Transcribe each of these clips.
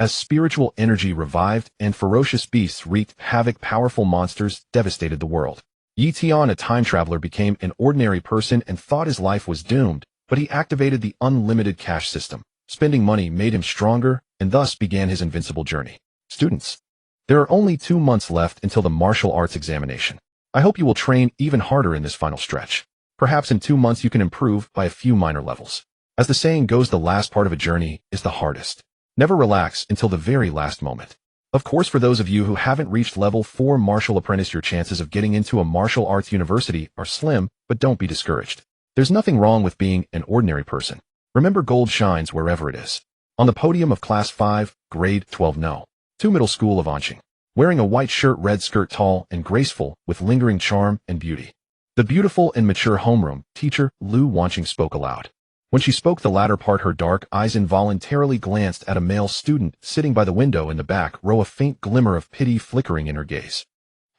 As spiritual energy revived and ferocious beasts wreaked havoc, powerful monsters devastated the world. Yi Tian, a time traveler, became an ordinary person and thought his life was doomed, but he activated the unlimited cash system. Spending money made him stronger, and thus began his invincible journey. Students, there are only 2 months left until the martial arts examination. I hope you will train even harder in this final stretch. Perhaps in 2 months you can improve by a few minor levels. As the saying goes, the last part of a journey is the hardest. Never relax until the very last moment. Of course, for those of you who haven't reached level 4 martial apprentice, your chances of getting into a martial arts university are slim, but don't be discouraged. There's nothing wrong with being an ordinary person. Remember, gold shines wherever it is. On the podium of Class 5, Grade 12 No. 2 Middle School of Anqing. Wearing a white shirt, red skirt, tall and graceful, with lingering charm and beauty. The beautiful and mature homeroom teacher, Lu Wanqing, spoke aloud. When she spoke the latter part, her dark eyes involuntarily glanced at a male student sitting by the window in the back row, a faint glimmer of pity flickering in her gaze.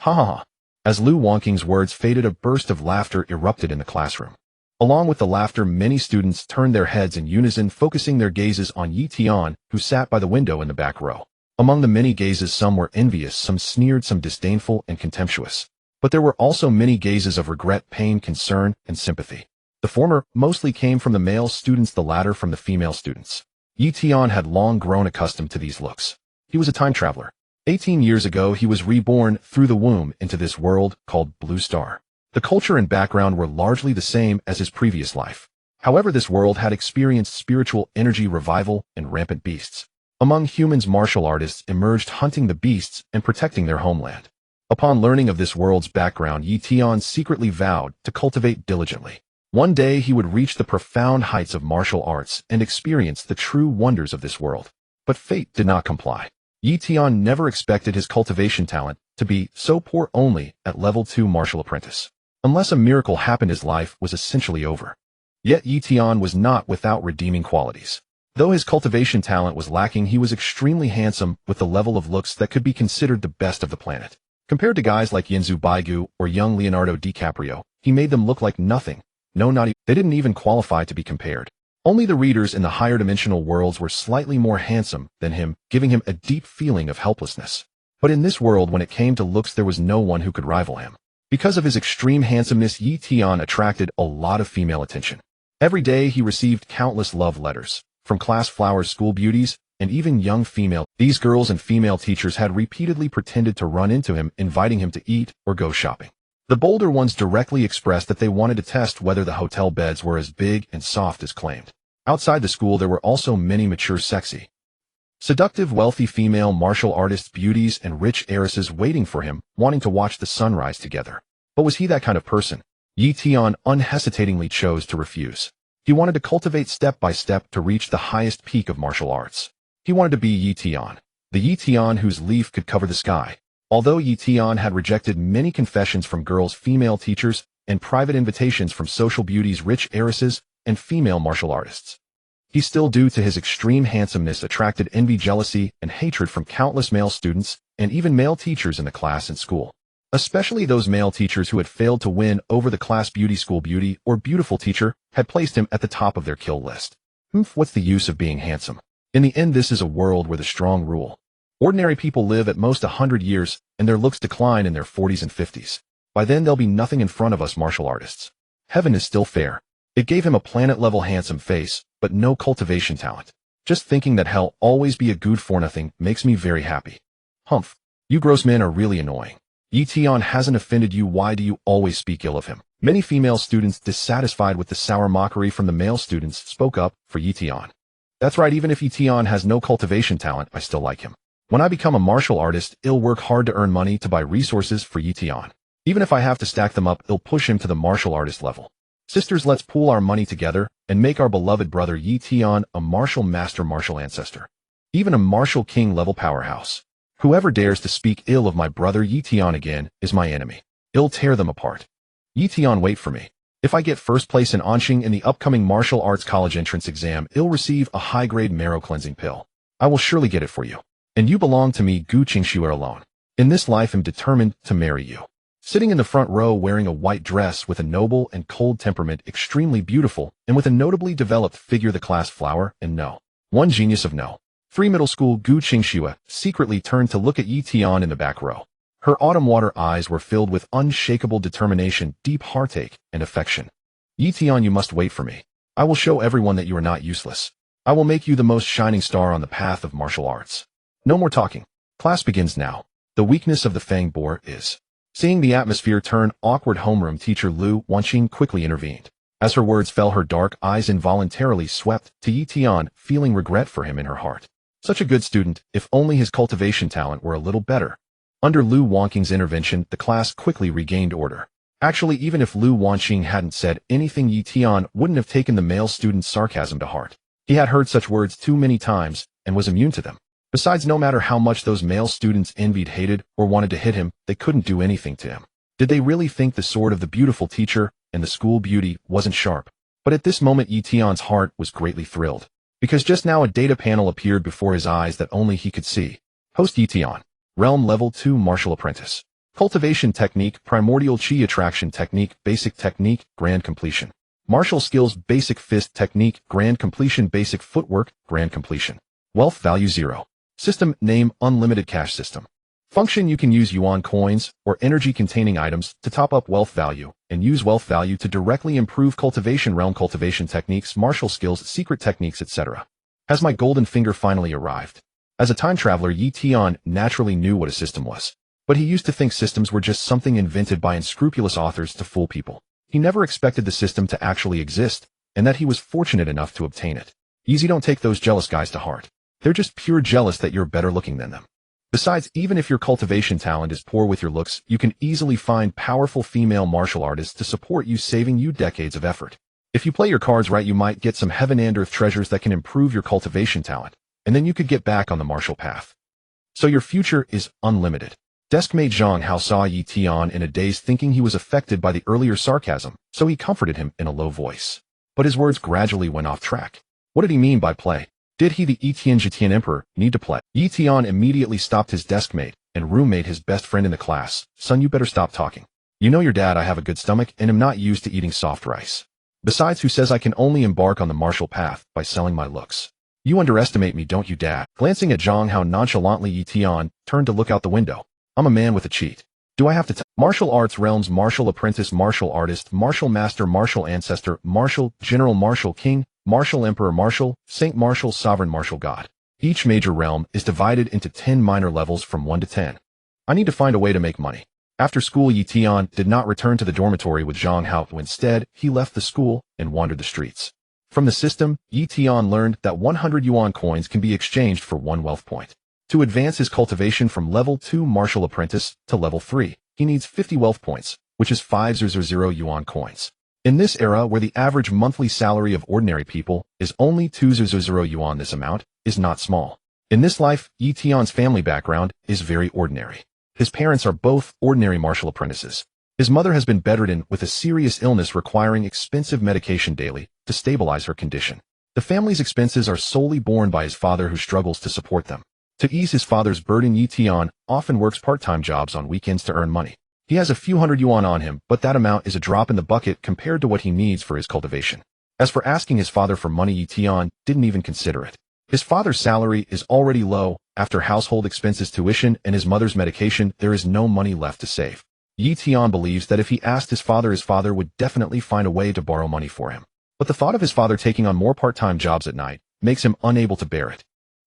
Ha ha ha. As Lu Wanqing's words faded, a burst of laughter erupted in the classroom. Along with the laughter, many students turned their heads in unison, focusing their gazes on Yi Tian, who sat by the window in the back row. Among the many gazes, some were envious, some sneered, some disdainful and contemptuous. But there were also many gazes of regret, pain, concern, and sympathy. The former mostly came from the male students, the latter from the female students. Yi Tian had long grown accustomed to these looks. He was a time traveler. 18 years ago, he was reborn through the womb into this world called Blue Star. The culture and background were largely the same as his previous life. However, this world had experienced spiritual energy revival and rampant beasts. Among humans, martial artists emerged, hunting the beasts and protecting their homeland. Upon learning of this world's background, Yi Tian secretly vowed to cultivate diligently. One day he would reach the profound heights of martial arts and experience the true wonders of this world. But fate did not comply. Yi Tian never expected his cultivation talent to be so poor, only at level 2 martial apprentice. Unless a miracle happened, his life was essentially over. Yet Yi Tian was not without redeeming qualities. Though his cultivation talent was lacking, he was extremely handsome, with the level of looks that could be considered the best of the planet. Compared to guys like Yinzu Baigu or young Leonardo DiCaprio, he made them look like nothing. No, not even. They didn't even qualify to be compared. Only the readers in the higher dimensional worlds were slightly more handsome than him, giving him a deep feeling of helplessness. But in this world, when it came to looks, there was no one who could rival him. Because of his extreme handsomeness, Yi Tian attracted a lot of female attention. Every day he received countless love letters, from class flowers, school beauties, and even young female. These girls and female teachers had repeatedly pretended to run into him, inviting him to eat or go shopping. The bolder ones directly expressed that they wanted to test whether the hotel beds were as big and soft as claimed. Outside the school, there were also many mature, sexy, seductive, wealthy female martial artists, beauties, and rich heiresses waiting for him, wanting to watch the sunrise together. But was he that kind of person? Yi Tian unhesitatingly chose to refuse. He wanted to cultivate step by step to reach the highest peak of martial arts. He wanted to be Yi Tian, the Yi Tian whose leaf could cover the sky. Although Yi Tian had rejected many confessions from girls, female teachers, and private invitations from social beauties, rich heiresses, and female martial artists, he still, due to his extreme handsomeness, attracted envy, jealousy, and hatred from countless male students and even male teachers in the class and school. Especially those male teachers who had failed to win over the class beauty, school beauty, or beautiful teacher had placed him at the top of their kill list. What's the use of being handsome? In the end, this is a world where the strong rule. Ordinary people live at most 100 years, and their looks decline in their 40s and 50s. By then, there'll be nothing in front of us martial artists. Heaven is still fair. It gave him a planet-level handsome face, but no cultivation talent. Just thinking that hell always be a good for nothing makes me very happy. Humph. You gross men are really annoying. Yi Tian hasn't offended you, why do you always speak ill of him? Many female students, dissatisfied with the sour mockery from the male students, spoke up for Yi Tian. That's right, even if Yi Tian has no cultivation talent, I still like him. When I become a martial artist, I'll work hard to earn money to buy resources for Yi Tian. Even if I have to stack them up, I'll push him to the martial artist level. Sisters, let's pool our money together and make our beloved brother Yi Tian a martial master, martial ancestor. Even a martial king level powerhouse. Whoever dares to speak ill of my brother Yi Tian again is my enemy. I'll tear them apart. Yi Tian, wait for me. If I get first place in Anqing in the upcoming martial arts college entrance exam, I'll receive a high-grade marrow cleansing pill. I will surely get it for you. And you belong to me, Gu Qingshuer alone. In this life, I'm determined to marry you. Sitting in the front row wearing a white dress with a noble and cold temperament, extremely beautiful, and with a notably developed figure, the class flower, and no. One genius of no. 3 Middle School Gu Qingxue secretly turned to look at Yi Tian in the back row. Her autumn water eyes were filled with unshakable determination, deep heartache, and affection. Yi Tian, you must wait for me. I will show everyone that you are not useless. I will make you the most shining star on the path of martial arts. No more talking. Class begins now. The weakness of the Fang boar is. Seeing the atmosphere turn awkward, homeroom teacher Lu Wanqing quickly intervened. As her words fell, her dark eyes involuntarily swept to Yi Tian, feeling regret for him in her heart. Such a good student, if only his cultivation talent were a little better. Under Lu Wanqing's intervention, the class quickly regained order. Actually, even if Lu Wanqing hadn't said anything, Yi Tian wouldn't have taken the male student's sarcasm to heart. He had heard such words too many times, and was immune to them. Besides, no matter how much those male students envied, hated, or wanted to hit him, they couldn't do anything to him. Did they really think the sword of the beautiful teacher and the school beauty wasn't sharp? But at this moment, Yi Tian's heart was greatly thrilled. Because just now a data panel appeared before his eyes that only he could see. Host Yi Tian. Realm Level 2 Martial Apprentice. Cultivation Technique, Primordial Chi Attraction Technique, Basic Technique, Grand Completion. Martial Skills, Basic Fist Technique, Grand Completion, Basic Footwork, Grand Completion. Wealth Value 0. System Name, Unlimited Cash System. Function, you can use yuan coins or energy-containing items to top up wealth value, and use wealth value to directly improve cultivation realm, cultivation techniques, martial skills, secret techniques, etc. Has my golden finger finally arrived? As a time traveler, Yi Tian naturally knew what a system was. But he used to think systems were just something invented by unscrupulous authors to fool people. He never expected the system to actually exist, and that he was fortunate enough to obtain it. Easy, don't take those jealous guys to heart. They're just pure jealous that you're better looking than them. Besides, even if your cultivation talent is poor with your looks, you can easily find powerful female martial artists to support you, saving you decades of effort. If you play your cards right, you might get some heaven and earth treasures that can improve your cultivation talent, and then you could get back on the martial path. So your future is unlimited. Deskmate Zhang Hao saw Yi Tian in a daze, thinking he was affected by the earlier sarcasm, so he comforted him in a low voice. But his words gradually went off track. What did he mean by play? Did he, the Etienne Jetian Emperor, need to play? Yi Tian immediately stopped his deskmate and roommate, his best friend in the class. Son, you better stop talking. You know your dad, I have a good stomach and am not used to eating soft rice. Besides, who says I can only embark on the martial path by selling my looks? You underestimate me, don't you, Dad? Glancing at Zhang Hao nonchalantly, Yi Tian turned to look out the window. I'm a man with a cheat. Do I have to martial arts realms, martial apprentice, martial artist, martial master, martial ancestor, martial general, martial king, martial emperor, martial saint, martial sovereign, martial god. Each major realm is divided into 10 minor levels from 1 to 10. I need to find a way to make money. After school, Yi Tian did not return to the dormitory with Zhang Hao. Instead, he left the school and wandered the streets. From the system, Yi Tian learned that 100 yuan coins can be exchanged for 1 wealth point. To advance his cultivation from level 2 martial apprentice to level 3, he needs 50 wealth points, which is 500 yuan coins. In this era where the average monthly salary of ordinary people is only 200 yuan, this amount is not small. In this life, Yi Tian's family background is very ordinary. His parents are both ordinary martial apprentices. His mother has been bedridden with a serious illness requiring expensive medication daily to stabilize her condition. The family's expenses are solely borne by his father, who struggles to support them. To ease his father's burden, Yi Tian often works part-time jobs on weekends to earn money. He has a few hundred yuan on him, but that amount is a drop in the bucket compared to what he needs for his cultivation. As for asking his father for money, Yi Tian didn't even consider it. His father's salary is already low. After household expenses, tuition, and his mother's medication, there is no money left to save. Yi Tian believes that if he asked his father would definitely find a way to borrow money for him. But the thought of his father taking on more part-time jobs at night makes him unable to bear it.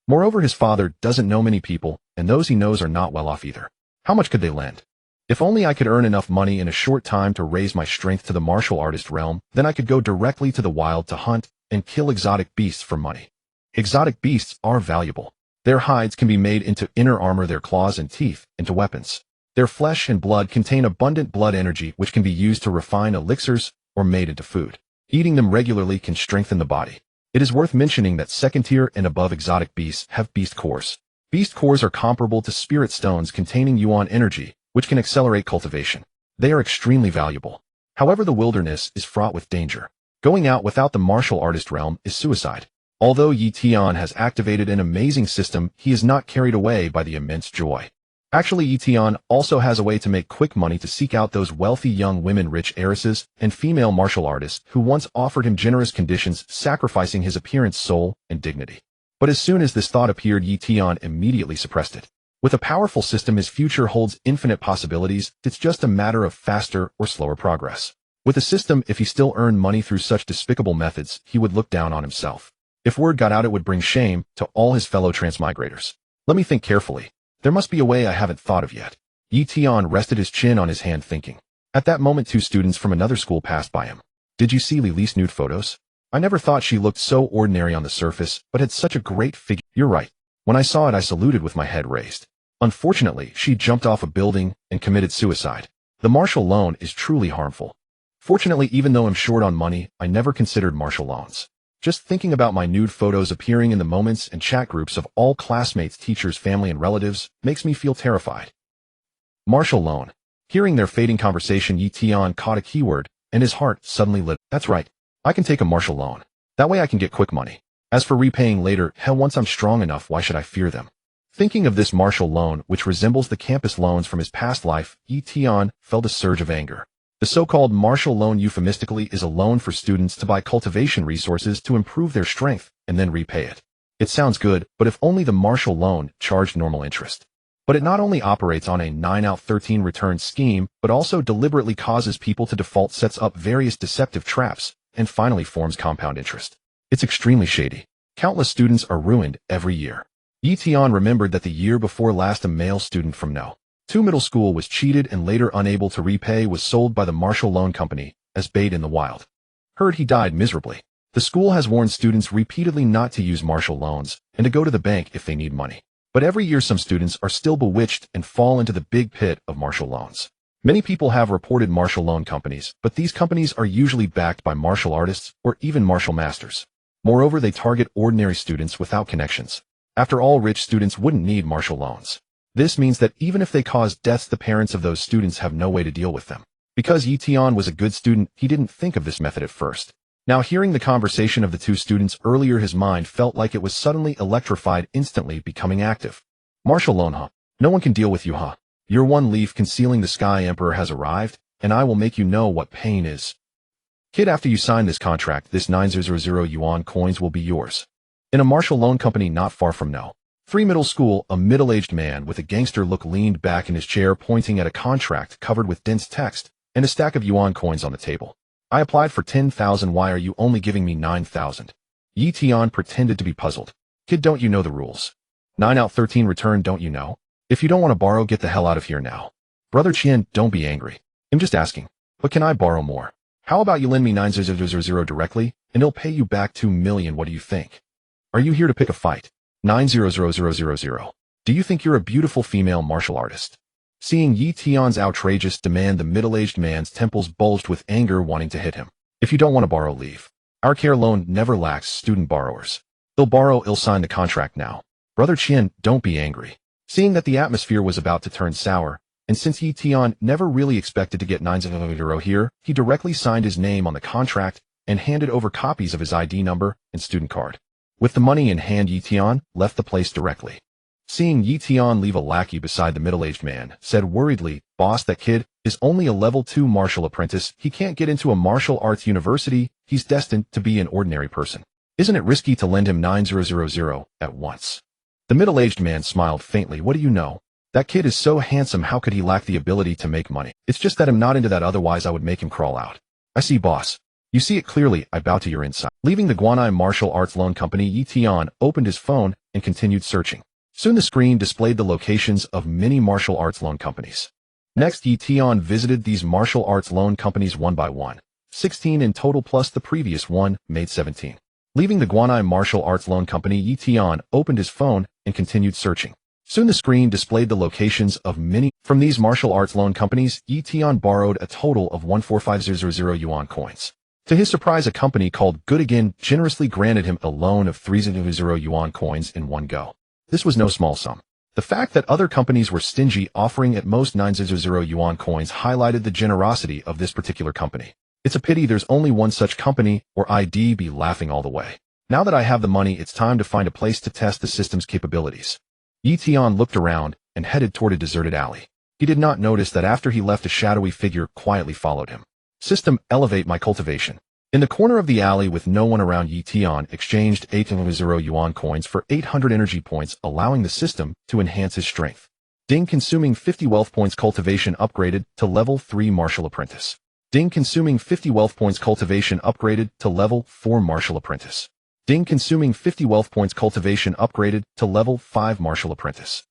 Moreover, his father doesn't know many people, and those he knows are not well off either. How much could they lend? If only I could earn enough money in a short time to raise my strength to the martial artist realm, then I could go directly to the wild to hunt and kill exotic beasts for money. Exotic beasts are valuable. Their hides can be made into inner armor, their claws and teeth into weapons. Their flesh and blood contain abundant blood energy, which can be used to refine elixirs or made into food. Eating them regularly can strengthen the body. It is worth mentioning that second-tier and above exotic beasts have beast cores. Beast cores are comparable to spirit stones containing yuan energy, which can accelerate cultivation. They are extremely valuable. However, the wilderness is fraught with danger. Going out without the martial artist realm is suicide. Although Yi Tian has activated an amazing system, he is not carried away by the immense joy. Actually, Yi Tian also has a way to make quick money to seek out those wealthy young women, rich heiresses, and female martial artists who once offered him generous conditions, sacrificing his appearance, soul, and dignity. But as soon as this thought appeared, Yi Tian immediately suppressed it. With a powerful system, his future holds infinite possibilities. It's just a matter of faster or slower progress. With a system, if he still earned money through such despicable methods, he would look down on himself. If word got out, it would bring shame to all his fellow transmigrators. Let me think carefully. There must be a way I haven't thought of yet. Yi Tian rested his chin on his hand thinking. At that moment, two students from another school passed by him. Did you see Lili's nude photos? I never thought she looked so ordinary on the surface, but had such a great figure. You're right. When I saw it, I saluted with my head raised. Unfortunately, she jumped off a building and committed suicide. The martial loan is truly harmful. Fortunately, even though I'm short on money, I never considered martial loans. Just thinking about my nude photos appearing in the moments and chat groups of all classmates, teachers, family, and relatives makes me feel terrified. Martial loan. Hearing their fading conversation, Yi Tian caught a keyword, and his heart suddenly lit. That's right. I can take a martial loan. That way I can get quick money. As for repaying later, hell, once I'm strong enough, why should I fear them? Thinking of this martial loan, which resembles the campus loans from his past life, Yi Tian felt a surge of anger. The so-called martial loan euphemistically is a loan for students to buy cultivation resources to improve their strength and then repay it. It sounds good, but if only the martial loan charged normal interest. But it not only operates on a 9 out of 13 return scheme, but also deliberately causes people to default, sets up various deceptive traps, and finally forms compound interest. It's extremely shady. Countless students are ruined every year. Yi Tian remembered that the year before last, a male student from No. 2 middle school was cheated and later, unable to repay, was sold by the martial loan company as bait in the wild. Heard he died miserably. The school has warned students repeatedly not to use martial loans and to go to the bank if they need money. But every year some students are still bewitched and fall into the big pit of martial loans. Many people have reported martial loan companies, but these companies are usually backed by martial artists or even martial masters. Moreover, they target ordinary students without connections. After all, rich students wouldn't need martial loans. This means that even if they cause deaths, the parents of those students have no way to deal with them. Because Yi Tian was a good student, he didn't think of this method at first. Now, hearing the conversation of the two students earlier, his mind felt like it was suddenly electrified, instantly becoming active. Martial loan, huh? No one can deal with you, huh? Your one leaf concealing the Sky Emperor has arrived, and I will make you know what pain is. Kid, after you sign this contract, this 900 yuan coins will be yours. In a martial loan company not far from No. 3 middle school, a middle-aged man with a gangster look leaned back in his chair, pointing at a contract covered with dense text and a stack of yuan coins on the table. I applied for 10,000. Why are you only giving me 9,000? Yi Tian pretended to be puzzled. Kid, don't you know the rules? 9 out of 13 return, don't you know? If you don't want to borrow, get the hell out of here now. Brother Qian, don't be angry. I'm just asking. But can I borrow more? How about you lend me 9,000 directly, and he'll pay you back 2 million. What do you think? Are you here to pick a fight? 9,000,000. Do you think you're a beautiful female martial artist? Seeing Yi Tian's outrageous demand, the middle-aged man's temples bulged with anger, wanting to hit him. If you don't want to borrow, leave. Our care loan never lacks student borrowers. They'll borrow, he'll sign the contract now. Brother Qian, don't be angry. Seeing that the atmosphere was about to turn sour, and since Yi Tian never really expected to get 9,000 here, he directly signed his name on the contract and handed over copies of his ID number and student card. With the money in hand, Yi Tian left the place directly. Seeing Yi Tian leave, a lackey beside the middle-aged man said worriedly, "Boss, that kid is only a level 2 martial apprentice. He can't get into a martial arts university. He's destined to be an ordinary person. Isn't it risky to lend him 9,000 at once?" The middle-aged man smiled faintly. "What do you know? That kid is so handsome, how could he lack the ability to make money? It's just that I'm not into that, otherwise I would make him crawl out." "I see, boss. You see it clearly. I bow to your insight." Leaving the Guanai Martial Arts Loan Company, Yi Tian opened his phone and continued searching. Soon the screen displayed the locations of many martial arts loan companies. Next, Yi Tian visited these martial arts loan companies one by one. 16 in total, plus the previous one made 17. Leaving the Guanai Martial Arts Loan Company, Yi Tian opened his phone and continued searching. Soon the screen displayed the locations of many. From these martial arts loan companies, Yi Tian borrowed a total of 145,000 yuan coins. To his surprise, a company called Good Again generously granted him a loan of 3,000 yuan coins in one go. This was no small sum. The fact that other companies were stingy, offering at most 9,000 yuan coins, highlighted the generosity of this particular company. It's a pity there's only one such company, or I'd be laughing all the way. Now that I have the money, it's time to find a place to test the system's capabilities. Yi Tian looked around and headed toward a deserted alley. He did not notice that after he left, a shadowy figure quietly followed him. System, elevate my cultivation. In the corner of the alley with no one around, Yi Tian exchanged 800 yuan coins for 800 energy points, allowing the system to enhance his strength. Ding, consuming 50 wealth points. Cultivation upgraded to level 3 martial apprentice. Ding, consuming 50 wealth points. Cultivation upgraded to level 4 martial apprentice. Ding, consuming 50 wealth points. Cultivation upgraded to level 5 martial apprentice.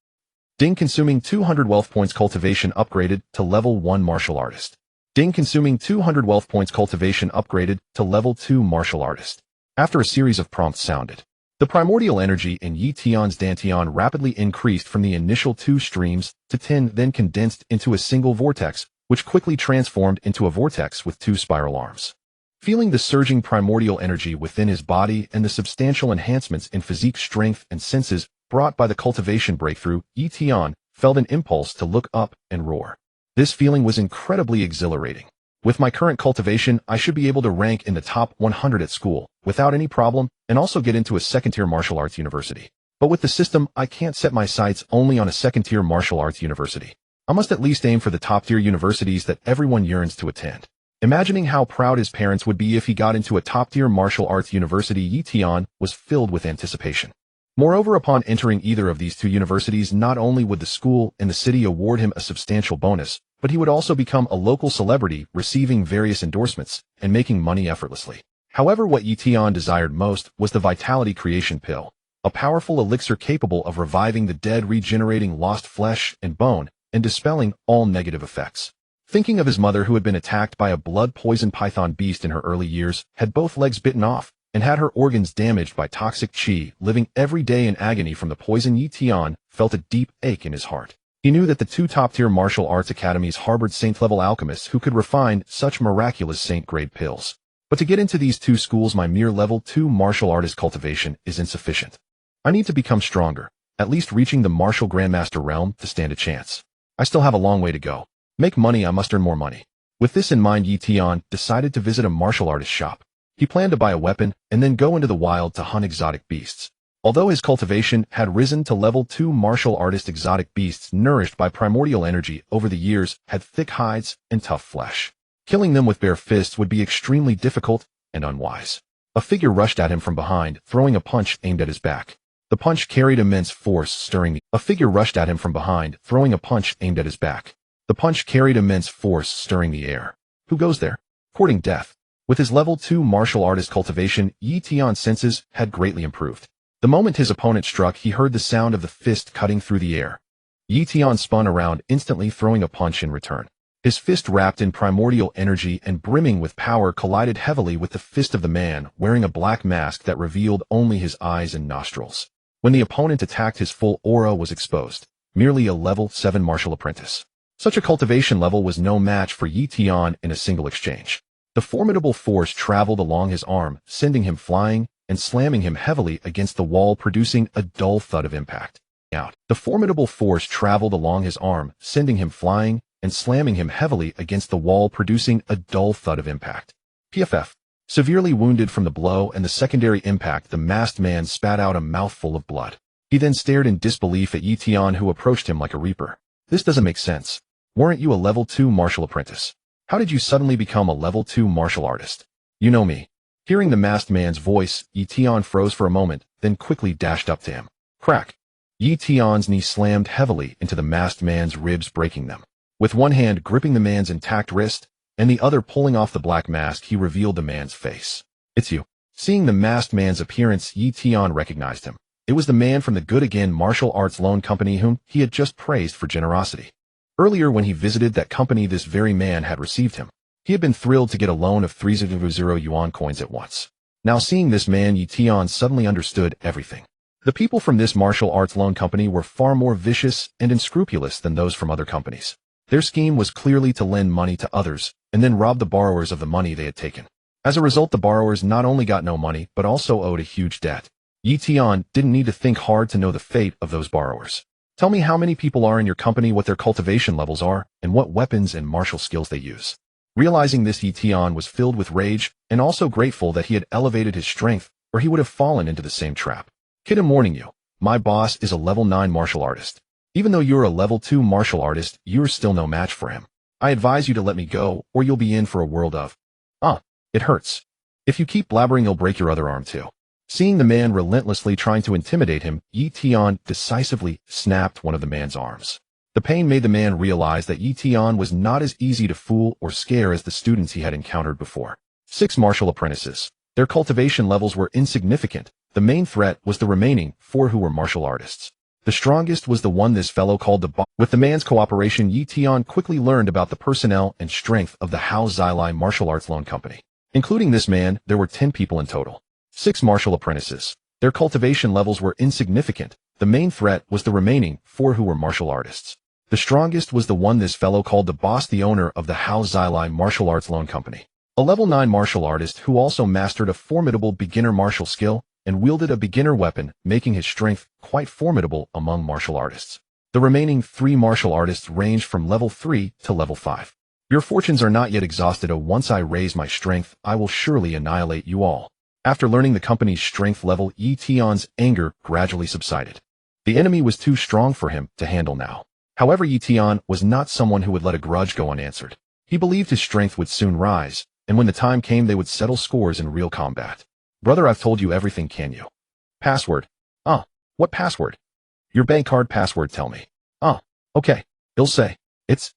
Ding, consuming 200 wealth points. Cultivation upgraded to level 1 martial artist. Ding, consuming 200 wealth points. Cultivation upgraded to level 2 martial artist. After a series of prompts sounded, the primordial energy in Yi Tian's dantian rapidly increased from the initial 2 streams to 10, then condensed into a single vortex, which quickly transformed into a vortex with 2 spiral arms. Feeling the surging primordial energy within his body and the substantial enhancements in physique, strength, and senses brought by the cultivation breakthrough, Yi Tian felt an impulse to look up and roar. This feeling was incredibly exhilarating. With my current cultivation, I should be able to rank in the top 100 at school without any problem and also get into a second-tier martial arts university. But with the system, I can't set my sights only on a second-tier martial arts university. I must at least aim for the top-tier universities that everyone yearns to attend. Imagining how proud his parents would be if he got into a top-tier martial arts university, Yi Tian was filled with anticipation. Moreover, upon entering either of these 2 universities, not only would the school and the city award him a substantial bonus, but he would also become a local celebrity, receiving various endorsements and making money effortlessly. However, what Yi Tian desired most was the Vitality Creation Pill, a powerful elixir capable of reviving the dead, regenerating lost flesh and bone, and dispelling all negative effects. Thinking of his mother, who had been attacked by a blood-poisoned python beast in her early years, had both legs bitten off, and had her organs damaged by toxic qi, living every day in agony from the poison, Yi Tian felt a deep ache in his heart. He knew that the 2 top-tier martial arts academies harbored saint-level alchemists who could refine such miraculous saint-grade pills. But to get into these 2 schools, my mere level 2 martial artist cultivation is insufficient. I need to become stronger, at least reaching the martial grandmaster realm to stand a chance. I still have a long way to go. Make money, I must earn more money. With this in mind, Yi Tian decided to visit a martial artist shop. He planned to buy a weapon and then go into the wild to hunt exotic beasts. Although his cultivation had risen to level 2 martial artist, exotic beasts nourished by primordial energy over the years had thick hides and tough flesh. Killing them with bare fists would be extremely difficult and unwise. A figure rushed at him from behind, throwing a punch aimed at his back. The punch carried immense force, stirring the A figure rushed at him from behind, throwing a punch aimed at his back. The punch carried immense force, stirring the air. Who goes there? Courting death. With his level 2 martial artist cultivation, Yi Tian's senses had greatly improved. The moment his opponent struck, he heard the sound of the fist cutting through the air. Yi Tian spun around, instantly throwing a punch in return. His fist, wrapped in primordial energy and brimming with power, collided heavily with the fist of the man wearing a black mask that revealed only his eyes and nostrils. When the opponent attacked, his full aura was exposed, merely a level 7 martial apprentice. Such a cultivation level was no match for Yi Tian in a single exchange. The formidable force traveled along his arm, sending him flying and slamming him heavily against the wall, producing a dull thud of impact. The formidable force traveled along his arm, sending him flying and slamming him heavily against the wall, producing a dull thud of impact. PFF. Severely wounded from the blow and the secondary impact, the masked man spat out a mouthful of blood. He then stared in disbelief at Yi Tian, who approached him like a reaper. This doesn't make sense. Weren't you a level 2 martial apprentice? How did you suddenly become a level 2 martial artist? You know me. Hearing the masked man's voice, Yi Tian froze for a moment, then quickly dashed up to him. Crack! Yi Tian's knee slammed heavily into the masked man's ribs, breaking them. With one hand gripping the man's intact wrist, and the other pulling off the black mask, he revealed the man's face. It's you. Seeing the masked man's appearance, Yi Tian recognized him. It was the man from the Good Again martial arts loan company whom he had just praised for generosity. Earlier, when he visited that company, this very man had received him. He had been thrilled to get a loan of 300 yuan coins at once. Now seeing this man, Yi Tian suddenly understood everything. The people from this martial arts loan company were far more vicious and unscrupulous than those from other companies. Their scheme was clearly to lend money to others and then rob the borrowers of the money they had taken. As a result, the borrowers not only got no money, but also owed a huge debt. Yi Tian didn't need to think hard to know the fate of those borrowers. Tell me how many people are in your company, what their cultivation levels are, and what weapons and martial skills they use. Realizing this, Yi Tian was filled with rage and also grateful that he had elevated his strength, or he would have fallen into the same trap. Kid, I'm warning you. My boss is a level 9 martial artist. Even though you're a level 2 martial artist, you're still no match for him. I advise you to let me go, or you'll be in for a world of... it hurts. If you keep blabbering, you'll break your other arm too. Seeing the man relentlessly trying to intimidate him, Yi Tian decisively snapped one of the man's arms. The pain made the man realize that Yi Tian was not as easy to fool or scare as the students he had encountered before. 6 martial apprentices. Their cultivation levels were insignificant. The main threat was the remaining 4 who were martial artists. The strongest was the one this fellow called the boss. With the man's cooperation, Yi Tian quickly learned about the personnel and strength of the Hao Zilai Martial Arts Loan Company. Including this man, there were 10 people in total. 6 martial apprentices. Their cultivation levels were insignificant. The main threat was the remaining 4 who were martial artists. The strongest was the one this fellow called the boss, the owner of the Hao Zilai Martial Arts Loan Company. A level 9 martial artist who also mastered a formidable beginner martial skill and wielded a beginner weapon, making his strength quite formidable among martial artists. The remaining 3 martial artists ranged from level 3 to level 5. Your fortunes are not yet exhausted. Once I raise my strength, I will surely annihilate you all. After learning the company's strength level, Yi Tian's anger gradually subsided. The enemy was too strong for him to handle now. However, Yi Tian was not someone who would let a grudge go unanswered. He believed his strength would soon rise, and when the time came, they would settle scores in real combat. Brother, I've told you everything, can you? Password. What password? Your bank card password, tell me. Okay. He'll say. It's.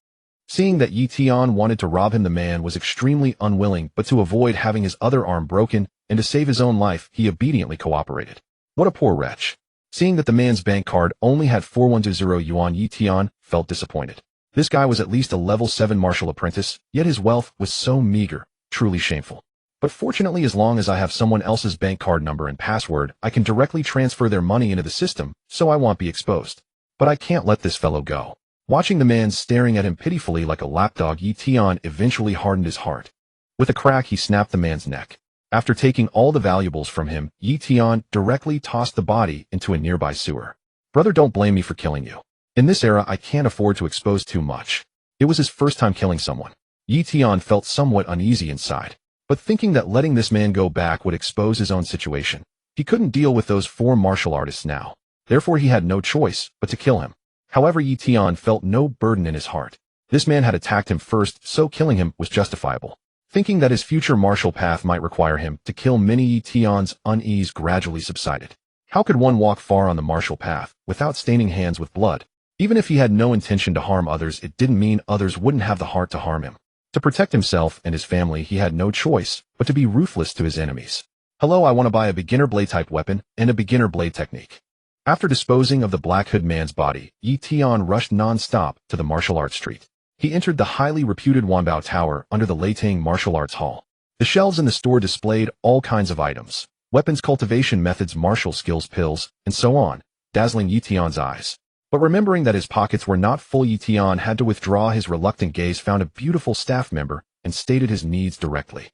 Seeing that Yi Tian wanted to rob him, the man was extremely unwilling, but to avoid having his other arm broken, and to save his own life, he obediently cooperated. What a poor wretch. Seeing that the man's bank card only had 4120 yuan, Yi Tian felt disappointed. This guy was at least a level 7 martial apprentice, yet his wealth was so meager, truly shameful. But fortunately, as long as I have someone else's bank card number and password, I can directly transfer their money into the system, so I won't be exposed. But I can't let this fellow go. Watching the man staring at him pitifully like a lapdog, Yi Tian eventually hardened his heart. With a crack, he snapped the man's neck. After taking all the valuables from him, Yi Tian directly tossed the body into a nearby sewer. Brother, don't blame me for killing you. In this era, I can't afford to expose too much. It was his first time killing someone. Yi Tian felt somewhat uneasy inside, but thinking that letting this man go back would expose his own situation. He couldn't deal with those 4 martial artists now. Therefore, he had no choice but to kill him. However, Yi Tian felt no burden in his heart. This man had attacked him first, so killing him was justifiable. Thinking that his future martial path might require him to kill many, Yi Tian's unease gradually subsided. How could one walk far on the martial path without staining hands with blood? Even if he had no intention to harm others, it didn't mean others wouldn't have the heart to harm him. To protect himself and his family, he had no choice but to be ruthless to his enemies. Hello, I want to buy a beginner blade type weapon and a beginner blade technique. After disposing of the Black Hood man's body, Yi Tian rushed non-stop to the martial arts street. He entered the highly reputed Wanbao Tower under the Leitang Martial Arts Hall. The shelves in the store displayed all kinds of items, weapons, cultivation methods, martial skills, pills, and so on, dazzling Yi Tian's eyes. But remembering that his pockets were not full, Yi Tian had to withdraw his reluctant gaze, found a beautiful staff member, and stated his needs directly.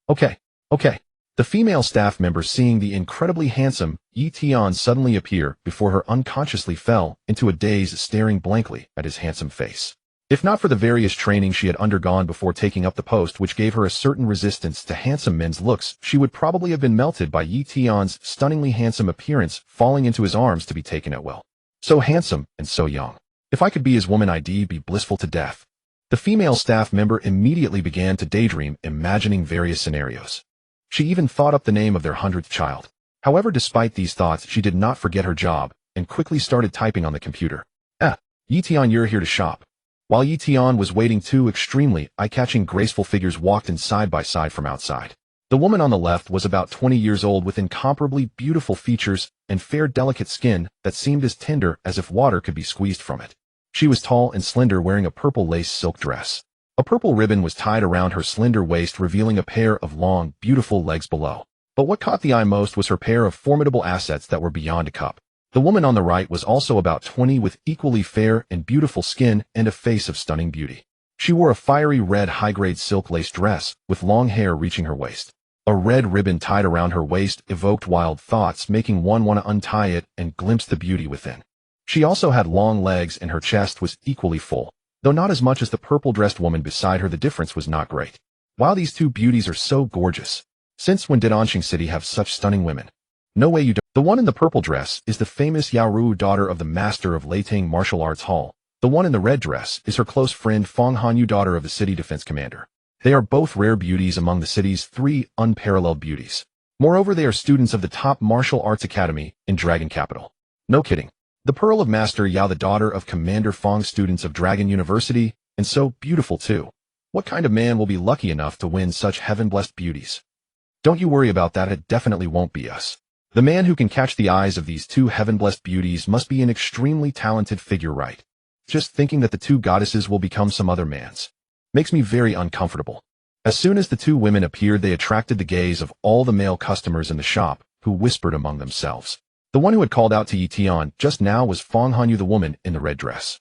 Okay. The female staff member, seeing the incredibly handsome Yi Tian suddenly appear before her, unconsciously fell into a daze, staring blankly at his handsome face. If not for the various training she had undergone before taking up the post, which gave her a certain resistance to handsome men's looks, she would probably have been melted by Yi Tian's stunningly handsome appearance, falling into his arms to be taken at will. So handsome and so young. If I could be his woman, I'd be blissful to death. The female staff member immediately began to daydream, imagining various scenarios. She even thought up the name of their 100th child. However, despite these thoughts, she did not forget her job and quickly started typing on the computer. Yi Tian, you're here to shop. While Yi Tian was waiting, 2 extremely eye-catching graceful figures walked in side by side from outside. The woman on the left was about 20 years old with incomparably beautiful features and fair, delicate skin that seemed as tender as if water could be squeezed from it. She was tall and slender, wearing a purple lace silk dress. A purple ribbon was tied around her slender waist, revealing a pair of long, beautiful legs below. But what caught the eye most was her pair of formidable assets that were beyond a cup. The woman on the right was also about 20 with equally fair and beautiful skin and a face of stunning beauty. She wore a fiery red high-grade silk lace dress with long hair reaching her waist. A red ribbon tied around her waist evoked wild thoughts, making one want to untie it and glimpse the beauty within. She also had long legs and her chest was equally full, though not as much as the purple-dressed woman beside her. The difference was not great. Wow, these 2 beauties are so gorgeous. Since when did Anqing City have such stunning women? No way you don't. The one in the purple dress is the famous Yao Ru, daughter of the master of Leitang Martial Arts Hall. The one in the red dress is her close friend Fong Hanyu, daughter of the city defense commander. They are both rare beauties among the city's 3 unparalleled beauties. Moreover, they are students of the top martial arts academy in Dragon Capital. No kidding. The Pearl of Master Yao, the daughter of Commander Fong's students of Dragon University, and so beautiful too. What kind of man will be lucky enough to win such heaven-blessed beauties? Don't you worry about that, it definitely won't be us. The man who can catch the eyes of these 2 heaven-blessed beauties must be an extremely talented figure, right? Just thinking that the 2 goddesses will become some other man's makes me very uncomfortable. As soon as the 2 women appeared, they attracted the gaze of all the male customers in the shop, who whispered among themselves. The one who had called out to Yi Tian just now was Fong Hanyu, the woman in the red dress.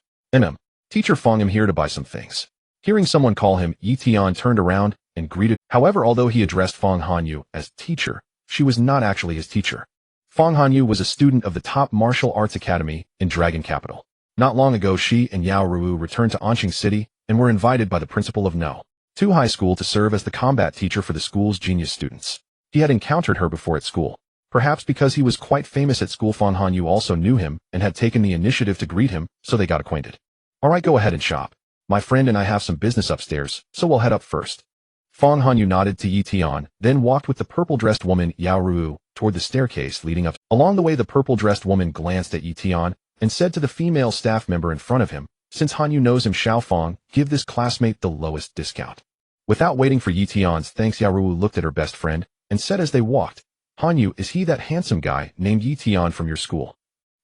Teacher Fong, I'm here to buy some things. Hearing someone call him, Yi Tian turned around and greeted. However, although he addressed Fong Hanyu as teacher, she was not actually his teacher. Fong Hanyu was a student of the top martial arts academy in Dragon Capital. Not long ago, she and Yao Ru returned to Anqing City and were invited by the principal of No. 2 High School to serve as the combat teacher for the school's genius students. He had encountered her before at school. Perhaps because he was quite famous at school, Fong Hanyu also knew him and had taken the initiative to greet him, so they got acquainted. Alright, go ahead and shop. My friend and I have some business upstairs, so we'll head up first. Fong Hanyu nodded to Yi Tian, then walked with the purple-dressed woman Yao Ru toward the staircase leading up. Along the way, the purple-dressed woman glanced at Yi Tian and said to the female staff member in front of him, since Hanyu knows him, Xiao Fong, give this classmate the lowest discount. Without waiting for Yi Tian's thanks, Yao Ru looked at her best friend and said as they walked, Hanyu, is he that handsome guy named Yi Tian from your school?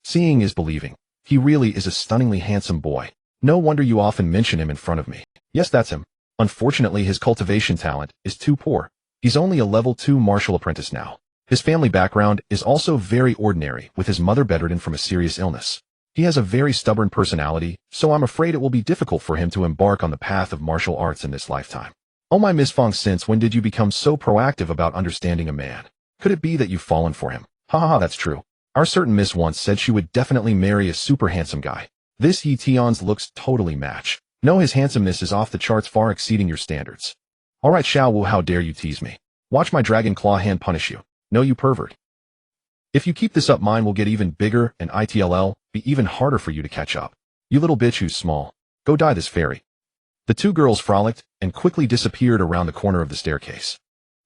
Seeing is believing. He really is a stunningly handsome boy. No wonder you often mention him in front of me. Yes, that's him. Unfortunately, his cultivation talent is too poor. He's only a level 2 martial apprentice now. His family background is also very ordinary, with his mother bedridden from a serious illness. He has a very stubborn personality, so I'm afraid it will be difficult for him to embark on the path of martial arts in this lifetime. Oh my, Miss Fong, since when did you become so proactive about understanding a man? Could it be that you've fallen for him? Ha ha, that's true. Our certain Miss once said she would definitely marry a super handsome guy. This Yi Tian's looks totally match. No, his handsomeness is off the charts, far exceeding your standards. Alright, Xiao Wu, how dare you tease me? Watch my dragon claw hand punish you. No, you pervert. If you keep this up, mine will get even bigger and it'll be even harder for you to catch up. You little bitch who's small. Go die this fairy. The 2 girls frolicked and quickly disappeared around the corner of the staircase.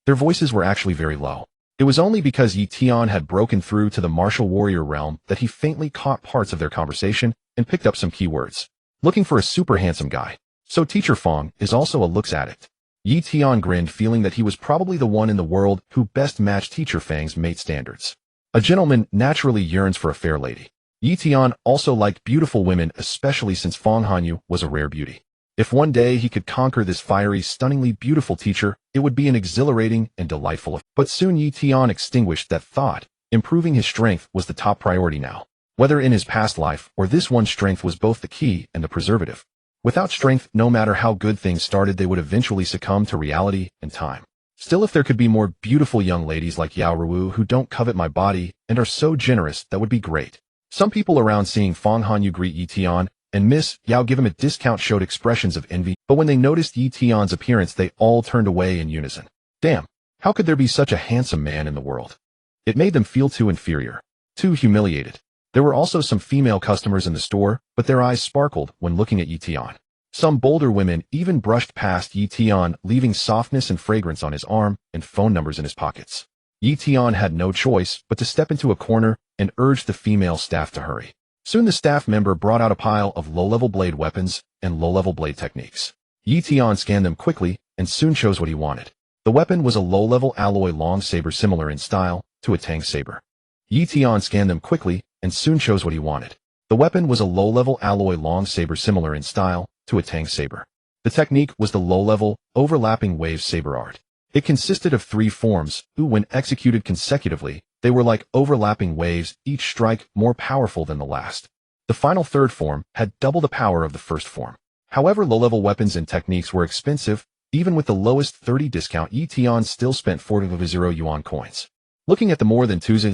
Their voices were actually very low. It was only because Yi Tian had broken through to the martial warrior realm that he faintly caught parts of their conversation and picked up some keywords. Looking for a super handsome guy. So Teacher Fong is also a looks addict. Yi Tian grinned, feeling that he was probably the one in the world who best matched Teacher Fang's mate standards. A gentleman naturally yearns for a fair lady. Yi Tian also liked beautiful women, especially since Fong Hanyu was a rare beauty. If one day he could conquer this fiery, stunningly beautiful teacher, it would be an exhilarating and delightful. But soon Yi Tian extinguished that thought. Improving his strength was the top priority now. Whether in his past life or this one, strength was both the key and the preservative. Without strength, no matter how good things started, they would eventually succumb to reality and time. Still, if there could be more beautiful young ladies like Yao Ru who don't covet my body and are so generous, that would be great. Some people around seeing Fong Hanyu greet Yi Tian and Miss Yao give him a discount showed expressions of envy, but when they noticed Yi Tian's appearance, they all turned away in unison. Damn, how could there be such a handsome man in the world? It made them feel too inferior, too humiliated. There were also some female customers in the store, but their eyes sparkled when looking at Yi Tian. Some bolder women even brushed past Yi Tian, leaving softness and fragrance on his arm and phone numbers in his pockets. Yi Tian had no choice but to step into a corner and urge the female staff to hurry. Soon the staff member brought out a pile of low-level blade weapons and low-level blade techniques. Yi Tian scanned them quickly and soon chose what he wanted. The weapon was a low-level alloy long saber similar in style to a Tang saber. Yi Tian scanned them quickly and soon chose what he wanted. The weapon was a low-level alloy long saber similar in style to a Tang saber. The technique was the low-level, overlapping wave saber art. It consisted of 3 forms, who when executed consecutively, they were like overlapping waves, each strike more powerful than the last. The final 3rd form had double the power of the first form. However, low-level weapons and techniques were expensive. Even with the lowest 30 discount, Yi Tian still spent 40 yuan coins. Looking at the more than 20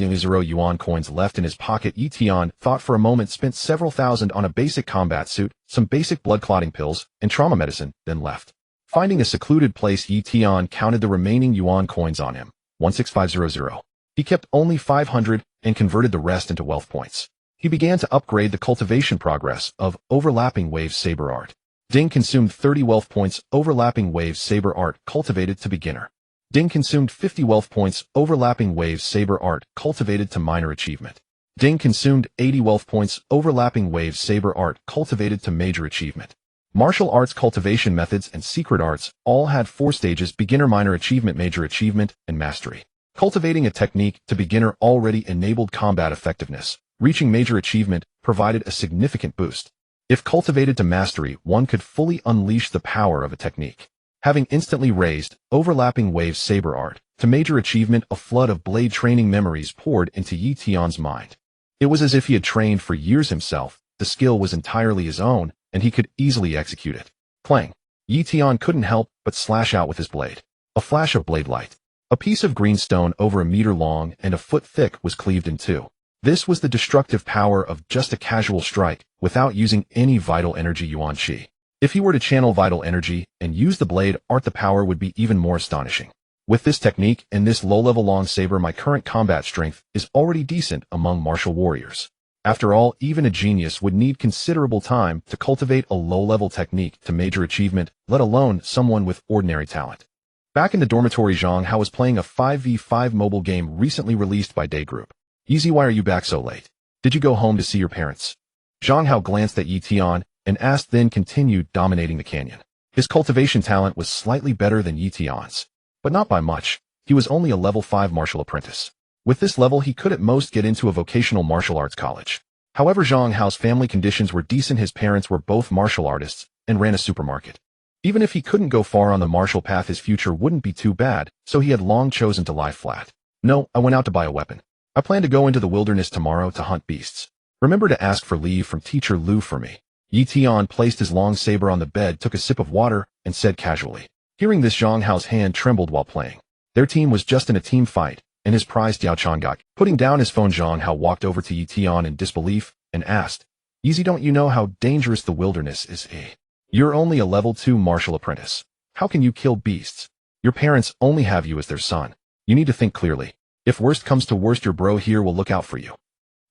yuan coins left in his pocket, Yi Tian thought for a moment, spent several thousand on a basic combat suit, some basic blood clotting pills, and trauma medicine, then left. Finding a secluded place, Yi Tian counted the remaining yuan coins on him, 16500. He kept only 500 and converted the rest into wealth points. He began to upgrade the cultivation progress of overlapping wave saber art. Ding consumed 30 wealth points, overlapping waves, saber art, cultivated to beginner. Ding consumed 50 wealth points, overlapping waves, saber art, cultivated to minor achievement. Ding consumed 80 wealth points, overlapping waves, saber art, cultivated to major achievement. Martial arts cultivation methods and secret arts all had 4 stages: beginner, minor achievement, major achievement, and mastery. Cultivating a technique to beginner already enabled combat effectiveness. Reaching major achievement provided a significant boost. If cultivated to mastery, one could fully unleash the power of a technique. Having instantly raised overlapping waves saber art to major achievement, a flood of blade training memories poured into Yi Tian's mind. It was as if he had trained for years himself. The skill was entirely his own, and he could easily execute it. Clang! Yi Tian couldn't help but slash out with his blade. A flash of blade light. A piece of green stone over a meter long and a foot thick was cleaved in two. This was the destructive power of just a casual strike, without using any vital energy yuan qi. If he were to channel vital energy and use the blade art, the power would be even more astonishing. With this technique and this low-level long saber, my current combat strength is already decent among martial warriors. After all, even a genius would need considerable time to cultivate a low-level technique to major achievement, let alone someone with ordinary talent. Back in the dormitory, Zhang Hao was playing a 5v5 mobile game recently released by Day Group. Easy, why are you back so late? Did you go home to see your parents? Zhang Hao glanced at Yi Tian and asked, then continued dominating the canyon. His cultivation talent was slightly better than Yi Tian's, but not by much. He was only a level 5 martial apprentice. With this level, he could at most get into a vocational martial arts college. However, Zhang Hao's family conditions were decent. His parents were both martial artists and ran a supermarket. Even if he couldn't go far on the martial path, his future wouldn't be too bad, so he had long chosen to lie flat. No, I went out to buy a weapon. I plan to go into the wilderness tomorrow to hunt beasts. Remember to ask for leave from Teacher Lu for me. Yi Tian placed his long saber on the bed, took a sip of water, and said casually. Hearing this, Zhang Hao's hand trembled while playing. Their team was just in a team fight, and his prize Diao Chan got. Putting down his phone, Zhang Hao walked over to Yi Tian in disbelief and asked, Easy, don't you know how dangerous the wilderness is? You're only a level 2 martial apprentice. How can you kill beasts? Your parents only have you as their son. You need to think clearly. If worst comes to worst, your bro here will look out for you.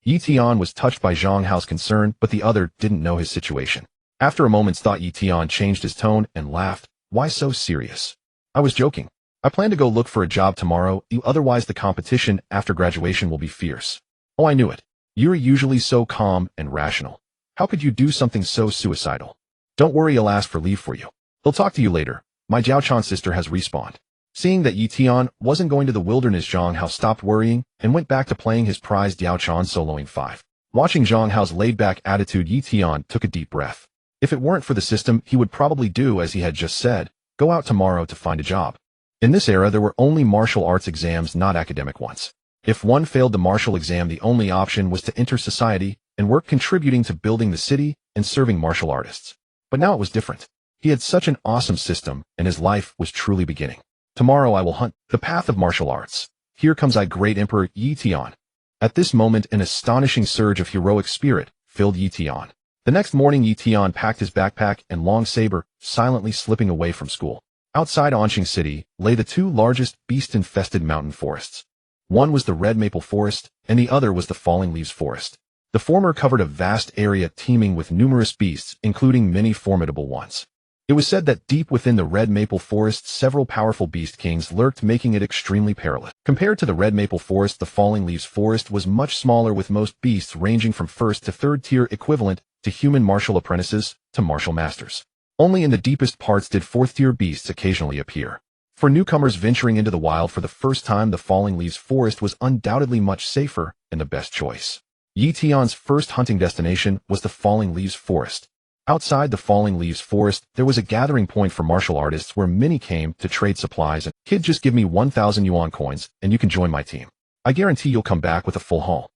Yi Tian was touched by Zhang Hao's concern, but the other didn't know his situation. After a moment's thought, Yi Tian changed his tone and laughed. Why so serious? I was joking. I plan to go look for a job tomorrow, otherwise the competition after graduation will be fierce. Oh, I knew it. You're usually so calm and rational. How could you do something so suicidal? Don't worry, I'll ask for leave for you. He'll talk to you later. My Jiaochan sister has respawned. Seeing that Yi Tian wasn't going to the wilderness, Zhang Hao stopped worrying and went back to playing his prize Diaochan soloing 5. Watching Zhang Hao's laid-back attitude, Yi Tian took a deep breath. If it weren't for the system, he would probably do as he had just said, go out tomorrow to find a job. In this era, there were only martial arts exams, not academic ones. If one failed the martial exam, the only option was to enter society and work contributing to building the city and serving martial artists. But now it was different. He had such an awesome system, and his life was truly beginning. Tomorrow I will hunt the path of martial arts. Here comes I, great Emperor Yi Tian. At this moment, an astonishing surge of heroic spirit filled Yi Tian. The next morning, Yi Tian packed his backpack and long saber, silently slipping away from school. Outside Anqing City lay the 2 largest beast-infested mountain forests. One was the red maple forest, and the other was the falling leaves forest. The former covered a vast area teeming with numerous beasts, including many formidable ones. It was said that deep within the red maple forest, several powerful beast kings lurked, making it extremely perilous. Compared to the red maple forest, the falling leaves forest was much smaller, with most beasts ranging from 1st to 3rd tier, equivalent to human martial apprentices to martial masters. Only in the deepest parts did 4th-tier beasts occasionally appear. For newcomers venturing into the wild for the first time, the falling leaves forest was undoubtedly much safer and the best choice. Yi Tian's first hunting destination was the falling leaves forest. Outside the falling leaves forest, there was a gathering point for martial artists where many came to trade supplies. And kid, just give me 1,000 yuan coins and you can join my team. I guarantee you'll come back with a full haul.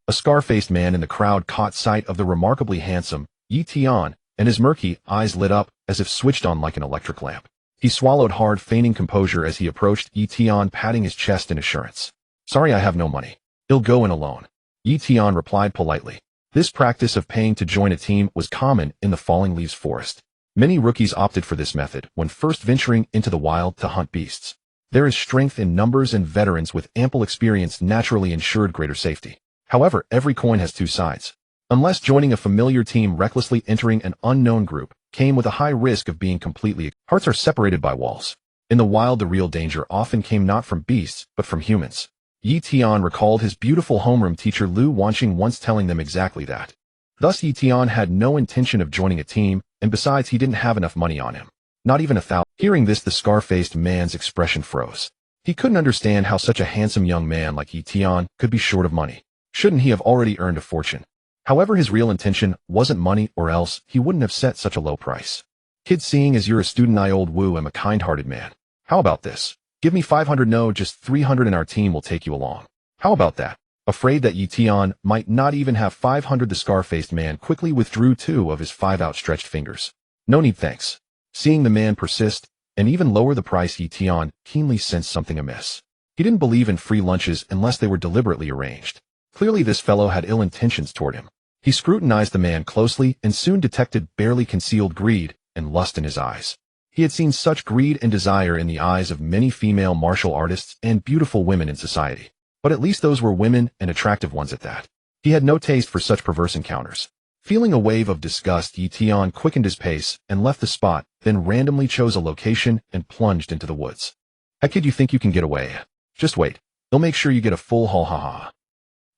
A scar-faced man in the crowd caught sight of the remarkably handsome Yi Tian, and his murky eyes lit up as if switched on like an electric lamp. He swallowed hard, feigning composure as he approached Yi Tian, patting his chest in assurance. Sorry, I have no money. I'll go in alone. Yi Tian replied politely. This practice of paying to join a team was common in the falling leaves forest. Many rookies opted for this method when first venturing into the wild to hunt beasts. There is strength in numbers, and veterans with ample experience naturally ensured greater safety. However, every coin has 2 sides. Unless joining a familiar team, recklessly entering an unknown group came with a high risk of being completely. Hearts are separated by walls. In the wild, the real danger often came not from beasts, but from humans. Yi Tian recalled his beautiful homeroom teacher Lu Wanqing once telling them exactly that. Thus Yi Tian had no intention of joining a team, and besides he didn't have enough money on him. Not even 1,000. Hearing this, the scar-faced man's expression froze. He couldn't understand how such a handsome young man like Yi Tian could be short of money. Shouldn't he have already earned a fortune? However, his real intention wasn't money, or else he wouldn't have set such a low price. Kid, seeing as you're a student, I old Wu am a kind-hearted man. How about this? Give me 500, no, just 300 and our team will take you along. How about that? Afraid that Yi Tian might not even have 500, the scar-faced man quickly withdrew 2 of his 5 outstretched fingers. No need, thanks. Seeing the man persist and even lower the price, Yi Tian keenly sensed something amiss. He didn't believe in free lunches unless they were deliberately arranged. Clearly this fellow had ill intentions toward him. He scrutinized the man closely and soon detected barely concealed greed and lust in his eyes. He had seen such greed and desire in the eyes of many female martial artists and beautiful women in society. But at least those were women and attractive ones at that. He had no taste for such perverse encounters. Feeling a wave of disgust, Yi Tian quickened his pace and left the spot, then randomly chose a location and plunged into the woods. How kid you think you can get away? Just wait. They'll make sure you get a full haul, haha.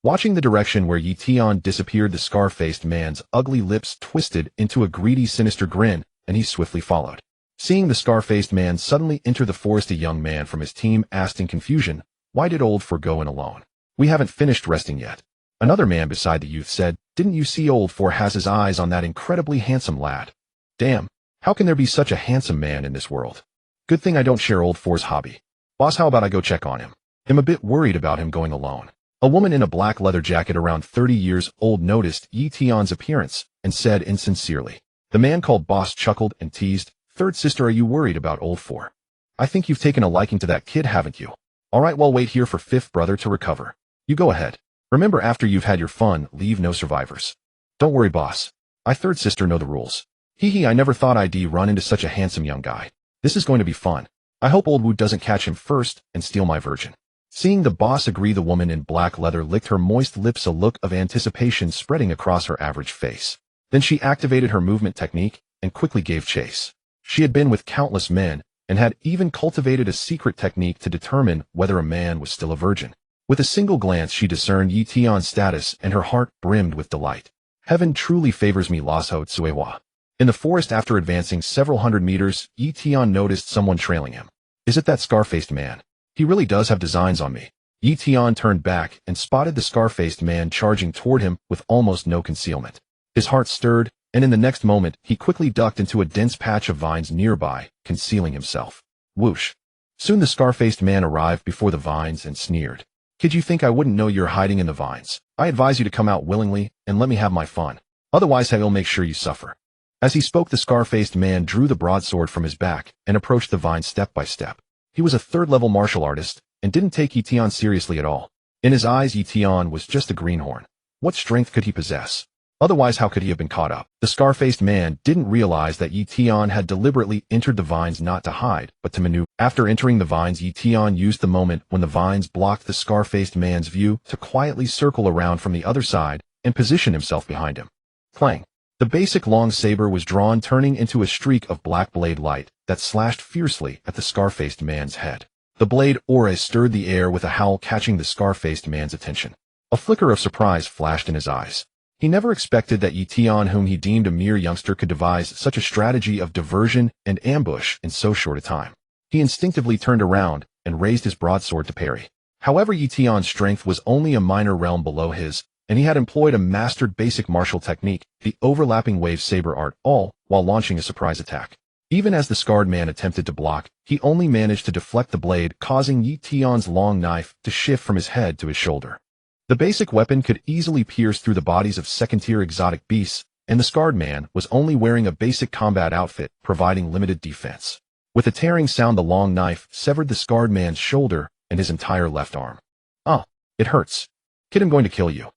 Watching the direction where Yi Tian disappeared, the scar-faced man's ugly lips twisted into a greedy, sinister grin, and he swiftly followed. Seeing the scar-faced man suddenly enter the forest, a young man from his team asked in confusion, "Why did old Four go in alone? We haven't finished resting yet." Another man beside the youth said, "Didn't you see old Four has his eyes on that incredibly handsome lad? Damn, how can there be such a handsome man in this world? Good thing I don't share old Four's hobby. Boss, how about I go check on him? I'm a bit worried about him going alone." A woman in a black leather jacket around 30 years old noticed Yi Tian's appearance and said insincerely. The man called Boss chuckled and teased, "Third sister, are you worried about old Four? I think you've taken a liking to that kid, haven't you? All right, well, wait here for fifth brother to recover. You go ahead. Remember, after you've had your fun, leave no survivors." "Don't worry, boss. I third sister know the rules." Hee, I never thought I'd run into such a handsome young guy. This is going to be fun. I hope old Wu doesn't catch him first and steal my virgin. Seeing the boss agree, the woman in black leather licked her moist lips, a look of anticipation spreading across her average face. Then she activated her movement technique and quickly gave chase. She had been with countless men and had even cultivated a secret technique to determine whether a man was still a virgin. With a single glance, she discerned Yi Tian's status, and her heart brimmed with delight. Heaven truly favors me, Lasso Tsuewa. In the forest, after advancing several hundred meters, Yi Tian noticed someone trailing him. Is it that scar-faced man? He really does have designs on me. Yi Tian turned back and spotted the scar-faced man charging toward him with almost no concealment. His heart stirred, and in the next moment, he quickly ducked into a dense patch of vines nearby, concealing himself. Whoosh. Soon the scar-faced man arrived before the vines and sneered. "Kid, you think I wouldn't know you're hiding in the vines? I advise you to come out willingly and let me have my fun. Otherwise, I will make sure you suffer." As he spoke, the scar-faced man drew the broadsword from his back and approached the vine step by step. He was a third-level martial artist and didn't take Yi Tian seriously at all. In his eyes, Yi Tian was just a greenhorn. What strength could he possess? Otherwise, how could he have been caught up? The scar-faced man didn't realize that Yi Tian had deliberately entered the vines not to hide, but to maneuver. After entering the vines, Yi Tian used the moment when the vines blocked the scar-faced man's view to quietly circle around from the other side and position himself behind him. Clang! The basic long saber was drawn, turning into a streak of black blade light that slashed fiercely at the scar-faced man's head. The blade aura stirred the air with a howl, catching the scar-faced man's attention. A flicker of surprise flashed in his eyes. He never expected that Yi Tian, whom he deemed a mere youngster, could devise such a strategy of diversion and ambush in so short a time. He instinctively turned around and raised his broadsword to parry. However, Yi Tian's strength was only a minor realm below his, and he had employed a mastered basic martial technique, the overlapping wave saber art, all while launching a surprise attack. Even as the scarred man attempted to block, he only managed to deflect the blade, causing Yi Tian's long knife to shift from his head to his shoulder. The basic weapon could easily pierce through the bodies of second-tier exotic beasts, and the scarred man was only wearing a basic combat outfit, providing limited defense. With a tearing sound, the long knife severed the scarred man's shoulder and his entire left arm. "Ah, it hurts. Kid, I'm going to kill you."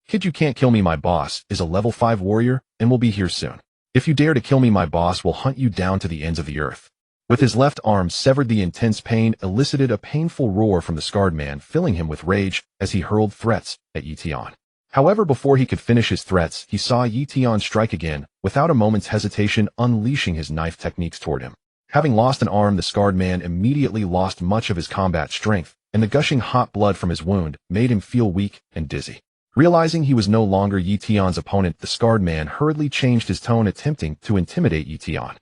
"Kid, you can't kill me. My boss is a level 5 warrior and will be here soon. If you dare to kill me, my boss will hunt you down to the ends of the earth." With his left arm severed, the intense pain elicited a painful roar from the scarred man, filling him with rage as he hurled threats at Yi Tian. However, before he could finish his threats, he saw Yi Tian strike again, without a moment's hesitation unleashing his knife techniques toward him. Having lost an arm, the scarred man immediately lost much of his combat strength, and the gushing hot blood from his wound made him feel weak and dizzy. Realizing he was no longer Yi Tian's opponent, the scarred man hurriedly changed his tone, attempting to intimidate Yi Tian.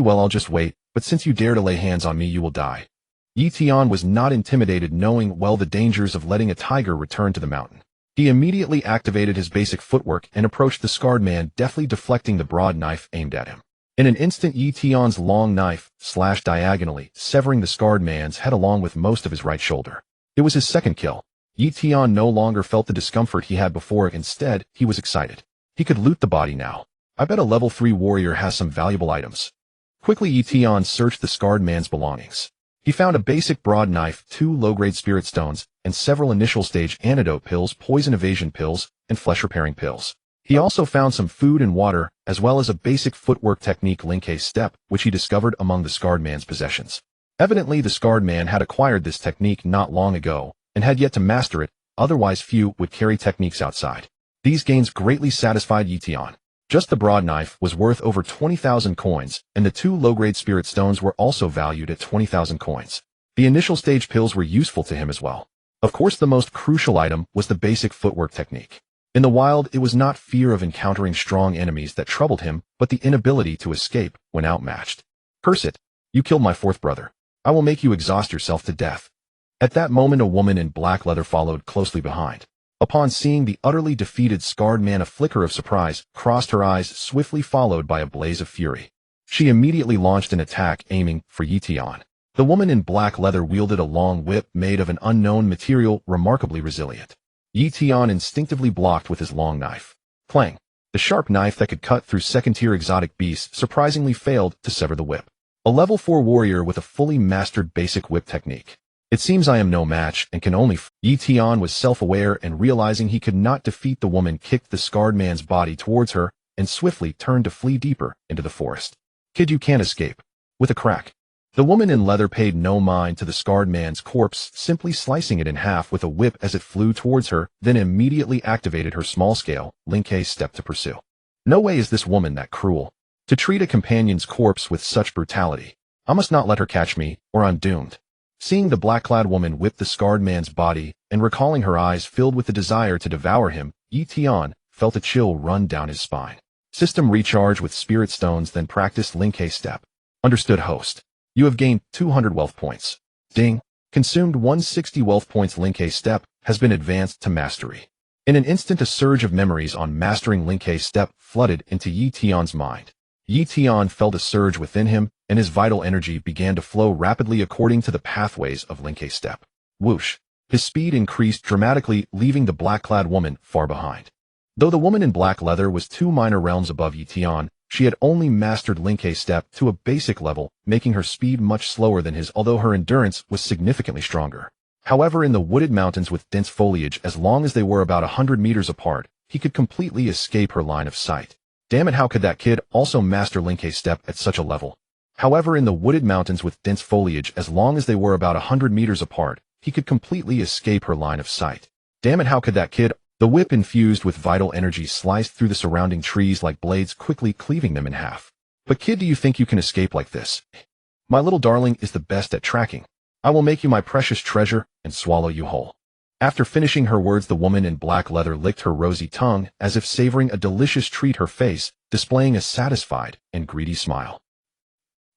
Well, I'll just wait, but since you dare to lay hands on me, you will die. Yi Tian was not intimidated, knowing well the dangers of letting a tiger return to the mountain. He immediately activated his basic footwork and approached the scarred man, deftly deflecting the broad knife aimed at him. In an instant, Yi Tian's long knife slashed diagonally, severing the scarred man's head along with most of his right shoulder. It was his second kill. Yi Tian no longer felt the discomfort he had before. Instead, he was excited. He could loot the body now. I bet a level 3 warrior has some valuable items. Quickly, Yi Tian searched the scarred man's belongings. He found a basic broad knife, 2 low-grade spirit stones, and several initial-stage antidote pills, poison evasion pills, and flesh-repairing pills. He also found some food and water, as well as a basic footwork technique, Linkei Step, which he discovered among the scarred man's possessions. Evidently, the scarred man had acquired this technique not long ago, and had yet to master it, otherwise few would carry techniques outside. These gains greatly satisfied Yi Tian. Just the broad knife was worth over 20,000 coins, and the 2 low-grade spirit stones were also valued at 20,000 coins. The initial stage pills were useful to him as well. Of course, the most crucial item was the basic footwork technique. In the wild, it was not fear of encountering strong enemies that troubled him, but the inability to escape when outmatched. Curse it! You killed my 4th brother. I will make you exhaust yourself to death. At that moment, a woman in black leather followed closely behind. Upon seeing the utterly defeated scarred man, a flicker of surprise crossed her eyes, swiftly followed by a blaze of fury. She immediately launched an attack, aiming for Yi Tian. The woman in black leather wielded a long whip made of an unknown material, remarkably resilient. Yi Tian instinctively blocked with his long knife. Clang! The sharp knife that could cut through second-tier exotic beasts surprisingly failed to sever the whip. A level 4 warrior with a fully mastered basic whip technique. It seems I am no match and can only Yi Tian was self-aware, and realizing he could not defeat the woman, kicked the scarred man's body towards her and swiftly turned to flee deeper into the forest. Kid, you can't escape. With a crack. The woman in leather paid no mind to the scarred man's corpse, simply slicing it in half with a whip as it flew towards her, then immediately activated her small-scale Linkei Step to pursue. No way is this woman that cruel. To treat a companion's corpse with such brutality. I must not let her catch me, or I'm doomed. Seeing the black-clad woman whip the scarred man's body, and recalling her eyes filled with the desire to devour him, Yi Tian felt a chill run down his spine. System recharge with spirit stones, then practice Linkei Step. Understood, host. You have gained 200 wealth points. Ding. Consumed 160 wealth points. Linkei Step has been advanced to mastery. In an instant, a surge of memories on mastering Linkei Step flooded into Yi Tian's mind. Yi Tian felt a surge within him, and his vital energy began to flow rapidly according to the pathways of Linkei Step. Whoosh! His speed increased dramatically, leaving the black-clad woman far behind. Though the woman in black leather was 2 minor realms above Yi Tian, she had only mastered Linkei Step to a basic level, making her speed much slower than his, although her endurance was significantly stronger. However, in the wooded mountains with dense foliage, as long as they were about 100 meters apart, he could completely escape her line of sight. Damn it, how could that kid also master Linkei Step at such a level? However, in the wooded mountains with dense foliage, as long as they were about 100 meters apart, he could completely escape her line of sight. Damn it, how could that kid? The whip, infused with vital energy, sliced through the surrounding trees like blades, quickly cleaving them in half. But kid, do you think you can escape like this? My little darling is the best at tracking. I will make you my precious treasure and swallow you whole. After finishing her words, the woman in black leather licked her rosy tongue as if savoring a delicious treat, her face displaying a satisfied and greedy smile.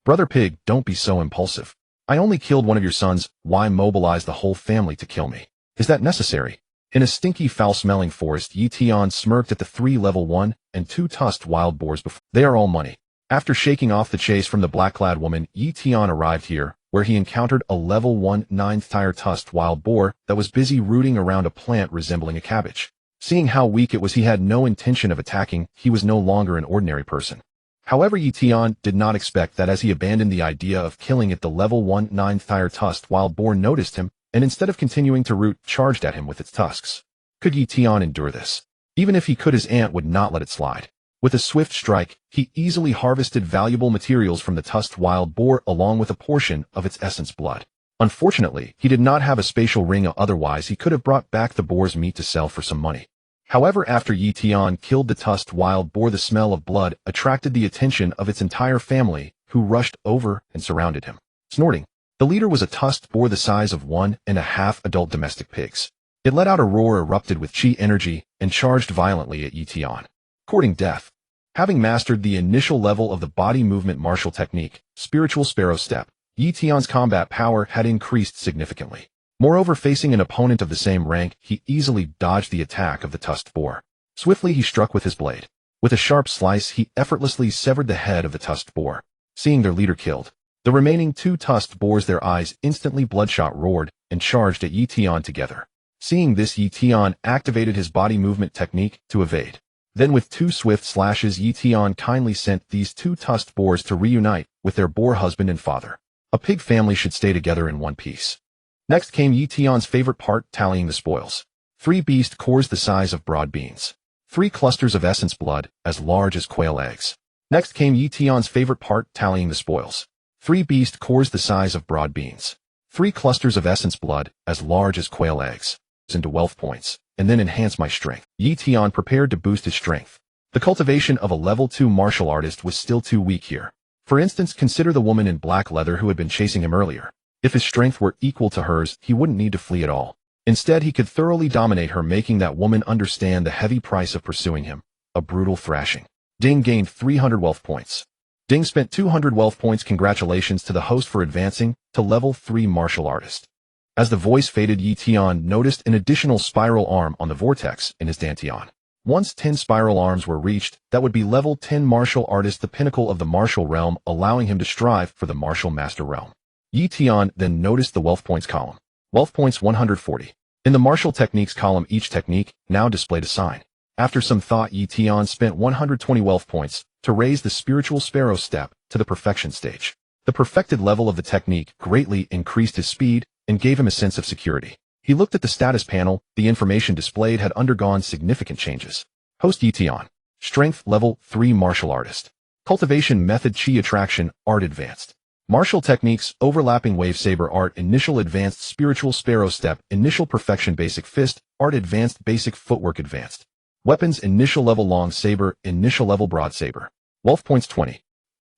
Brother Pig, don't be so impulsive. I only killed one of your sons. Why mobilize the whole family to kill me? Is that necessary? In a stinky, foul-smelling forest, Yi Tian smirked at the 3 level 1 and 2 tusked wild boars before. They are all money. After shaking off the chase from the black-clad woman, Yi Tian arrived here, where he encountered a level 1 9th-tier tusked wild boar that was busy rooting around a plant resembling a cabbage. Seeing how weak it was, he had no intention of attacking. He was no longer an ordinary person. However, Yi Tian did not expect that as he abandoned the idea of killing it, the level 1 9th-tier tusked wild boar noticed him, and instead of continuing to root, charged at him with its tusks. Could Yi Tian endure this? Even if he could, his aunt would not let it slide. With a swift strike, he easily harvested valuable materials from the tusked wild boar along with a portion of its essence blood. Unfortunately, he did not have a spatial ring, otherwise he could have brought back the boar's meat to sell for some money. However, after Yi Tian killed the tusked wild boar, the smell of blood attracted the attention of its entire family, who rushed over and surrounded him. Snorting, the leader was a tusked boar the size of 1.5 adult domestic pigs. It let out a roar, erupted with chi energy, and charged violently at Yi Tian. Courting death. Having mastered the initial level of the body movement martial technique, spiritual sparrow step, Yi Tian's combat power had increased significantly. Moreover, facing an opponent of the same rank, he easily dodged the attack of the tusked boar. Swiftly he struck with his blade. With a sharp slice, he effortlessly severed the head of the tusked boar. Seeing their leader killed, the remaining two tusked boars, their eyes instantly bloodshot, roared and charged at Yi Tian together. Seeing this, Yi Tian activated his body movement technique to evade. Then with two swift slashes, Yi Tian kindly sent these two tusked boars to reunite with their boar husband and father. A pig family should stay together in one piece. Next came Yi Tian's favorite part, tallying the spoils. 3 beast cores the size of broad beans. 3 clusters of essence blood, as large as quail eggs. Next came Yi Tian's favorite part, tallying the spoils. 3 beast cores the size of broad beans. 3 clusters of essence blood, as large as quail eggs. Into wealth points, and then enhance my strength. Yi Tian prepared to boost his strength. The cultivation of a level 2 martial artist was still too weak here. For instance, consider the woman in black leather who had been chasing him earlier. If his strength were equal to hers, he wouldn't need to flee at all. Instead, he could thoroughly dominate her, making that woman understand the heavy price of pursuing him. A brutal thrashing. Ding gained 300 wealth points. Ding spent 200 wealth points. Congratulations to the host for advancing to level 3 martial artist. As the voice faded, Yi Tian noticed an additional spiral arm on the vortex in his dantian. Once 10 spiral arms were reached, that would be level 10 martial artist, the pinnacle of the martial realm, allowing him to strive for the martial master realm. Yi Tian then noticed the wealth points column. Wealth points 140. In the martial techniques column, each technique now displayed a sign. After some thought, Yi Tian spent 120 wealth points to raise the spiritual sparrow step to the perfection stage. The perfected level of the technique greatly increased his speed and gave him a sense of security. He looked at the status panel. The information displayed had undergone significant changes. Host Yi Tian. Strength level 3 martial artist. Cultivation method chi attraction art advanced. Martial techniques overlapping wave saber art initial advanced spiritual sparrow step initial perfection basic fist art advanced basic footwork advanced. Weapons initial level long saber initial level broad saber. Wealth points 20.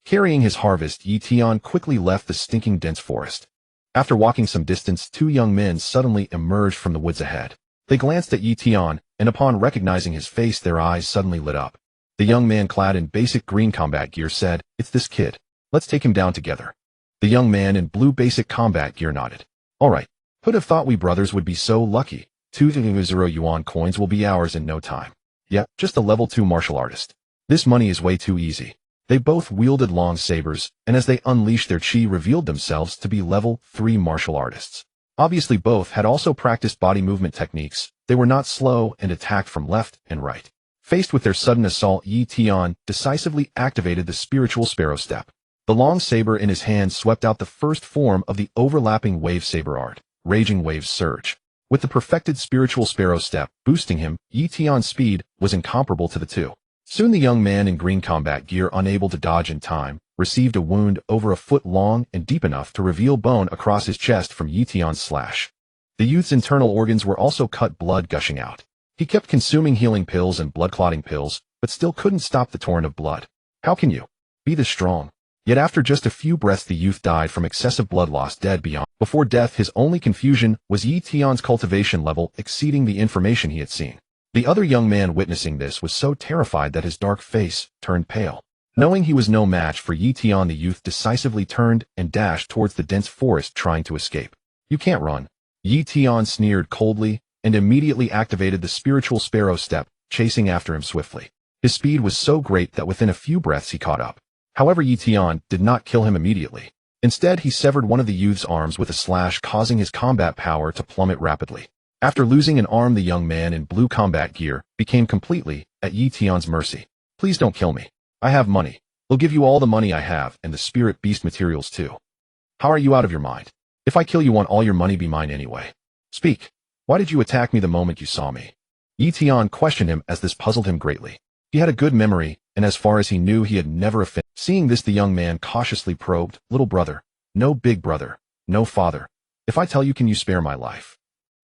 Carrying his harvest, Yi Tian quickly left the stinking dense forest. After walking some distance, 2 young men suddenly emerged from the woods ahead. They glanced at Yi Tian, and upon recognizing his face, their eyes suddenly lit up. The young man clad in basic green combat gear said, "It's this kid. Let's take him down together." The young man in blue basic combat gear nodded. "All right. Who'd have thought we brothers would be so lucky? 2,000 yuan coins will be ours in no time. Yeah, just a level 2 martial artist. This money is way too easy." They both wielded long sabers, and as they unleashed their chi, revealed themselves to be level 3 martial artists. Obviously, both had also practiced body movement techniques. They were not slow and attacked from left and right. Faced with their sudden assault, Yi Tian decisively activated the spiritual sparrow step. The long saber in his hand swept out the first form of the overlapping wave saber art, Raging Waves Surge. With the perfected spiritual sparrow step boosting him, Yi Tian's speed was incomparable to the two. Soon the young man in green combat gear, unable to dodge in time, received a wound over a foot long and deep enough to reveal bone across his chest from Yi Tian's slash. The youth's internal organs were also cut, blood gushing out. He kept consuming healing pills and blood-clotting pills, but still couldn't stop the torrent of blood. How can you be this strong? Yet after just a few breaths, the youth died from excessive blood loss, dead beyond. Before death, his only confusion was Yi Tian's cultivation level exceeding the information he had seen. The other young man witnessing this was so terrified that his dark face turned pale. Knowing he was no match for Yi Tian, the youth decisively turned and dashed towards the dense forest, trying to escape. "You can't run." Yi Tian sneered coldly and immediately activated the spiritual sparrow step, chasing after him swiftly. His speed was so great that within a few breaths he caught up. However, Yi Tian did not kill him immediately. Instead, he severed one of the youth's arms with a slash, causing his combat power to plummet rapidly. After losing an arm, the young man in blue combat gear became completely at Yi Tian's mercy. "Please don't kill me. I have money. I'll give you all the money I have and the spirit beast materials too." "How are you out of your mind? If I kill you, won't all your money be mine anyway? Speak. Why did you attack me the moment you saw me?" Yi Tian questioned him as this puzzled him greatly. He had a good memory, and as far as he knew, he had never offended. Seeing this, the young man cautiously probed, "Little brother, no big brother, no father. If I tell you, can you spare my life?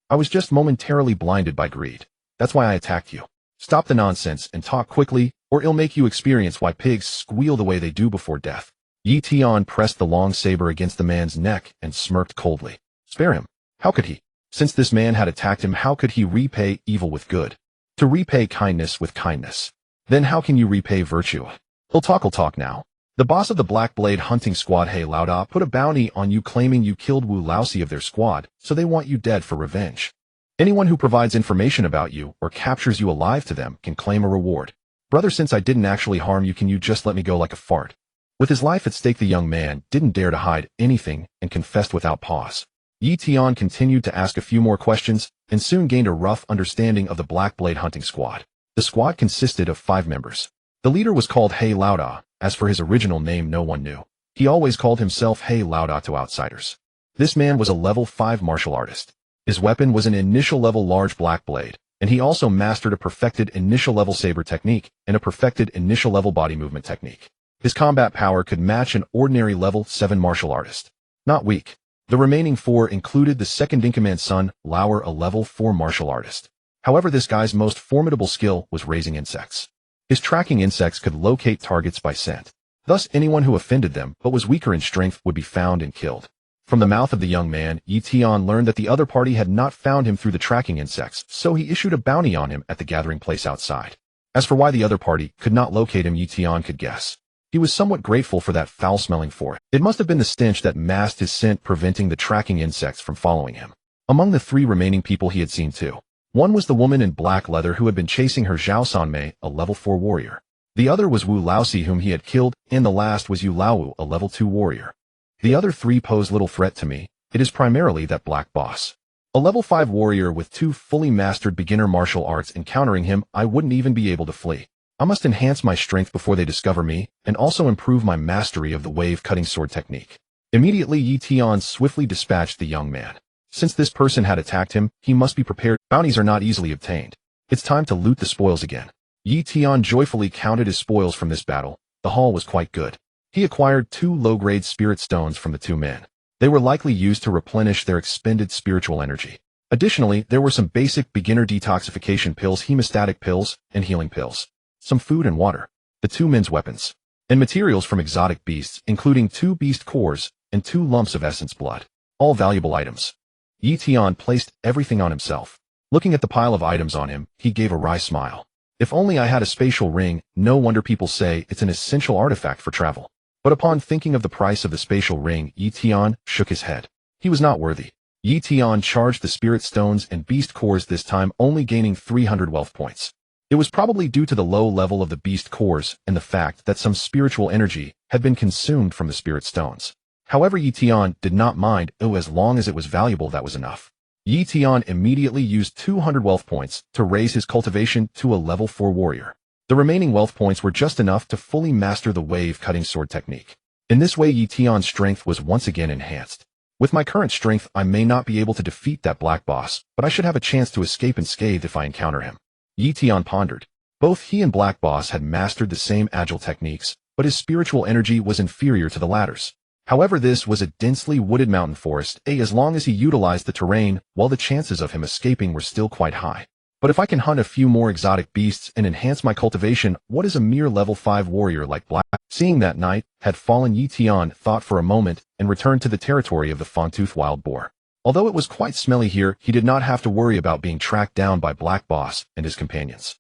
I was just momentarily blinded by greed. That's why I attacked you." Stop the nonsense and talk quickly, or it'll make you experience why pigs squeal the way they do before death. Yi Tian pressed the long saber against the man's neck and smirked coldly. Spare him. How could he? Since this man had attacked him, how could he repay evil with good? To repay kindness with kindness. Then how can you repay virtue? He'll talk now. The boss of the Black Blade hunting squad, He Laoda, put a bounty on you claiming you killed Wu Laosi of their squad, so they want you dead for revenge. Anyone who provides information about you or captures you alive to them can claim a reward. Brother, since I didn't actually harm you, can you just let me go like a fart? With his life at stake, the young man didn't dare to hide anything and confessed without pause. Yi Tian continued to ask a few more questions and soon gained a rough understanding of the Black Blade hunting squad. The squad consisted of 5 members. The leader was called He Laoda. As for his original name, no one knew. He always called himself He Laoda to outsiders. This man was a level 5 martial artist. His weapon was an initial level large black blade, and he also mastered a perfected initial level saber technique and a perfected initial level body movement technique. His combat power could match an ordinary level 7 martial artist. Not weak. The remaining 4 included the second-in-command son, Lauer, a level 4 martial artist. However, this guy's most formidable skill was raising insects. His tracking insects could locate targets by scent. Thus, anyone who offended them but was weaker in strength would be found and killed. From the mouth of the young man, Yi Tian learned that the other party had not found him through the tracking insects, so he issued a bounty on him at the gathering place outside. As for why the other party could not locate him, Yi Tian could guess. He was somewhat grateful for that foul-smelling forest. It must have been the stench that masked his scent, preventing the tracking insects from following him. Among the 3 remaining people he had seen too. One was the woman in black leather who had been chasing her, Zhao Sanmei, a level 4 warrior. The other was Wu Laosi, whom he had killed, and the last was Yu Laowu, a level 2 warrior. The other 3 pose little threat to me. It is primarily that black boss. A level 5 warrior with 2 fully mastered beginner martial arts encountering him, I wouldn't even be able to flee. I must enhance my strength before they discover me, and also improve my mastery of the wave-cutting sword technique. Immediately, Yi Tian swiftly dispatched the young man. Since this person had attacked him, he must be prepared. Bounties are not easily obtained. It's time to loot the spoils again. Yi Tian joyfully counted his spoils from this battle. The haul was quite good. He acquired 2 low-grade spirit stones from the 2 men. They were likely used to replenish their expended spiritual energy. Additionally, there were some basic beginner detoxification pills, hemostatic pills, and healing pills. Some food and water, the 2 men's weapons, and materials from exotic beasts, including 2 beast cores and 2 lumps of essence blood. All valuable items. Yi Tian placed everything on himself. Looking at the pile of items on him, he gave a wry smile. If only I had a spatial ring, no wonder people say it's an essential artifact for travel. But upon thinking of the price of the spatial ring, Yi Tian shook his head. He was not worthy. Yi Tian charged the spirit stones and beast cores, this time only gaining 300 wealth points. It was probably due to the low level of the beast cores and the fact that some spiritual energy had been consumed from the spirit stones. However, Yi Tian did not mind. As long as it was valuable, that was enough. Yi Tian immediately used 200 wealth points to raise his cultivation to a level 4 warrior. The remaining wealth points were just enough to fully master the wave-cutting sword technique. In this way, Yi Tian's strength was once again enhanced. With my current strength, I may not be able to defeat that black boss, but I should have a chance to escape unscathed if I encounter him. Yi Tian pondered. Both he and Black Boss had mastered the same agile techniques, but his spiritual energy was inferior to the latter's. However, this was a densely wooded mountain forest, as long as he utilized the terrain, while the chances of him escaping were still quite high. But if I can hunt a few more exotic beasts and enhance my cultivation, what is a mere level 5 warrior like Black? Seeing that night had fallen, Yi Tian thought for a moment and returned to the territory of the Fawn-Tooth wild boar. Although it was quite smelly here, he did not have to worry about being tracked down by Black Boss and his companions.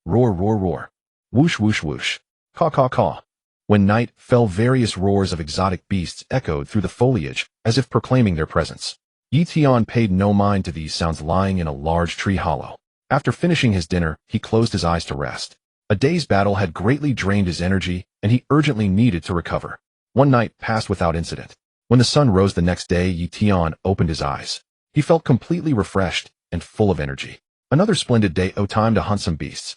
Roar, roar, roar. Whoosh, whoosh, whoosh. Caw, caw, caw. When night fell, various roars of exotic beasts echoed through the foliage, as if proclaiming their presence. Yi Tian paid no mind to these sounds lying in a large tree hollow. After finishing his dinner, he closed his eyes to rest. A day's battle had greatly drained his energy, and he urgently needed to recover. One night passed without incident. When the sun rose the next day, Yi Tian opened his eyes. He felt completely refreshed and full of energy. Another splendid day. Time to hunt some beasts.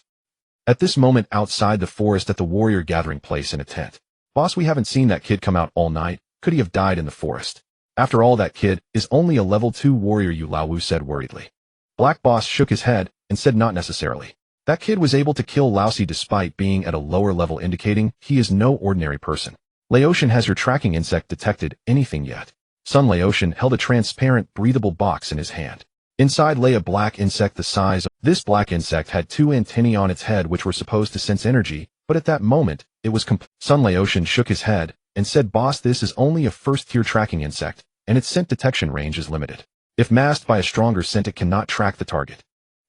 At this moment, outside the forest at the warrior gathering place in a tent. Boss, we haven't seen that kid come out all night. Could he have died in the forest? After all, that kid is only a level 2 warrior, Yu Laowu said worriedly. Black Boss shook his head and said not necessarily. That kid was able to kill Laosi despite being at a lower level, indicating he is no ordinary person. Laotian, has your tracking insect detected anything yet? Son Laotian held a transparent, breathable box in his hand. Inside lay a black insect the size of. This black insect had 2 antennae on its head which were supposed to sense energy, but at that moment, it was complete. Sun Laotian shook his head and said, "Boss, this is only a first-tier tracking insect, and its scent detection range is limited. If masked by a stronger scent, it cannot track the target.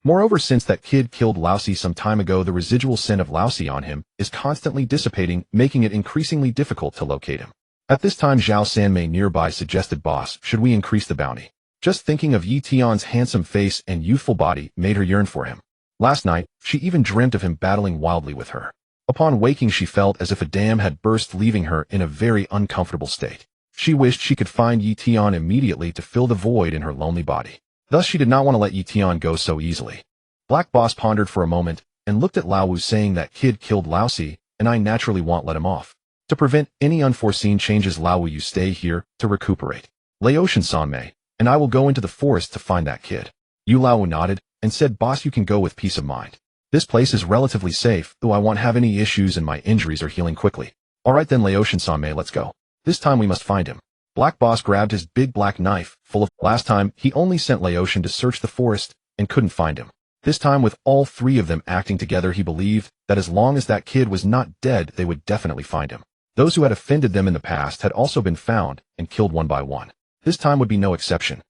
Moreover, since that kid killed Laosi some time ago, the residual scent of Laosi on him is constantly dissipating, making it increasingly difficult to locate him." At this time, Zhao Sanmei nearby suggested, "Boss, should we increase the bounty?" Just thinking of Yi Tian's handsome face and youthful body made her yearn for him. Last night, she even dreamt of him battling wildly with her. Upon waking, she felt as if a dam had burst, leaving her in a very uncomfortable state. She wished she could find Yi Tian immediately to fill the void in her lonely body. Thus, she did not want to let Yi Tian go so easily. Black Boss pondered for a moment and looked at Lao Wu, saying, "That kid killed Laosi, and I naturally won't let him off. To prevent any unforeseen changes, Lao Wu, you stay here to recuperate. Laotian Sanmei, and I will go into the forest to find that kid." Yu Lao nodded and said, "Boss, you can go with peace of mind. This place is relatively safe, though I won't have any issues and my injuries are healing quickly." "All right then, Laotian Sanmei, let's go. This time we must find him." Black Boss grabbed his big black knife, full of. Last time, he only sent Laotian to search the forest and couldn't find him. This time, with all 3 of them acting together, he believed that as long as that kid was not dead, they would definitely find him. Those who had offended them in the past had also been found and killed one by one. This time would be no exception.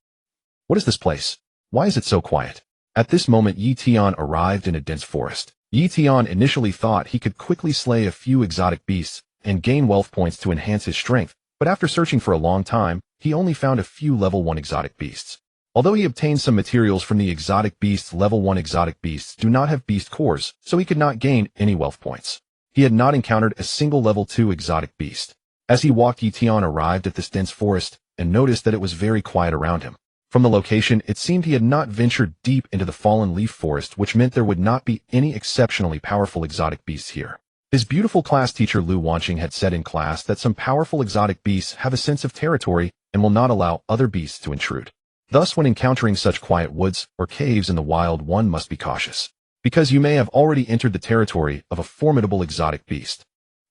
What is this place? Why is it so quiet? At this moment, Yi Tian arrived in a dense forest. Yi Tian initially thought he could quickly slay a few exotic beasts and gain wealth points to enhance his strength, but after searching for a long time, he only found a few level 1 exotic beasts. Although he obtained some materials from the exotic beasts, level 1 exotic beasts do not have beast cores, so he could not gain any wealth points. He had not encountered a single level 2 exotic beast. As he walked, Yi Tian arrived at this dense forest and noticed that it was very quiet around him. From the location, it seemed he had not ventured deep into the fallen leaf forest, which meant there would not be any exceptionally powerful exotic beasts here. His beautiful class teacher Lu Wanqing had said in class that some powerful exotic beasts have a sense of territory and will not allow other beasts to intrude. Thus, when encountering such quiet woods or caves in the wild, one must be cautious, because you may have already entered the territory of a formidable exotic beast.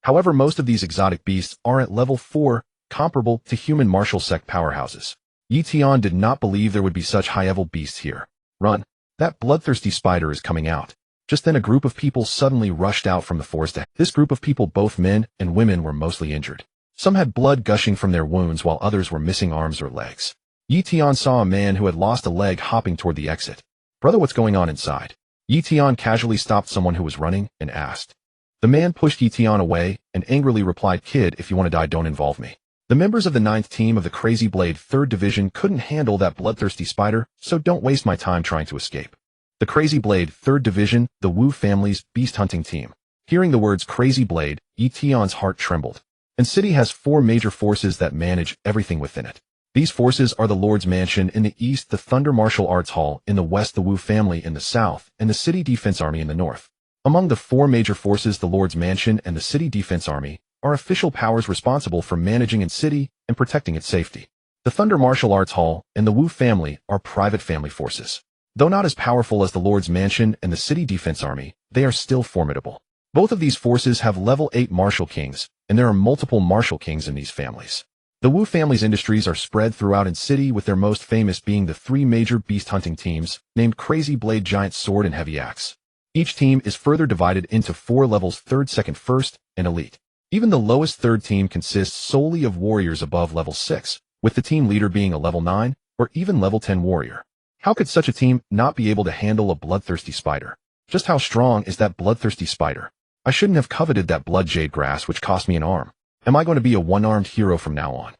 However, most of these exotic beasts are at level 4, comparable to human martial sect powerhouses. Yi Tian did not believe there would be such high-level beasts here. "Run! That bloodthirsty spider is coming out." Just then a group of people suddenly rushed out from the forest. This group of people, both men and women, were mostly injured. Some had blood gushing from their wounds, while others were missing arms or legs. Yi Tian saw a man who had lost a leg hopping toward the exit. "Brother, what's going on inside?" Yi Tian casually stopped someone who was running and asked. The man pushed Yi Tian away and angrily replied, "Kid, if you want to die, don't involve me." The members of the 9th team of the Crazy Blade 3rd Division couldn't handle that bloodthirsty spider, so don't waste my time trying to escape. The Crazy Blade 3rd Division, the Wu family's beast hunting team. Hearing the words Crazy Blade, Yi Tian's heart trembled. And city has 4 major forces that manage everything within it. These forces are the Lord's Mansion in the east, the Thunder Martial Arts Hall in the west, the Wu family in the south, and the City Defense Army in the north. Among the 4 major forces, the Lord's Mansion and the City Defense Army are official powers responsible for managing its city and protecting its safety. The Thunder Martial Arts Hall and the Wu family are private family forces. Though not as powerful as the Lord's Mansion and the City Defense Army, they are still formidable. Both of these forces have level 8 martial kings, and there are multiple martial kings in these families. The Wu family's industries are spread throughout its city, with their most famous being the 3 major beast hunting teams, named Crazy Blade, Giant Sword, and Heavy Axe. Each team is further divided into 4 levels: 3rd, 2nd, 1st, and Elite. Even the lowest 3rd team consists solely of warriors above level 6, with the team leader being a level 9 or even level 10 warrior. How could such a team not be able to handle a bloodthirsty spider? Just how strong is that bloodthirsty spider? I shouldn't have coveted that blood jade grass, which cost me an arm. Am I going to be a one-armed hero from now on?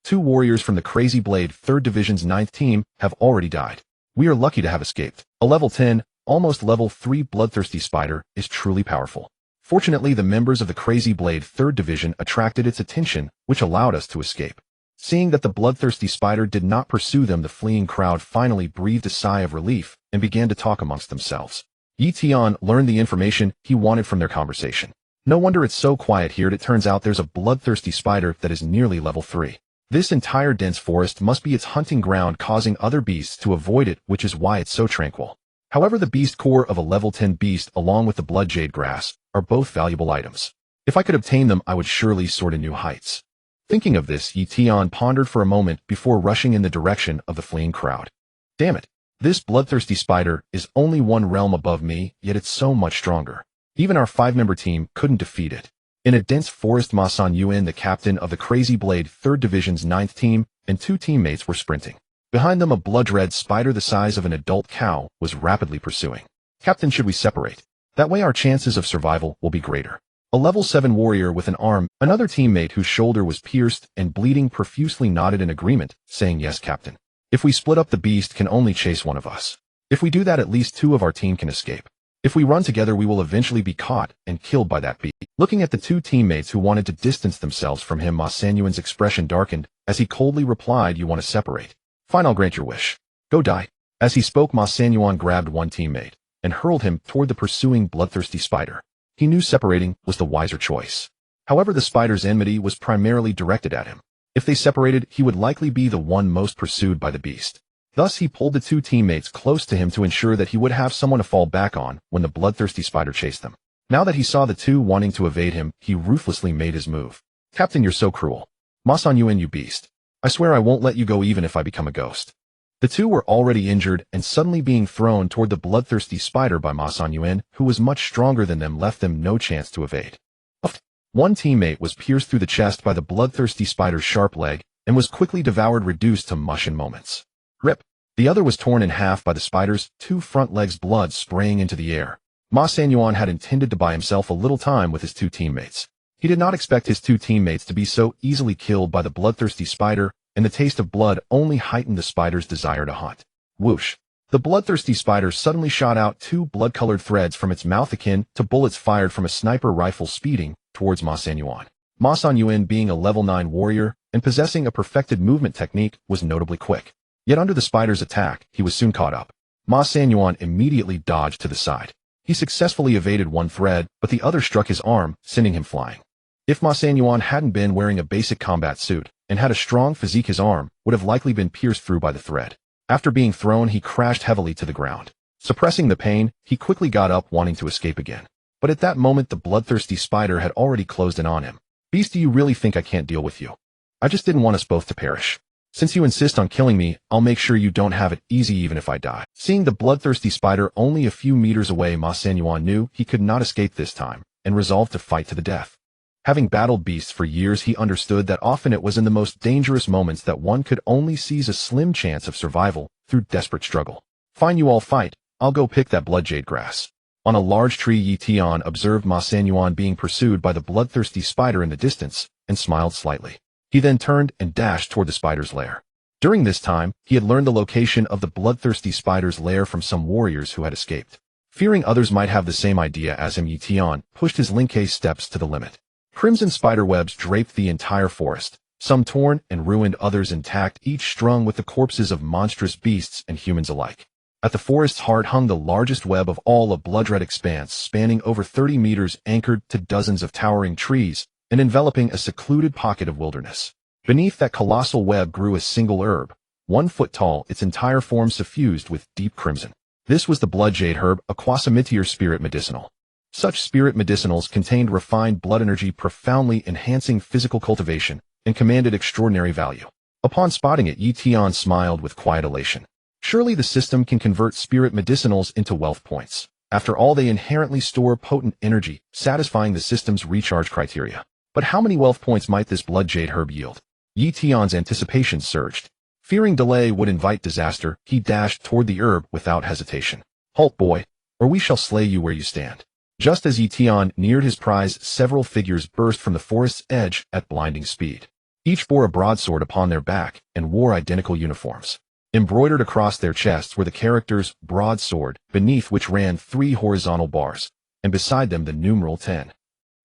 2 warriors from the Crazy Blade 3rd Division's 9th team have already died. We are lucky to have escaped. A level 10, almost level 3 bloodthirsty spider is truly powerful. Fortunately, the members of the Crazy Blade 3rd Division attracted its attention, which allowed us to escape. Seeing that the bloodthirsty spider did not pursue them, the fleeing crowd finally breathed a sigh of relief and began to talk amongst themselves. Yi Tian learned the information he wanted from their conversation. No wonder it's so quiet here. It turns out there's a bloodthirsty spider that is nearly level 3. This entire dense forest must be its hunting ground, causing other beasts to avoid it, which is why it's so tranquil. However, the beast core of a level 10 beast along with the blood jade grass are both valuable items. If I could obtain them, I would surely soar to new heights. Thinking of this, Yi Tian pondered for a moment before rushing in the direction of the fleeing crowd. Damn it! This bloodthirsty spider is only one realm above me, yet it's so much stronger. Even our 5-member team couldn't defeat it. In a dense forest, Ma San Yuan, the captain of the Crazy Blade 3rd Division's 9th team, and 2 teammates were sprinting. Behind them, a blood-red spider the size of an adult cow was rapidly pursuing. Captain, should we separate? That way our chances of survival will be greater. A level 7 warrior with an arm, another teammate whose shoulder was pierced and bleeding profusely nodded in agreement, saying, "Yes, Captain. If we split up, the beast can only chase one of us. If we do that, at least 2 of our team can escape. If we run together, we will eventually be caught and killed by that beast." Looking at the 2 teammates who wanted to distance themselves from him, Ma San Yuan's expression darkened as he coldly replied, "You want to separate? Fine, I'll grant your wish. Go die." As he spoke, Ma San Yuan grabbed one teammate and hurled him toward the pursuing bloodthirsty spider. He knew separating was the wiser choice. However, the spider's enmity was primarily directed at him. If they separated, he would likely be the one most pursued by the beast. Thus, he pulled the 2 teammates close to him to ensure that he would have someone to fall back on when the bloodthirsty spider chased them. Now that he saw the 2 wanting to evade him, he ruthlessly made his move. "Captain, you're so cruel. Ma San Yuan, you beast. I swear I won't let you go even if I become a ghost." The 2 were already injured and suddenly being thrown toward the bloodthirsty spider by Ma San Yuan, who was much stronger than them, left them no chance to evade. One teammate was pierced through the chest by the bloodthirsty spider's sharp leg and was quickly devoured, reduced to mush in moments. Rip. The other was torn in half by the spider's 2 front legs, blood spraying into the air. Ma San Yuan had intended to buy himself a little time with his 2 teammates. He did not expect his 2 teammates to be so easily killed by the bloodthirsty spider, and the taste of blood only heightened the spider's desire to hunt. Whoosh. The bloodthirsty spider suddenly shot out 2 blood-colored threads from its mouth akin to bullets fired from a sniper rifle speeding towards Ma San Yuan. Ma San Yuan, being a level 9 warrior and possessing a perfected movement technique, was notably quick. Yet under the spider's attack, he was soon caught up. Ma San Yuan immediately dodged to the side. He successfully evaded one thread, but the other struck his arm, sending him flying. If Ma San Yuan hadn't been wearing a basic combat suit and had a strong physique, his arm would have likely been pierced through by the thread. After being thrown, he crashed heavily to the ground. Suppressing the pain, he quickly got up, wanting to escape again. But at that moment, the bloodthirsty spider had already closed in on him. "Beast, do you really think I can't deal with you? I just didn't want us both to perish. Since you insist on killing me, I'll make sure you don't have it easy even if I die." Seeing the bloodthirsty spider only a few meters away, Ma San Yuan knew he could not escape this time and resolved to fight to the death. Having battled beasts for years, he understood that often it was in the most dangerous moments that one could only seize a slim chance of survival through desperate struggle. "Fine, you all fight. I'll go pick that blood jade grass." On a large tree, Yi Tian observed Ma San Yuan being pursued by the bloodthirsty spider in the distance and smiled slightly. He then turned and dashed toward the spider's lair. During this time, he had learned the location of the bloodthirsty spider's lair from some warriors who had escaped. Fearing others might have the same idea as him, Yi Tian pushed his Linkei steps to the limit. Crimson spiderwebs draped the entire forest, some torn and ruined, others intact, each strung with the corpses of monstrous beasts and humans alike. At the forest's heart hung the largest web of all, a blood-red expanse spanning over 30 meters, anchored to dozens of towering trees and enveloping a secluded pocket of wilderness. Beneath that colossal web grew a single herb, 1 foot tall, its entire form suffused with deep crimson. This was the blood jade herb, a quasamitier spirit medicinal. Such spirit medicinals contained refined blood energy, profoundly enhancing physical cultivation, and commanded extraordinary value. Upon spotting it, Yi Tian smiled with quiet elation. Surely the system can convert spirit medicinals into wealth points. After all, they inherently store potent energy, satisfying the system's recharge criteria. But how many wealth points might this blood jade herb yield? Yi Tian's anticipation surged. Fearing delay would invite disaster, he dashed toward the herb without hesitation. "Halt, boy, or we shall slay you where you stand." Just as Yi Tian neared his prize, several figures burst from the forest's edge at blinding speed. Each bore a broadsword upon their back and wore identical uniforms. Embroidered across their chests were the characters "broadsword," beneath which ran 3 horizontal bars, and beside them the numeral 10.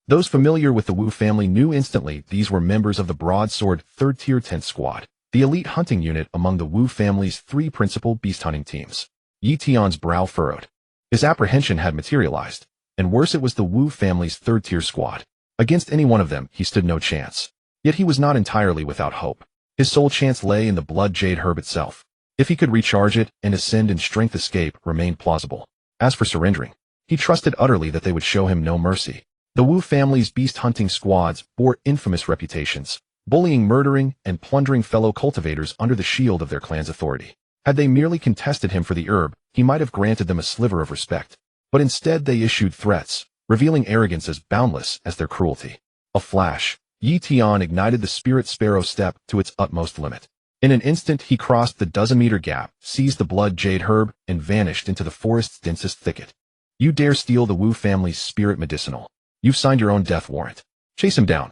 Those familiar with the Wu family knew instantly these were members of the Broadsword 3rd Tier 10th Squad, the elite hunting unit among the Wu family's 3 principal beast hunting teams. Yi Tian's brow furrowed. His apprehension had materialized. And worse, it was the Wu family's 3rd Tier squad. Against any one of them, he stood no chance. Yet he was not entirely without hope. His sole chance lay in the blood jade herb itself. If he could recharge it and ascend in strength, escape remained plausible. As for surrendering, he trusted utterly that they would show him no mercy. The Wu family's beast hunting squads bore infamous reputations, bullying, murdering, and plundering fellow cultivators under the shield of their clan's authority. Had they merely contested him for the herb, he might have granted them a sliver of respect. But instead they issued threats, revealing arrogance as boundless as their cruelty. A flash, Yi Tian ignited the spirit sparrow step to its utmost limit. In an instant he crossed the dozen-meter gap, seized the blood jade herb, and vanished into the forest's densest thicket. You dare steal the Wu family's spirit medicinal. You've signed your own death warrant. Chase him down.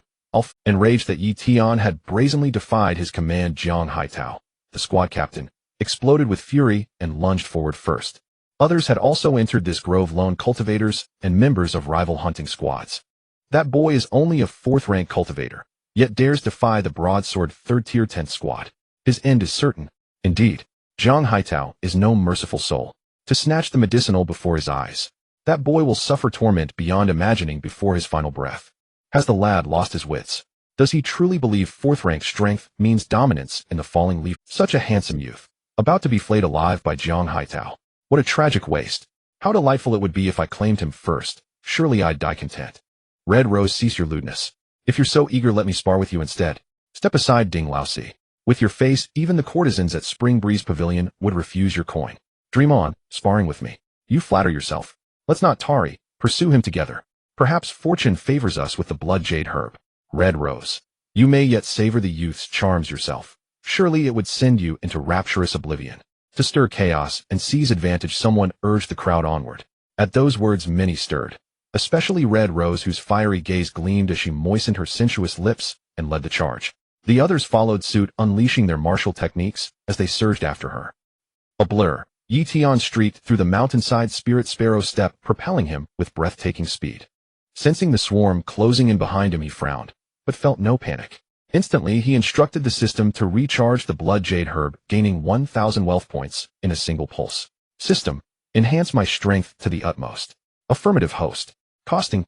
Enraged that Yi Tian had brazenly defied his command, Jiang Haitao, the squad captain, exploded with fury and lunged forward first. Others had also entered this grove, lone cultivators and members of rival hunting squads. That boy is only a 4th-rank cultivator, yet dares defy the broadsword 3rd-tier 10th squad. His end is certain. Indeed, Jiang Haitao is no merciful soul. To snatch the medicinal before his eyes, that boy will suffer torment beyond imagining before his final breath. Has the lad lost his wits? Does he truly believe 4th-rank strength means dominance in the falling leaf? Such a handsome youth, about to be flayed alive by Jiang Haitao. What a tragic waste. How delightful it would be if I claimed him first. Surely I'd die content. Red Rose, cease your lewdness. If you're so eager, let me spar with you instead. Step aside, Ding Laosi. With your face, even the courtesans at Spring Breeze Pavilion would refuse your coin. Dream on, sparring with me. You flatter yourself. Let's not tarry, pursue him together. Perhaps fortune favors us with the blood jade herb. Red Rose. You may yet savor the youth's charms yourself. Surely it would send you into rapturous oblivion. To stir chaos and seize advantage, someone urged the crowd onward. At those words many stirred, especially Red Rose, whose fiery gaze gleamed as she moistened her sensuous lips and led the charge. The others followed suit, unleashing their martial techniques as they surged after her. A blur, Yi Tian streaked through the mountainside spirit sparrow step, propelling him with breathtaking speed. Sensing the swarm closing in behind him, he frowned, but felt no panic. Instantly, he instructed the system to recharge the blood jade herb, gaining 1,000 wealth points in a single pulse. System, enhance my strength to the utmost. Affirmative, host. Costing.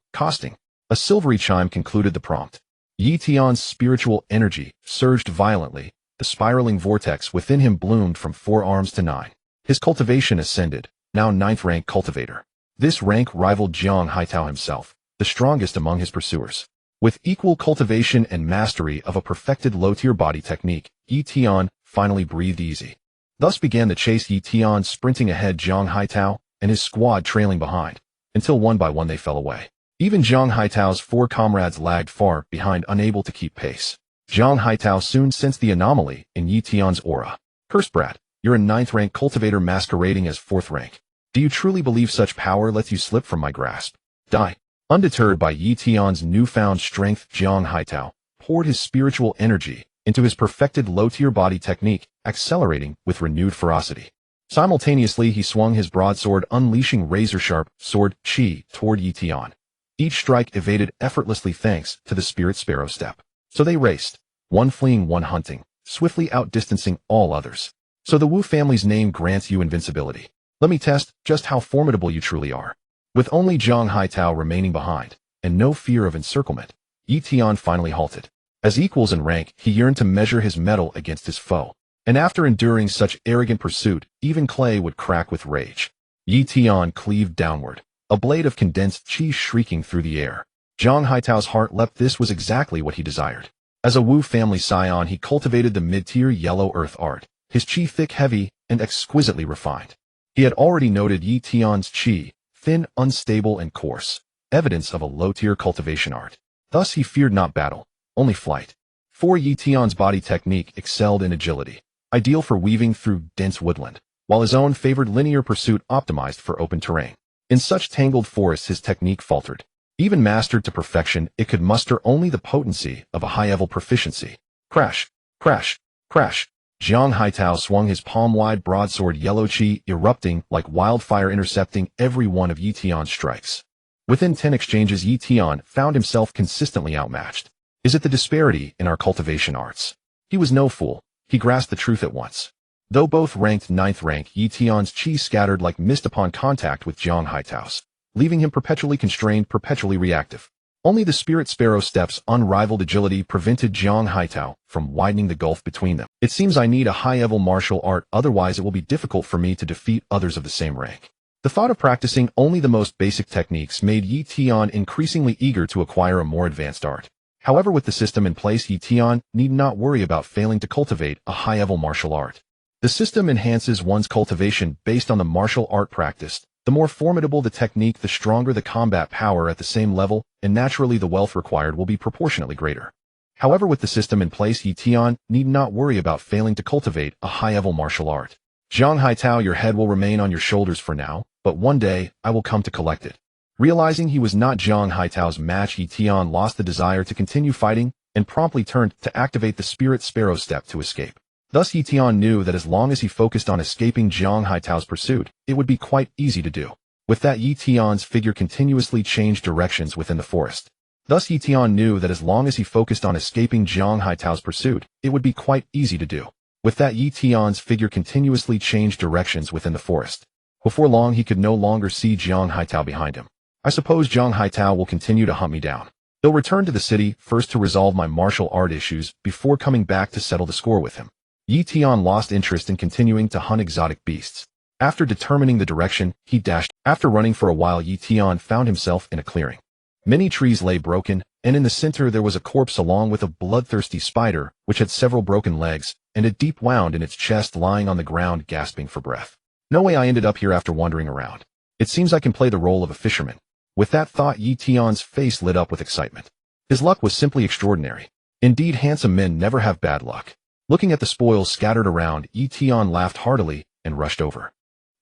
A silvery chime concluded the prompt. Yi Tian's spiritual energy surged violently. The spiraling vortex within him bloomed from 4 arms to 9. His cultivation ascended, now 9th-rank cultivator. This rank rivaled Jiang Haitao himself, the strongest among his pursuers. With equal cultivation and mastery of a perfected low-tier body technique, Yi Tian finally breathed easy. Thus began the chase, Yi Tian sprinting ahead, Jiang Haitao and his squad trailing behind, until one by one they fell away. Even Jiang Haitao's 4 comrades lagged far behind, unable to keep pace. Jiang Haitao soon sensed the anomaly in Yi Tian's aura. Curse brat, you're a 9th-rank cultivator masquerading as 4th rank. Do you truly believe such power lets you slip from my grasp? Die. Undeterred by Yi Tian's newfound strength, Jiang Haitao poured his spiritual energy into his perfected low-tier body technique, accelerating with renewed ferocity. Simultaneously, he swung his broadsword, unleashing razor-sharp sword chi toward Yi Tian. Each strike evaded effortlessly thanks to the spirit sparrow step. So they raced, one fleeing, one hunting, swiftly outdistancing all others. So the Wu family's name grants you invincibility. Let me test just how formidable you truly are. With only Jiang Haitao remaining behind, and no fear of encirclement, Yi Tian finally halted. As equals in rank, he yearned to measure his mettle against his foe. And after enduring such arrogant pursuit, even clay would crack with rage. Yi Tian cleaved downward, a blade of condensed chi shrieking through the air. Jiang Haitao's heart leapt. This was exactly what he desired. As a Wu family scion, he cultivated the mid-tier yellow earth art, his chi thick, heavy, and exquisitely refined. He had already noted Yi Tian's chi, thin, unstable, and coarse, evidence of a low-tier cultivation art. Thus he feared not battle, only flight. For Yi Tian's body technique excelled in agility, ideal for weaving through dense woodland, while his own favored linear pursuit optimized for open terrain. In such tangled forests his technique faltered. Even mastered to perfection, it could muster only the potency of a high-level proficiency. Crash, crash, crash. Jiang Haitao swung his palm-wide broadsword, yellow chi erupting like wildfire, intercepting every one of Yi Tian's strikes. Within 10 exchanges, Yi Tian found himself consistently outmatched. Is it the disparity in our cultivation arts? He was no fool. He grasped the truth at once. Though both ranked 9th rank, Yi Tian's chi scattered like mist upon contact with Jiang Haitao's, leaving him perpetually constrained, perpetually reactive. Only the spirit sparrow step's unrivaled agility prevented Jiang Haitao from widening the gulf between them. It seems I need a high-level martial art, otherwise it will be difficult for me to defeat others of the same rank. The thought of practicing only the most basic techniques made Yi Tian increasingly eager to acquire a more advanced art. However, with the system in place, Yi Tian need not worry about failing to cultivate a high-level martial art. The system enhances one's cultivation based on the martial art practiced. The more formidable the technique, the stronger the combat power at the same level, and naturally the wealth required will be proportionately greater. However, with the system in place, Yi Tian need not worry about failing to cultivate a high-level martial art. Zhang Haitao, your head will remain on your shoulders for now, but one day, I will come to collect it. Realizing he was not Zhang Haitao's match, Yi Tian lost the desire to continue fighting, and promptly turned to activate the Spirit Sparrow step to escape. Thus Yi Tian knew that as long as he focused on escaping Zhang Haitao's pursuit, it would be quite easy to do. With that, Yi Tian's figure continuously changed directions within the forest. Thus Yi Tian knew that as long as he focused on escaping Zhang Haitao's pursuit, it would be quite easy to do. With that, Yi Tian's figure continuously changed directions within the forest. Before long, he could no longer see Zhang Haitao behind him. I suppose Zhang Haitao will continue to hunt me down. He'll return to the city first to resolve my martial art issues before coming back to settle the score with him. Yi Tian lost interest in continuing to hunt exotic beasts. After determining the direction, he dashed. After running for a while, Yi Tian found himself in a clearing. Many trees lay broken, and in the center there was a corpse along with a bloodthirsty spider, which had several broken legs, and a deep wound in its chest, lying on the ground gasping for breath. No way I ended up here after wandering around. It seems I can play the role of a fisherman. With that thought, Yi Tian's face lit up with excitement. His luck was simply extraordinary. Indeed, handsome men never have bad luck. Looking at the spoils scattered around, Yi Tian laughed heartily and rushed over.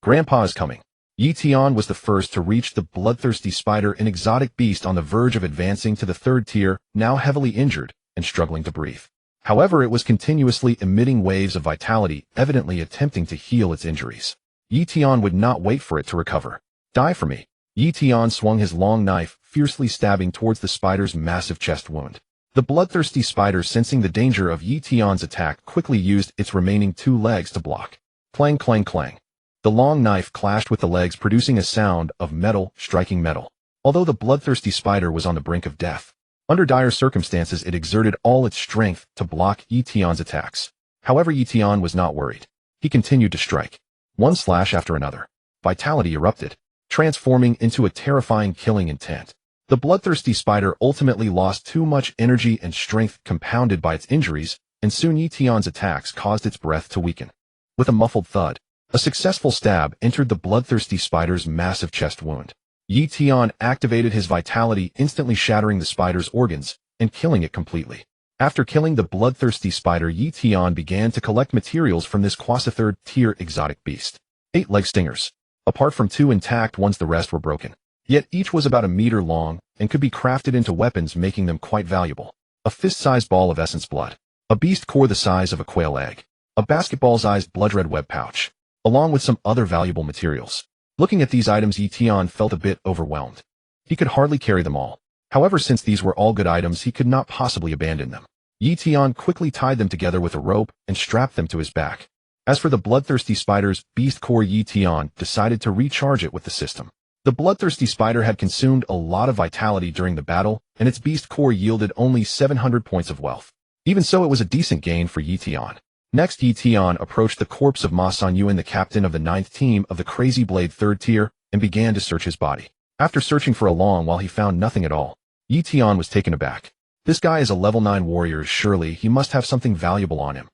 Grandpa is coming. Yi Tian was the first to reach the bloodthirsty spider, an exotic beast on the verge of advancing to the third tier, now heavily injured and struggling to breathe. However, it was continuously emitting waves of vitality, evidently attempting to heal its injuries. Yi Tian would not wait for it to recover. Die for me. Yi Tian swung his long knife, fiercely stabbing towards the spider's massive chest wound. The bloodthirsty spider, sensing the danger of Yi Tian's attack, quickly used its remaining 2 legs to block. Clang, clang, clang. The long knife clashed with the legs, producing a sound of metal striking metal. Although the bloodthirsty spider was on the brink of death, under dire circumstances it exerted all its strength to block Yi Tian's attacks. However, Yi Tian was not worried. He continued to strike. One slash after another. Vitality erupted, transforming into a terrifying killing intent. The bloodthirsty spider ultimately lost too much energy and strength, compounded by its injuries, and soon Yi Tian's attacks caused its breath to weaken. With a muffled thud, a successful stab entered the bloodthirsty spider's massive chest wound. Yi Tian activated his vitality, instantly shattering the spider's organs and killing it completely. After killing the bloodthirsty spider, Yi Tian began to collect materials from this quasi-third tier exotic beast. 8 leg stingers. Apart from 2 intact ones, the rest were broken. Yet each was about a meter long and could be crafted into weapons, making them quite valuable. A fist-sized ball of essence blood. A beast core the size of a quail egg. A basketball-sized blood-red web pouch, along with some other valuable materials. Looking at these items, Yi Tian felt a bit overwhelmed. He could hardly carry them all. However, since these were all good items, he could not possibly abandon them. Yi Tian quickly tied them together with a rope and strapped them to his back. As for the bloodthirsty spider's beast core, Yi Tian decided to recharge it with the system. The bloodthirsty spider had consumed a lot of vitality during the battle, and its beast core yielded only 700 points of wealth. Even so, it was a decent gain for Yi Tian. Next, Yi Tian approached the corpse of Ma Sanyuan, the captain of the 9th team of the Crazy Blade 3rd tier, and began to search his body. After searching for a long while, he found nothing at all. Yi Tian was taken aback. This guy is a level 9 warrior, surely he must have something valuable on him.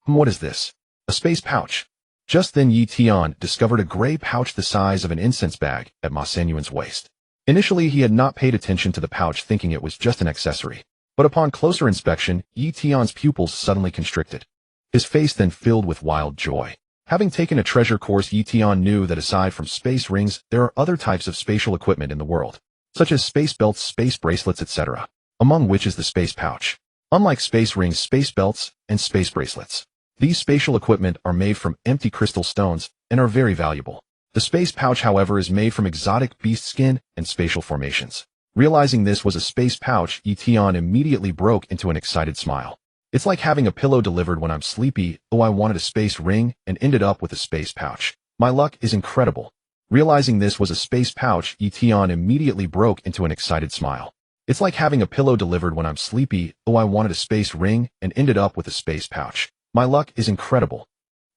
What is this? A space pouch. Just then Yi Tian discovered a gray pouch the size of an incense bag at Ma Sanyuan's waist. Initially, he had not paid attention to the pouch, thinking it was just an accessory. But upon closer inspection, Yi Tian's pupils suddenly constricted. His face then filled with wild joy. Having taken a treasure course, Yi Tian knew that aside from space rings, there are other types of spatial equipment in the world, such as space belts, space bracelets, etc., among which is the space pouch. Unlike space rings, space belts, and space bracelets, these spatial equipment are made from empty crystal stones and are very valuable. The space pouch, however, is made from exotic beast skin and spatial formations. Realizing this was a space pouch, Yi Tian immediately broke into an excited smile. It's like having a pillow delivered when I'm sleepy. Oh, I wanted a space ring and ended up with a space pouch. My luck is incredible. Realizing this was a space pouch, Yi Tian immediately broke into an excited smile. It's like having a pillow delivered when I'm sleepy. Oh, I wanted a space ring and ended up with a space pouch. My luck is incredible.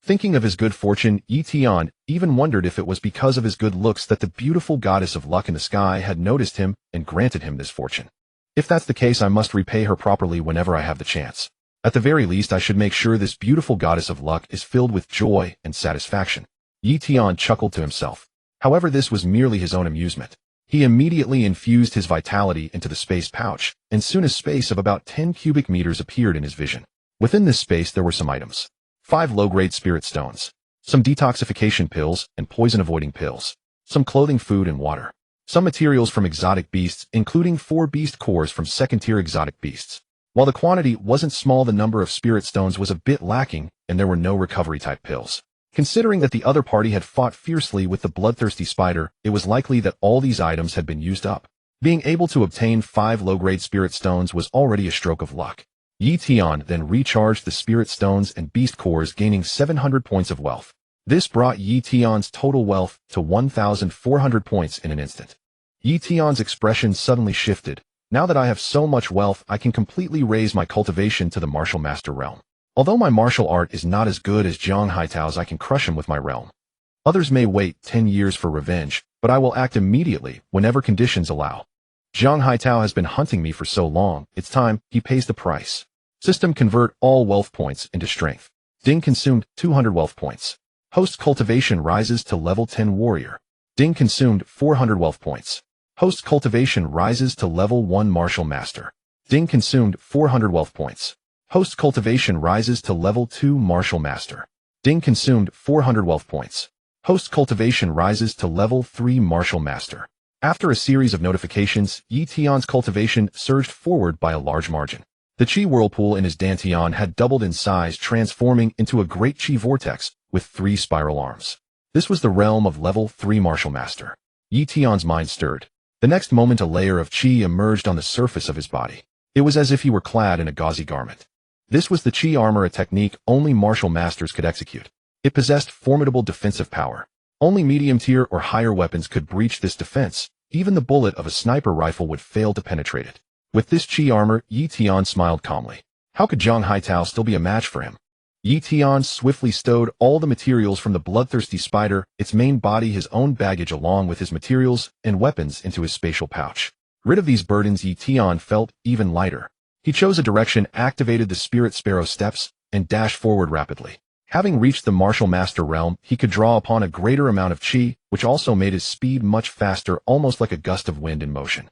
Thinking of his good fortune, Yi Tian even wondered if it was because of his good looks that the beautiful goddess of luck in the sky had noticed him and granted him this fortune. If that's the case, I must repay her properly whenever I have the chance. At the very least, I should make sure this beautiful goddess of luck is filled with joy and satisfaction. Yi Tian chuckled to himself. However, this was merely his own amusement. He immediately infused his vitality into the space pouch, and soon a space of about 10 cubic meters appeared in his vision. Within this space there were some items. 5 low-grade spirit stones, some detoxification pills and poison-avoiding pills, some clothing, food, and water, some materials from exotic beasts, including 4 beast cores from second-tier exotic beasts. While the quantity wasn't small, the number of spirit stones was a bit lacking, and there were no recovery-type pills. Considering that the other party had fought fiercely with the bloodthirsty spider, it was likely that all these items had been used up. Being able to obtain 5 low-grade spirit stones was already a stroke of luck. Yi Tian then recharged the spirit stones and beast cores, gaining 700 points of wealth. This brought Yi Tian's total wealth to 1,400 points in an instant. Yi Tian's expression suddenly shifted. Now that I have so much wealth, I can completely raise my cultivation to the martial master realm. Although my martial art is not as good as Zhang Haitao's, I can crush him with my realm. Others may wait 10 years for revenge, but I will act immediately whenever conditions allow. Zhang Haitao has been hunting me for so long, it's time he pays the price. System: convert all wealth points into strength. Ding consumed 200 wealth points. Host cultivation rises to level 10 warrior. Ding consumed 400 wealth points. Host cultivation rises to level 1 martial master. Ding consumed 400 wealth points. Host cultivation rises to level 2 martial master. Ding consumed 400 wealth points. Host cultivation rises to level 3 martial master. After a series of notifications, Yi Tian's cultivation surged forward by a large margin. The Qi whirlpool in his dantian had doubled in size, transforming into a great Qi vortex with 3 spiral arms. This was the realm of level 3 martial master. Yi Tian's mind stirred. The next moment, a layer of Qi emerged on the surface of his body. It was as if he were clad in a gauzy garment. This was the Qi armor, a technique only martial masters could execute. It possessed formidable defensive power. Only medium-tier or higher weapons could breach this defense. Even the bullet of a sniper rifle would fail to penetrate it. With this Qi armor, Yi Tian smiled calmly. How could Zhang Haitao still be a match for him? Yi Tian swiftly stowed all the materials from the bloodthirsty spider, its main body, his own baggage, along with his materials and weapons into his spatial pouch. Rid of these burdens, Yi Tian felt even lighter. He chose a direction, activated the Spirit Sparrow steps, and dashed forward rapidly. Having reached the martial master realm, he could draw upon a greater amount of Qi, which also made his speed much faster, almost like a gust of wind in motion.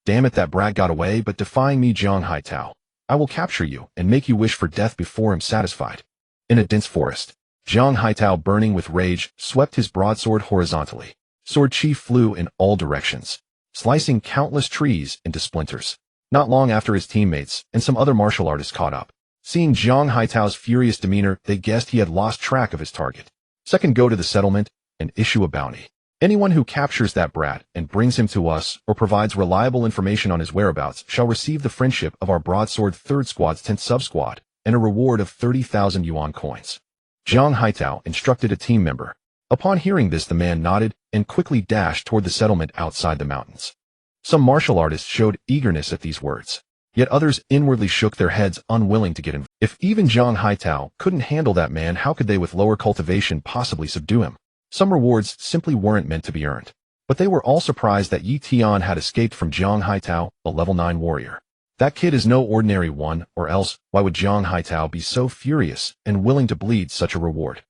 Damn it, that brat got away, but defying me, Zhang Haitao. I will capture you and make you wish for death before I'm satisfied. In a dense forest, Zhang Haitao, burning with rage, swept his broadsword horizontally. Sword Qi flew in all directions, slicing countless trees into splinters. Not long after, his teammates and some other martial artists caught up. Seeing Zhang Haitao's furious demeanor, they guessed he had lost track of his target. Second, go to the settlement and issue a bounty. Anyone who captures that brat and brings him to us or provides reliable information on his whereabouts shall receive the friendship of our broadsword 3rd Squad's 10th sub-squad and a reward of 30,000 yuan coins. Zhang Haitao instructed a team member. Upon hearing this, the man nodded and quickly dashed toward the settlement outside the mountains. Some martial artists showed eagerness at these words, yet others inwardly shook their heads, unwilling to get involved. If even Zhang Haitao couldn't handle that man, how could they with lower cultivation possibly subdue him? Some rewards simply weren't meant to be earned. But they were all surprised that Yi Tian had escaped from Zhang Haitao, a level 9 warrior. That kid is no ordinary one, or else why would Zhang Haitao be so furious and willing to bleed such a reward?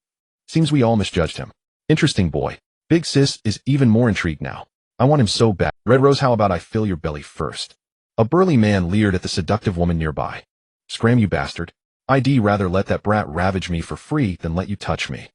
Seems we all misjudged him. Interesting boy. Big Sis is even more intrigued now. I want him so bad. Red Rose, how about I fill your belly first? A burly man leered at the seductive woman nearby. Scram, you bastard. I'd rather let that brat ravage me for free than let you touch me.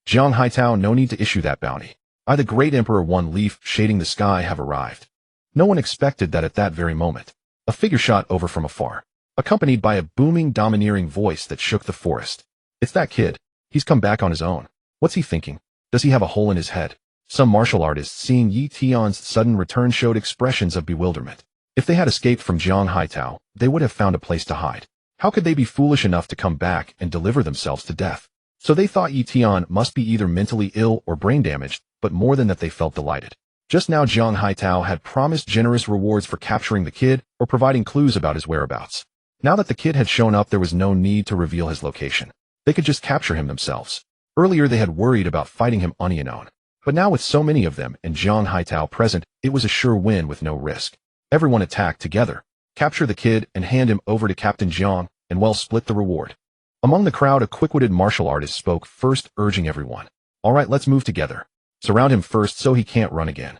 Zhang Haitao, no need to issue that bounty. I, the great emperor, one leaf shading the sky, have arrived. No one expected that at that very moment. A figure shot over from afar, accompanied by a booming, domineering voice that shook the forest. It's that kid. He's come back on his own. What's he thinking? Does he have a hole in his head? Some martial artists, seeing Yi Tian's sudden return, showed expressions of bewilderment. If they had escaped from Zhang Haitao, they would have found a place to hide. How could they be foolish enough to come back and deliver themselves to death? So they thought Yi Tian must be either mentally ill or brain damaged, but more than that, they felt delighted. Just now, Zhang Haitao had promised generous rewards for capturing the kid or providing clues about his whereabouts. Now that the kid had shown up, there was no need to reveal his location. They could just capture him themselves. Earlier, they had worried about fighting him on their own. But now, with so many of them and Zhang Haitao present, it was a sure win with no risk. Everyone attacked together. Capture the kid and hand him over to Captain Zhang. and well split the reward. Among the crowd, a quick-witted martial artist spoke first, urging everyone. All right, let's move together. Surround him first so he can't run again.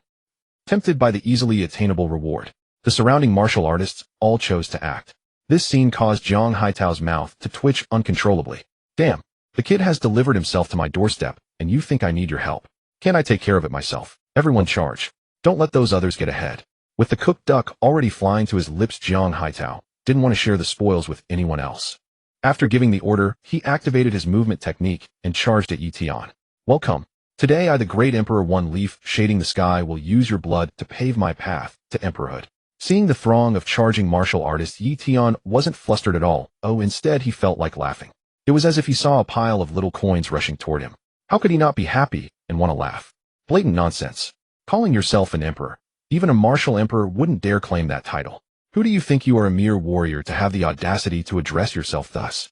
Tempted by the easily attainable reward, the surrounding martial artists all chose to act. This scene caused Jiang Haitao's mouth to twitch uncontrollably. Damn, the kid has delivered himself to my doorstep, and you think I need your help? Can't I take care of it myself? Everyone charge. Don't let those others get ahead. With the cooked duck already flying to his lips, Jiang Haitao didn't want to share the spoils with anyone else. After giving the order, he activated his movement technique and charged at Yi Tian. Welcome. Today I, the great emperor, one leaf shading the sky, will use your blood to pave my path to emperorhood. Seeing the throng of charging martial artists, Yi Tian wasn't flustered at all. Oh, instead he felt like laughing. It was as if he saw a pile of little coins rushing toward him. How could he not be happy and want to laugh? Blatant nonsense. Calling yourself an emperor. Even a martial emperor wouldn't dare claim that title. Who do you think you are, a mere warrior, to have the audacity to address yourself thus?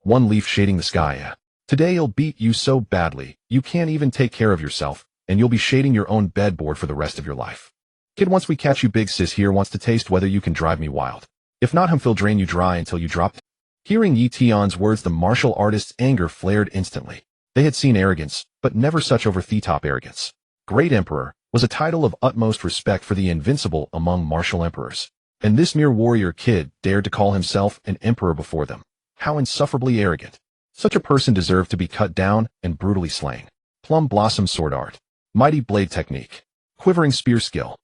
One leaf shading the sky. Today I'll beat you so badly, you can't even take care of yourself, and you'll be shading your own bedboard for the rest of your life. Kid, once we catch you, big sis here wants to taste whether you can drive me wild. If not, he'll drain you dry until you drop. Hearing Yi Tian's words, the martial artist's anger flared instantly. They had seen arrogance, but never such over-the-top arrogance. Great Emperor was a title of utmost respect for the invincible among martial emperors. And this mere warrior kid dared to call himself an emperor before them. How insufferably arrogant. Such a person deserved to be cut down and brutally slain. Plum blossom sword art. Mighty blade technique. Quivering spear skill.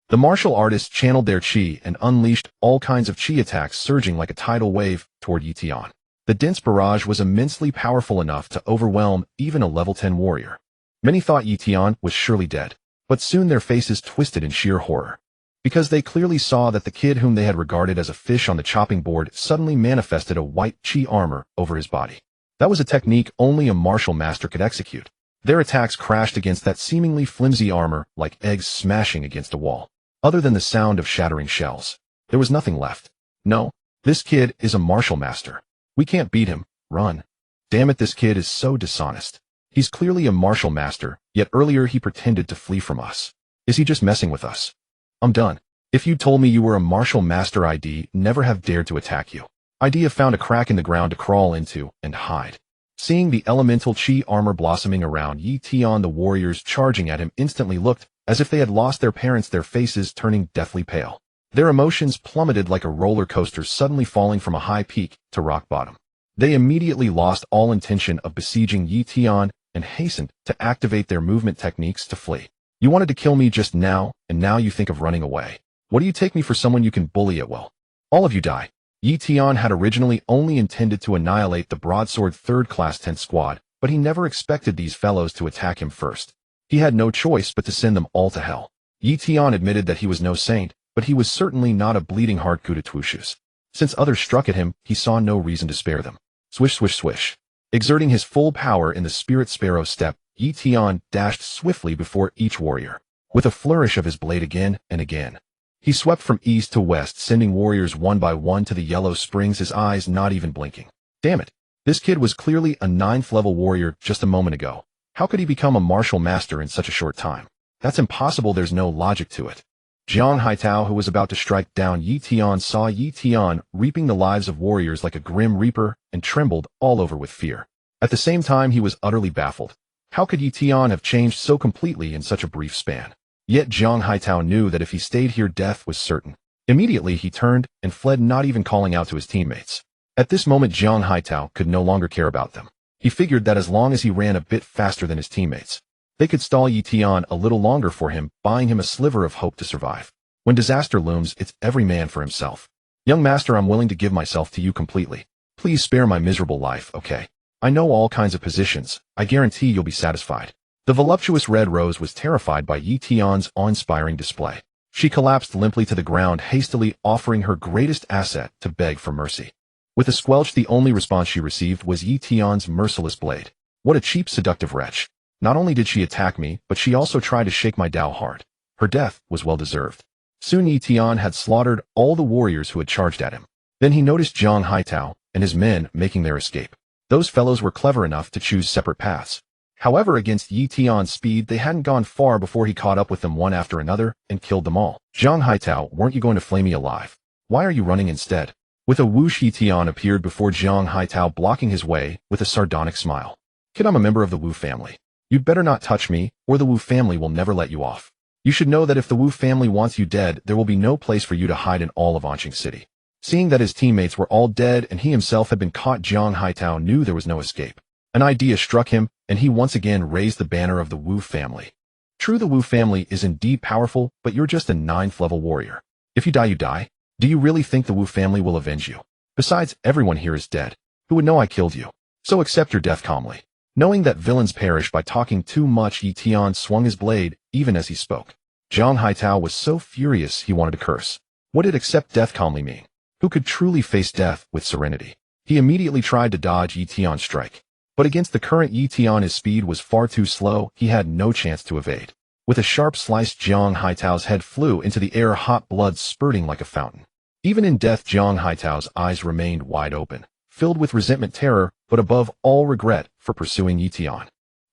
The martial artists channeled their chi and unleashed all kinds of chi attacks, surging like a tidal wave toward Yi Tian. The dense barrage was immensely powerful enough to overwhelm even a level 10 warrior. Many thought Yi Tian was surely dead, but soon their faces twisted in sheer horror. Because they clearly saw that the kid whom they had regarded as a fish on the chopping board suddenly manifested a white chi armor over his body. That was a technique only a martial master could execute. Their attacks crashed against that seemingly flimsy armor like eggs smashing against a wall. Other than the sound of shattering shells, there was nothing left. No, this kid is a martial master. We can't beat him. Run. Damn it, this kid is so dishonest. He's clearly a martial master, yet earlier he pretended to flee from us. Is he just messing with us? I'm done. If you'd told me you were a martial master, I'd never have dared to attack you. I'd have found a crack in the ground to crawl into and hide. Seeing the elemental chi armor blossoming around Yi Tian, the warriors charging at him instantly looked as if they had lost their parents, their faces turning deathly pale. Their emotions plummeted like a roller coaster suddenly falling from a high peak to rock bottom. They immediately lost all intention of besieging Yi Tian and hastened to activate their movement techniques to flee. You wanted to kill me just now, and now you think of running away. What do you take me for, someone you can bully at will? All of you die. Yi Tian had originally only intended to annihilate the broadsword 3rd class 10th squad, but he never expected these fellows to attack him first. He had no choice but to send them all to hell. Yi Tian admitted that he was no saint, but he was certainly not a bleeding heart Kudatwushus. Since others struck at him, he saw no reason to spare them. Swish, swish, swish. Exerting his full power in the spirit sparrow step, Yi Tian dashed swiftly before each warrior. With a flourish of his blade again and again, he swept from east to west, sending warriors one by one to the yellow springs, his eyes not even blinking. Damn it. This kid was clearly a 9th level warrior just a moment ago. How could he become a martial master in such a short time? That's impossible, there's no logic to it. Jiang Haitao, who was about to strike down Yi Tian, saw Yi Tian reaping the lives of warriors like a grim reaper and trembled all over with fear. At the same time, he was utterly baffled. How could Yi Tian have changed so completely in such a brief span? Yet Jiang Haitao knew that if he stayed here, death was certain. Immediately he turned and fled, not even calling out to his teammates. At this moment, Jiang Haitao could no longer care about them. He figured that as long as he ran a bit faster than his teammates, they could stall Yi Tian a little longer for him, buying him a sliver of hope to survive. When disaster looms, it's every man for himself. Young master, I'm willing to give myself to you completely. Please spare my miserable life, okay? I know all kinds of positions. I guarantee you'll be satisfied. The voluptuous red rose was terrified by Yi Tian's awe-inspiring display. She collapsed limply to the ground, hastily offering her greatest asset to beg for mercy. With a squelch, the only response she received was Yi Tian's merciless blade. What a cheap, seductive wretch. Not only did she attack me, but she also tried to shake my Tao heart. Her death was well deserved. Soon Yi Tian had slaughtered all the warriors who had charged at him. Then he noticed Jiang Haitao and his men making their escape. Those fellows were clever enough to choose separate paths. However, against Yi Tian's speed, they hadn't gone far before he caught up with them one after another and killed them all. Jiang Haitao, weren't you going to flay me alive? Why are you running instead? With a whoosh, Tian appeared before Jiang Haitao, blocking his way with a sardonic smile. Kid, I'm a member of the Wu family. You'd better not touch me, or the Wu family will never let you off. You should know that if the Wu family wants you dead, there will be no place for you to hide in all of Anqing City. Seeing that his teammates were all dead and he himself had been caught, Jiang Haitao knew there was no escape. An idea struck him, and he once again raised the banner of the Wu family. True, the Wu family is indeed powerful, but you're just a 9th level warrior. If you die, you die. Do you really think the Wu family will avenge you? Besides, everyone here is dead. Who would know I killed you? So accept your death calmly. Knowing that villains perish by talking too much, Yi Tian swung his blade, even as he spoke. Jiang Haitao was so furious he wanted to curse. What did accept death calmly mean? Who could truly face death with serenity? He immediately tried to dodge Yi Tian's strike. But against the current Yi Tian, his speed was far too slow, he had no chance to evade. With a sharp slice, Jiang Haitao's head flew into the air, hot blood spurting like a fountain. Even in death, Jiang Haitao's eyes remained wide open, filled with resentment, terror, but above all regret for pursuing Yi Tian.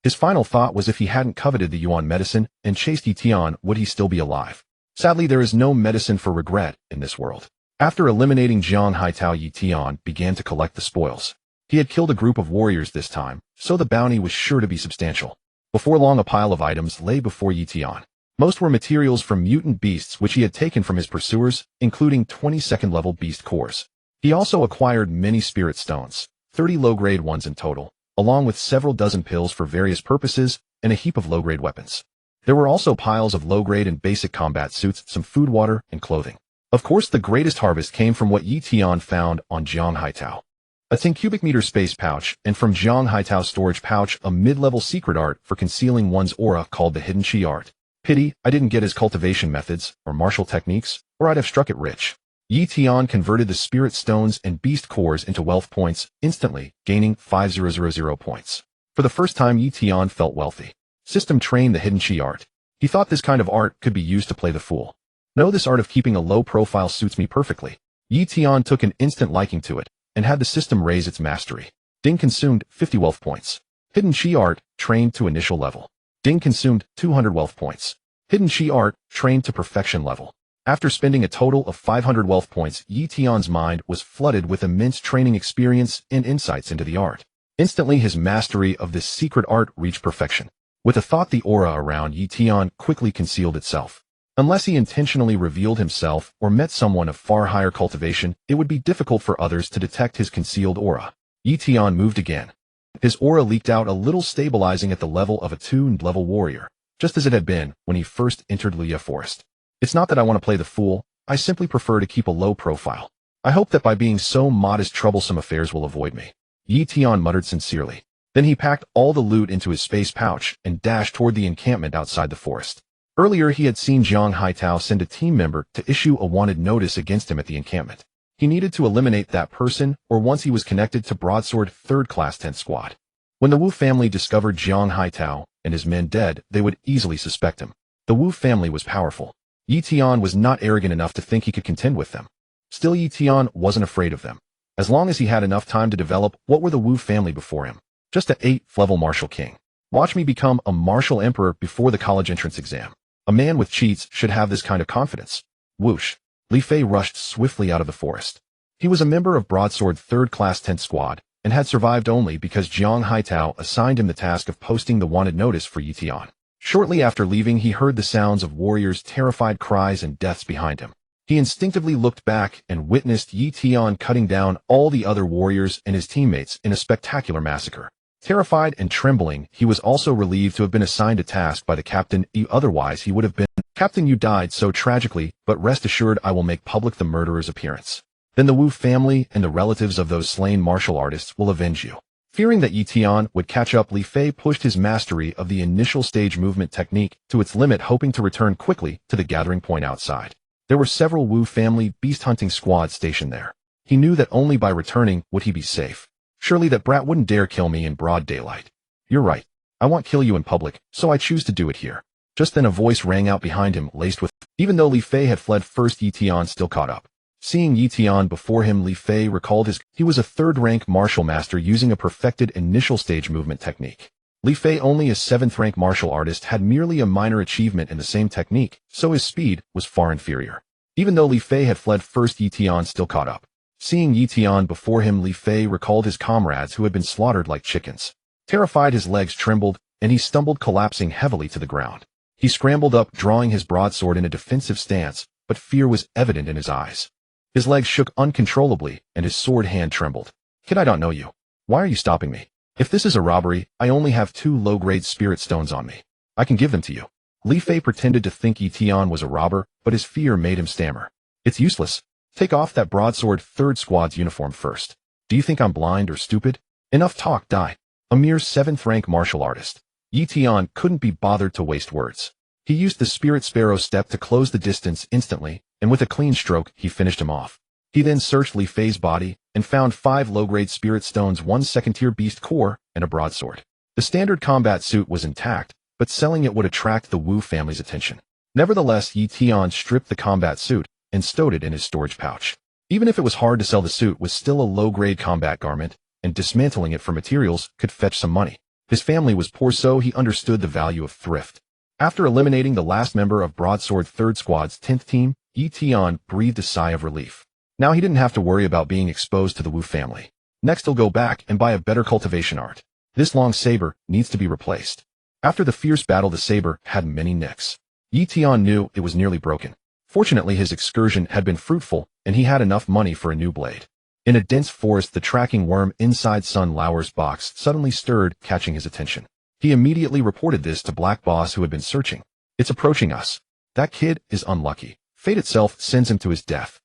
His final thought was if he hadn't coveted the Yuan medicine and chased Yi Tian, would he still be alive? Sadly, there is no medicine for regret in this world. After eliminating Jiang Haitao, Yi Tian began to collect the spoils. He had killed a group of warriors this time, so the bounty was sure to be substantial. Before long, a pile of items lay before Yi Tian. Most were materials from mutant beasts which he had taken from his pursuers, including 22nd level beast cores. He also acquired many spirit stones, 30 low-grade ones in total, along with several dozen pills for various purposes and a heap of low-grade weapons. There were also piles of low-grade and basic combat suits, some food, water, and clothing. Of course, the greatest harvest came from what Yi Tian found on Jiang Haitao. A 10 cubic meter space pouch, and from Jiang Haitao's storage pouch, a mid-level secret art for concealing one's aura called the hidden chi art. Pity I didn't get his cultivation methods or martial techniques, or I'd have struck it rich. Yi Tian converted the spirit stones and beast cores into wealth points, instantly gaining 5000 points. For the first time, Yi Tian felt wealthy. System trained the hidden chi art. He thought this kind of art could be used to play the fool. No, this art of keeping a low profile suits me perfectly. Yi Tian took an instant liking to it, and had the system raise its mastery. Ding consumed 50 wealth points. Hidden chi art, trained to initial level. Ding consumed 200 wealth points. Hidden chi art, trained to perfection level. After spending a total of 500 wealth points, Yi Tian's mind was flooded with immense training experience and insights into the art. Instantly, his mastery of this secret art reached perfection. With a thought, the aura around Yi Tian quickly concealed itself. Unless he intentionally revealed himself or met someone of far higher cultivation, it would be difficult for others to detect his concealed aura. Yi Tian moved again. His aura leaked out a little, stabilizing at the level of a 2nd level warrior, just as it had been when he first entered Lia Forest. It's not that I want to play the fool, I simply prefer to keep a low profile. I hope that by being so modest, troublesome affairs will avoid me. Yi Tian muttered sincerely. Then he packed all the loot into his space pouch and dashed toward the encampment outside the forest. Earlier, he had seen Jiang Haitao send a team member to issue a wanted notice against him at the encampment. He needed to eliminate that person, or once he was connected to Broadsword 3rd Class 10th Squad. When the Wu family discovered Jiang Haitao and his men dead, they would easily suspect him. The Wu family was powerful. Yi Tian was not arrogant enough to think he could contend with them. Still, Yi Tian wasn't afraid of them. As long as he had enough time to develop, what were the Wu family before him? Just an 8th level martial king. Watch me become a martial emperor before the college entrance exam. A man with cheats should have this kind of confidence. Whoosh. Li Fei rushed swiftly out of the forest. He was a member of Broadsword 3rd Class 10th Squad, and had survived only because Jiang Haitao assigned him the task of posting the wanted notice for Yi Tian. Shortly after leaving, he heard the sounds of warriors' terrified cries and deaths behind him. He instinctively looked back and witnessed Yi Tian cutting down all the other warriors and his teammates in a spectacular massacre. Terrified and trembling, he was also relieved to have been assigned a task by the captain. Otherwise he would have been, "Captain, you died so tragically, but rest assured I will make public the murderer's appearance. Then the Wu family and the relatives of those slain martial artists will avenge you." Fearing that Yi Tian would catch up, Li Fei pushed his mastery of the initial stage movement technique to its limit, hoping to return quickly to the gathering point outside. There were several Wu family beast hunting squads stationed there. He knew that only by returning would he be safe. Surely that brat wouldn't dare kill me in broad daylight. You're right. I won't kill you in public, so I choose to do it here. Just then a voice rang out behind him, laced with... Even though Li Fei had fled first, Yi Tian still caught up. Seeing Yi Tian before him, Li Fei recalled he was a 3rd-rank martial master using a perfected initial stage movement technique. Li Fei, only a 7th-rank martial artist, had merely a minor achievement in the same technique, so his speed was far inferior. Even though Li Fei had fled first, Yi Tian still caught up. Seeing Yi Tian before him, Li Fei recalled his comrades who had been slaughtered like chickens. Terrified, his legs trembled, and he stumbled, collapsing heavily to the ground. He scrambled up, drawing his broadsword in a defensive stance, but fear was evident in his eyes. His legs shook uncontrollably, and his sword hand trembled. Kid, I don't know you. Why are you stopping me? If this is a robbery, I only have 2 low-grade spirit stones on me. I can give them to you. Li Fei pretended to think Yi Tian was a robber, but his fear made him stammer. It's useless. Take off that broadsword 3rd Squad's uniform first. Do you think I'm blind or stupid? Enough talk, die. A mere 7th-rank martial artist. Yi Tian couldn't be bothered to waste words. He used the Spirit Sparrow step to close the distance instantly, and with a clean stroke, he finished him off. He then searched Li Fei's body and found 5 low-grade spirit stones, 1 second-tier beast core, and a broadsword. The standard combat suit was intact, but selling it would attract the Wu family's attention. Nevertheless, Yi Tian stripped the combat suit and stowed it in his storage pouch. Even if it was hard to sell, the suit was still a low-grade combat garment, and dismantling it for materials could fetch some money. His family was poor, so he understood the value of thrift. After eliminating the last member of Broadsword 3rd Squad's 10th team, Yi Tian breathed a sigh of relief. Now he didn't have to worry about being exposed to the Wu family. Next, he'll go back and buy a better cultivation art. This long saber needs to be replaced. After the fierce battle, the saber had many nicks. Yi Tian knew it was nearly broken. Fortunately, his excursion had been fruitful, and he had enough money for a new blade. In a dense forest, the tracking worm inside Sun Lauer's box suddenly stirred, catching his attention. He immediately reported this to Black Boss, who had been searching. It's approaching us. That kid is unlucky. Fate itself sends him to his death.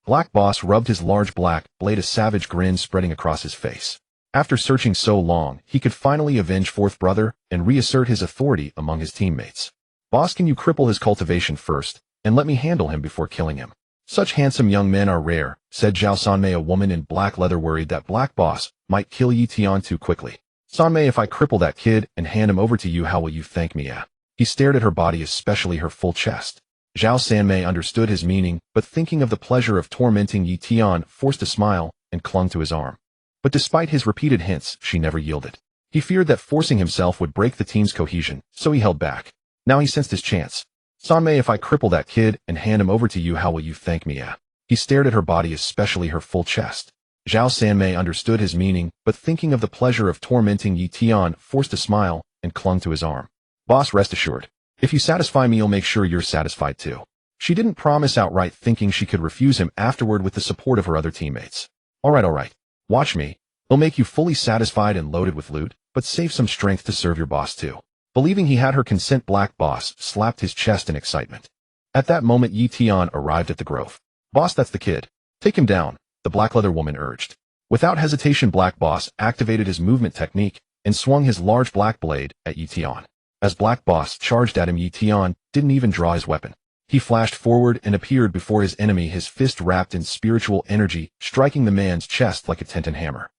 Black Boss rubbed his large black blade, a savage grin spreading across his face. After searching so long, he could finally avenge 4th brother and reassert his authority among his teammates. Boss, can you cripple his cultivation first, and let me handle him before killing him? Such handsome young men are rare, said Zhao Sanmei, a woman in black leather, worried that Black Boss might kill Yi Tian too quickly. Sanmei, if I cripple that kid and hand him over to you, how will you thank me? He stared at her body, especially her full chest. Zhao Sanmei understood his meaning, but thinking of the pleasure of tormenting Yi Tian, forced a smile and clung to his arm. But despite his repeated hints, she never yielded. He feared that forcing himself would break the team's cohesion, so he held back. Now he sensed his chance. Sanmei, if I cripple that kid and hand him over to you, how will you thank me? He stared at her body, especially her full chest. Zhao Sanmei understood his meaning, but thinking of the pleasure of tormenting Yi Tian, forced a smile and clung to his arm. Boss, rest assured. If you satisfy me, you'll make sure you're satisfied too. She didn't promise outright, thinking she could refuse him afterward with the support of her other teammates. All right. Watch me. He'll make you fully satisfied and loaded with loot, but save some strength to serve your boss too. Believing he had her consent, Black Boss slapped his chest in excitement. At that moment, Yi Tian arrived at the grove. Boss, that's the kid. Take him down, the black leather woman urged. Without hesitation, Black Boss activated his movement technique and swung his large black blade at Yi Tian. As Black Boss charged at him, Yi Tian didn't even draw his weapon. He flashed forward and appeared before his enemy, his fist wrapped in spiritual energy, striking the man's chest like a Tenten hammer.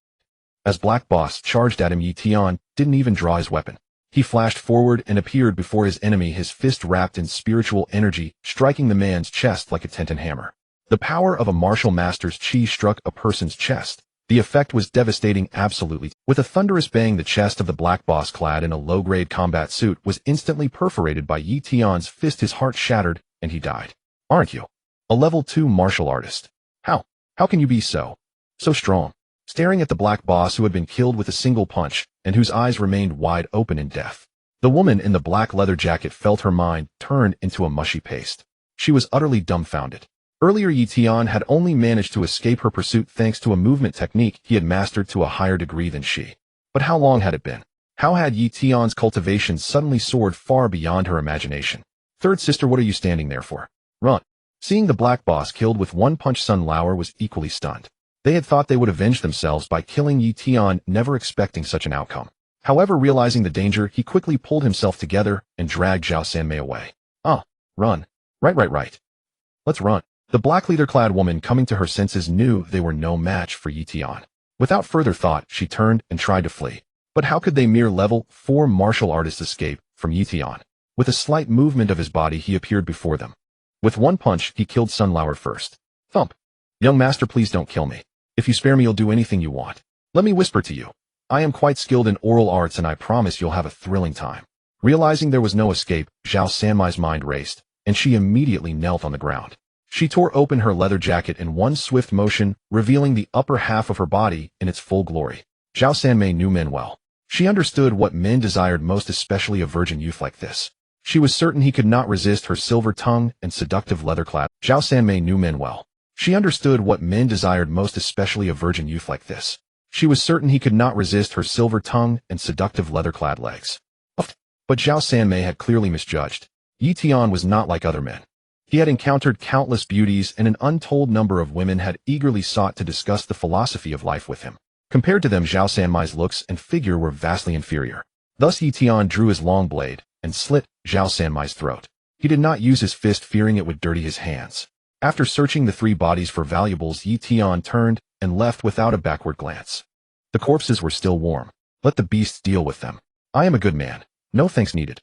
As Black Boss charged at him, Yi Tian didn't even draw his weapon. He flashed forward and appeared before his enemy, his fist wrapped in spiritual energy, striking the man's chest like a Tenten hammer. The power of a martial master's chi struck a person's chest. The effect was devastating, absolutely. With a thunderous bang, the chest of the Black Boss, clad in a low-grade combat suit, was instantly perforated by Yi Tian's fist. His heart shattered, and he died. Aren't you a level 2 martial artist? How can you be so strong? Staring at the Black Boss, who had been killed with a single punch, and whose eyes remained wide open in death, the woman in the black leather jacket felt her mind turn into a mushy paste. She was utterly dumbfounded. Earlier, Yi Tian had only managed to escape her pursuit thanks to a movement technique he had mastered to a higher degree than she. But how long had it been? How had Yi Tian's cultivation suddenly soared far beyond her imagination? Third sister, what are you standing there for? Run! Seeing the Black Boss killed with one punch, Sun Lauer was equally stunned. They had thought they would avenge themselves by killing Yi Tian, never expecting such an outcome. However, realizing the danger, he quickly pulled himself together and dragged Zhao Sanmei away. Run. Right. Let's run. The black leather-clad woman, coming to her senses, knew they were no match for Yi Tian. Without further thought, she turned and tried to flee. But how could they mere level 4 martial artists escape from Yi Tian? With a slight movement of his body, he appeared before them. With one punch, he killed Sun Lauer first. Thump. Young master, please don't kill me. If you spare me, you'll do anything you want. Let me whisper to you. I am quite skilled in oral arts, and I promise you'll have a thrilling time. Realizing there was no escape, Zhao Sanmei's mind raced, and she immediately knelt on the ground. She tore open her leather jacket in one swift motion, revealing the upper half of her body in its full glory. Zhao Sanmei knew men well. She understood what men desired most, especially a virgin youth like this. She was certain he could not resist her silver tongue and seductive leather-clad. Zhao Sanmei knew men well. She understood what men desired most, especially a virgin youth like this. She was certain he could not resist her silver tongue and seductive leather-clad legs. But Zhao Sanmei had clearly misjudged. Yi Tian was not like other men. He had encountered countless beauties, and an untold number of women had eagerly sought to discuss the philosophy of life with him. Compared to them, Zhao Sanmei's looks and figure were vastly inferior. Thus Yi Tian drew his long blade and slit Zhao Sanmei's throat. He did not use his fist, fearing it would dirty his hands. After searching the three bodies for valuables, Yi Tian turned and left without a backward glance. The corpses were still warm. Let the beasts deal with them. I am a good man. No thanks needed.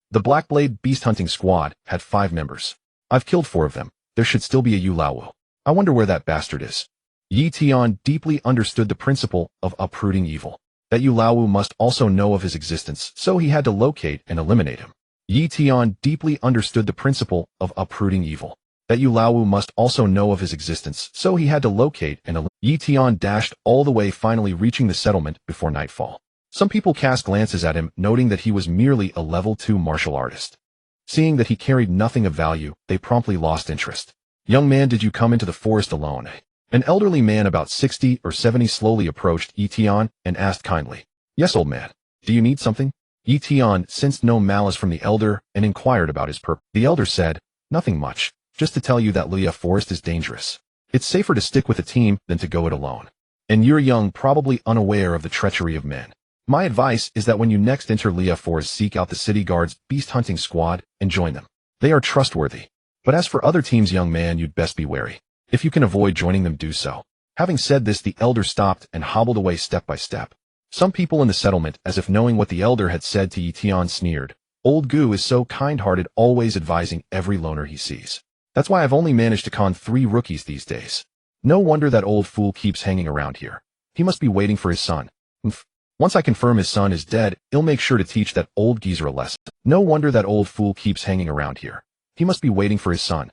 The Blackblade beast hunting squad had 5 members. I've killed 4 of them. There should still be a Yu Laowu. I wonder where that bastard is. Yi Tian deeply understood the principle of uprooting evil. That Yu Laowu must also know of his existence, so he had to locate and eliminate him. Yi Tian deeply understood the principle of uprooting evil. That Yu Laowu must also know of his existence, so he had to locate and eliminate. Yi Tian dashed all the way, finally reaching the settlement before nightfall. Some people cast glances at him, noting that he was merely a level 2 martial artist. Seeing that he carried nothing of value, they promptly lost interest. Young man, did you come into the forest alone? An elderly man about 60 or 70 slowly approached Yi Tian and asked kindly. Yes, old man. Do you need something? Yi Tian sensed no malice from the elder and inquired about his purpose. The elder said, nothing much, just to tell you that Liya Forest is dangerous. It's safer to stick with a team than to go it alone. And you're young, probably unaware of the treachery of men. My advice is that when you next enter Liya Forest, seek out the city guard's beast hunting squad and join them. They are trustworthy. But as for other teams, young man, you'd best be wary. If you can avoid joining them, do so. Having said this, the elder stopped and hobbled away step by step. Some people in the settlement, as if knowing what the elder had said to Yi Tian, sneered. Old Gu is so kind-hearted, always advising every loner he sees. That's why I've only managed to con 3 rookies these days. No wonder that old fool keeps hanging around here. He must be waiting for his son. Once I confirm his son is dead, I'll make sure to teach that old geezer a lesson. No wonder that old fool keeps hanging around here. He must be waiting for his son.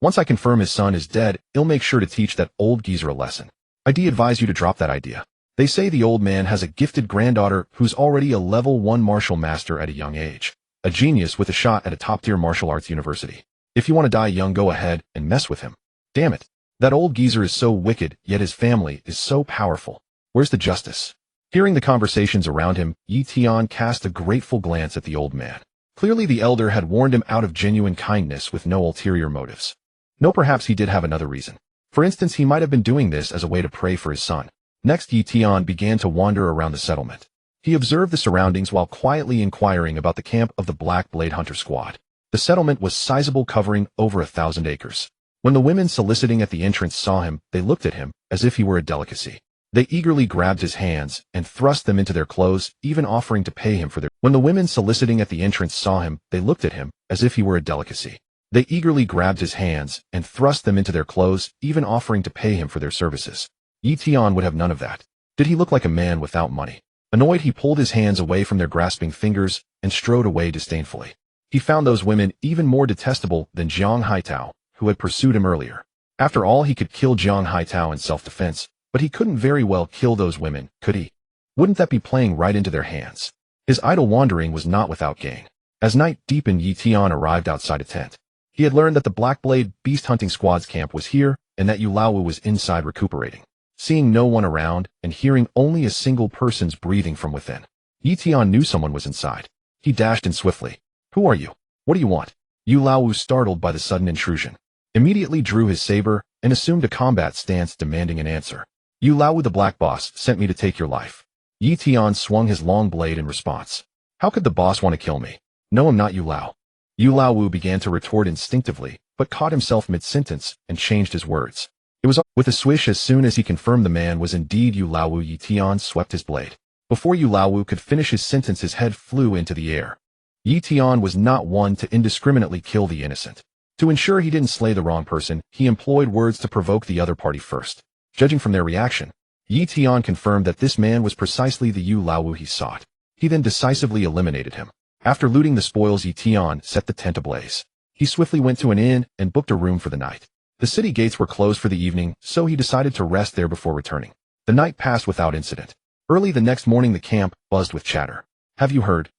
Once I confirm his son is dead, I'll make sure to teach that old geezer a lesson. I'd advise you to drop that idea. They say the old man has a gifted granddaughter who's already a level 1 martial master at a young age. A genius with a shot at a top-tier martial arts university. If you want to die young, go ahead and mess with him. Damn it. That old geezer is so wicked, yet his family is so powerful. Where's the justice? Hearing the conversations around him, Yi Tian cast a grateful glance at the old man. Clearly the elder had warned him out of genuine kindness with no ulterior motives. No, perhaps he did have another reason. For instance, he might have been doing this as a way to pray for his son. Next, Yi Tian began to wander around the settlement. He observed the surroundings while quietly inquiring about the camp of the Black Blade Hunter Squad. The settlement was sizable, covering over 1,000 acres. When the women soliciting at the entrance saw him, they looked at him as if he were a delicacy. They eagerly grabbed his hands and thrust them into their clothes, even offering to pay him for their. When the women soliciting at the entrance saw him, they looked at him as if he were a delicacy. They eagerly grabbed his hands and thrust them into their clothes, even offering to pay him for their services. Yi Tian would have none of that. Did he look like a man without money? Annoyed, he pulled his hands away from their grasping fingers and strode away disdainfully. He found those women even more detestable than Jiang Haitao, who had pursued him earlier. After all, he could kill Jiang Haitao in self-defense, but he couldn't very well kill those women, could he? Wouldn't that be playing right into their hands? His idle wandering was not without gain. As night deepened, Yi Tian arrived outside a tent. He had learned that the Blackblade Beast Hunting Squad's camp was here, and that Yu Laowu was inside recuperating. Seeing no one around, and hearing only a single person's breathing from within, Yi Tian knew someone was inside. He dashed in swiftly. Who are you? What do you want? Yu Laowu, startled by the sudden intrusion, immediately drew his saber and assumed a combat stance, demanding an answer. Yu Laowu, the Black Boss, sent me to take your life. Yi Tian swung his long blade in response. How could the boss want to kill me? No, I'm not Yu Lao. Yu Laowu began to retort instinctively, but caught himself mid-sentence and changed his words. It was with a swish. As soon as he confirmed the man was indeed Yu Laowu, Yi Tian swept his blade. Before Yu Laowu could finish his sentence, his head flew into the air. Yi Tian was not one to indiscriminately kill the innocent. To ensure he didn't slay the wrong person, he employed words to provoke the other party first. Judging from their reaction, Yi Tian confirmed that this man was precisely the Yu Laowu he sought. He then decisively eliminated him. After looting the spoils, Yi Tian set the tent ablaze. He swiftly went to an inn and booked a room for the night. The city gates were closed for the evening, so he decided to rest there before returning. The night passed without incident. Early the next morning the camp buzzed with chatter. Have you heard?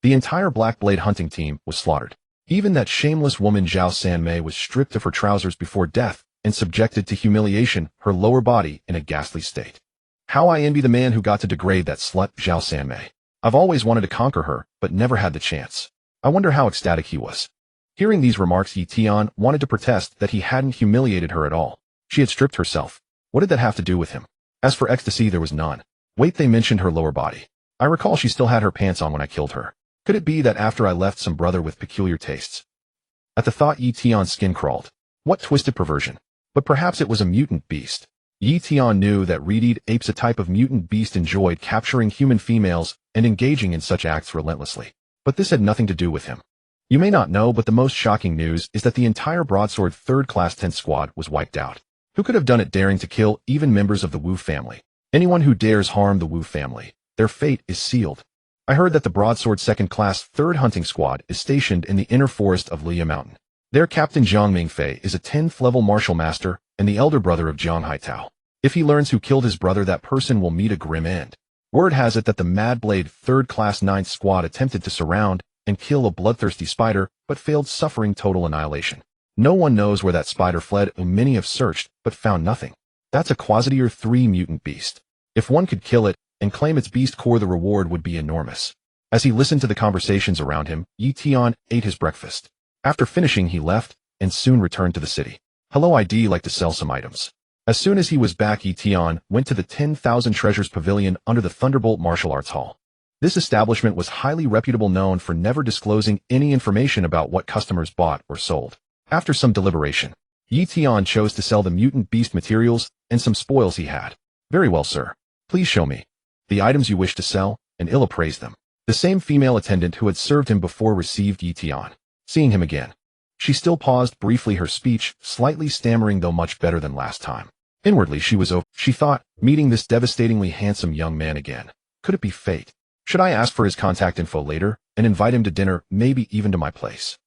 The entire Black Blade hunting team was slaughtered. Even that shameless woman Zhao Sanmei was stripped of her trousers before death and subjected to humiliation, her lower body in a ghastly state. How I envy the man who got to degrade that slut Zhao Sanmei. I've always wanted to conquer her, but never had the chance. I wonder how ecstatic he was. Hearing these remarks, Yi Tian wanted to protest that he hadn't humiliated her at all. She had stripped herself. What did that have to do with him? As for ecstasy, there was none. Wait, they mentioned her lower body. I recall she still had her pants on when I killed her. Could it be that after I left some brother with peculiar tastes? At the thought, Yi Tian's skin crawled. What twisted perversion? But perhaps it was a mutant beast. Yi Tian knew that red-eyed apes, a type of mutant beast, enjoyed capturing human females and engaging in such acts relentlessly. But this had nothing to do with him. You may not know, but the most shocking news is that the entire Broadsword 3rd Class 10th Squad was wiped out. Who could have done it, daring to kill even members of the Wu family? Anyone who dares harm the Wu family, their fate is sealed. I heard that the Broadsword 2nd Class 3rd Hunting Squad is stationed in the inner forest of Liya Mountain. Their captain Zhang Mingfei is a 10th level martial master and the elder brother of Zhang Haitao. If he learns who killed his brother, that person will meet a grim end. Word has it that the Mad Blade 3rd Class 9th Squad attempted to surround and kill a bloodthirsty spider, but failed, suffering total annihilation. No one knows where that spider fled, and many have searched, but found nothing. That's a Quasitier 3 mutant beast. If one could kill it and claim its beast core, the reward would be enormous. As he listened to the conversations around him, Yi Tian ate his breakfast. After finishing, he left and soon returned to the city. Hello, I'd like to sell some items. As soon as he was back, Yi Tian went to the 10,000 Treasures Pavilion under the Thunderbolt Martial Arts Hall. This establishment was highly reputable, known for never disclosing any information about what customers bought or sold. After some deliberation, Yi Tian chose to sell the mutant beast materials and some spoils he had. Very well, sir. Please show me the items you wish to sell, and Illa praised them. The same female attendant who had served him before received Yi Tian. Seeing him again, she still paused briefly, her speech slightly stammering, though much better than last time. Inwardly, she was over. She thought, meeting this devastatingly handsome young man again. Could it be fate? Should I ask for his contact info later and invite him to dinner, maybe even to my place?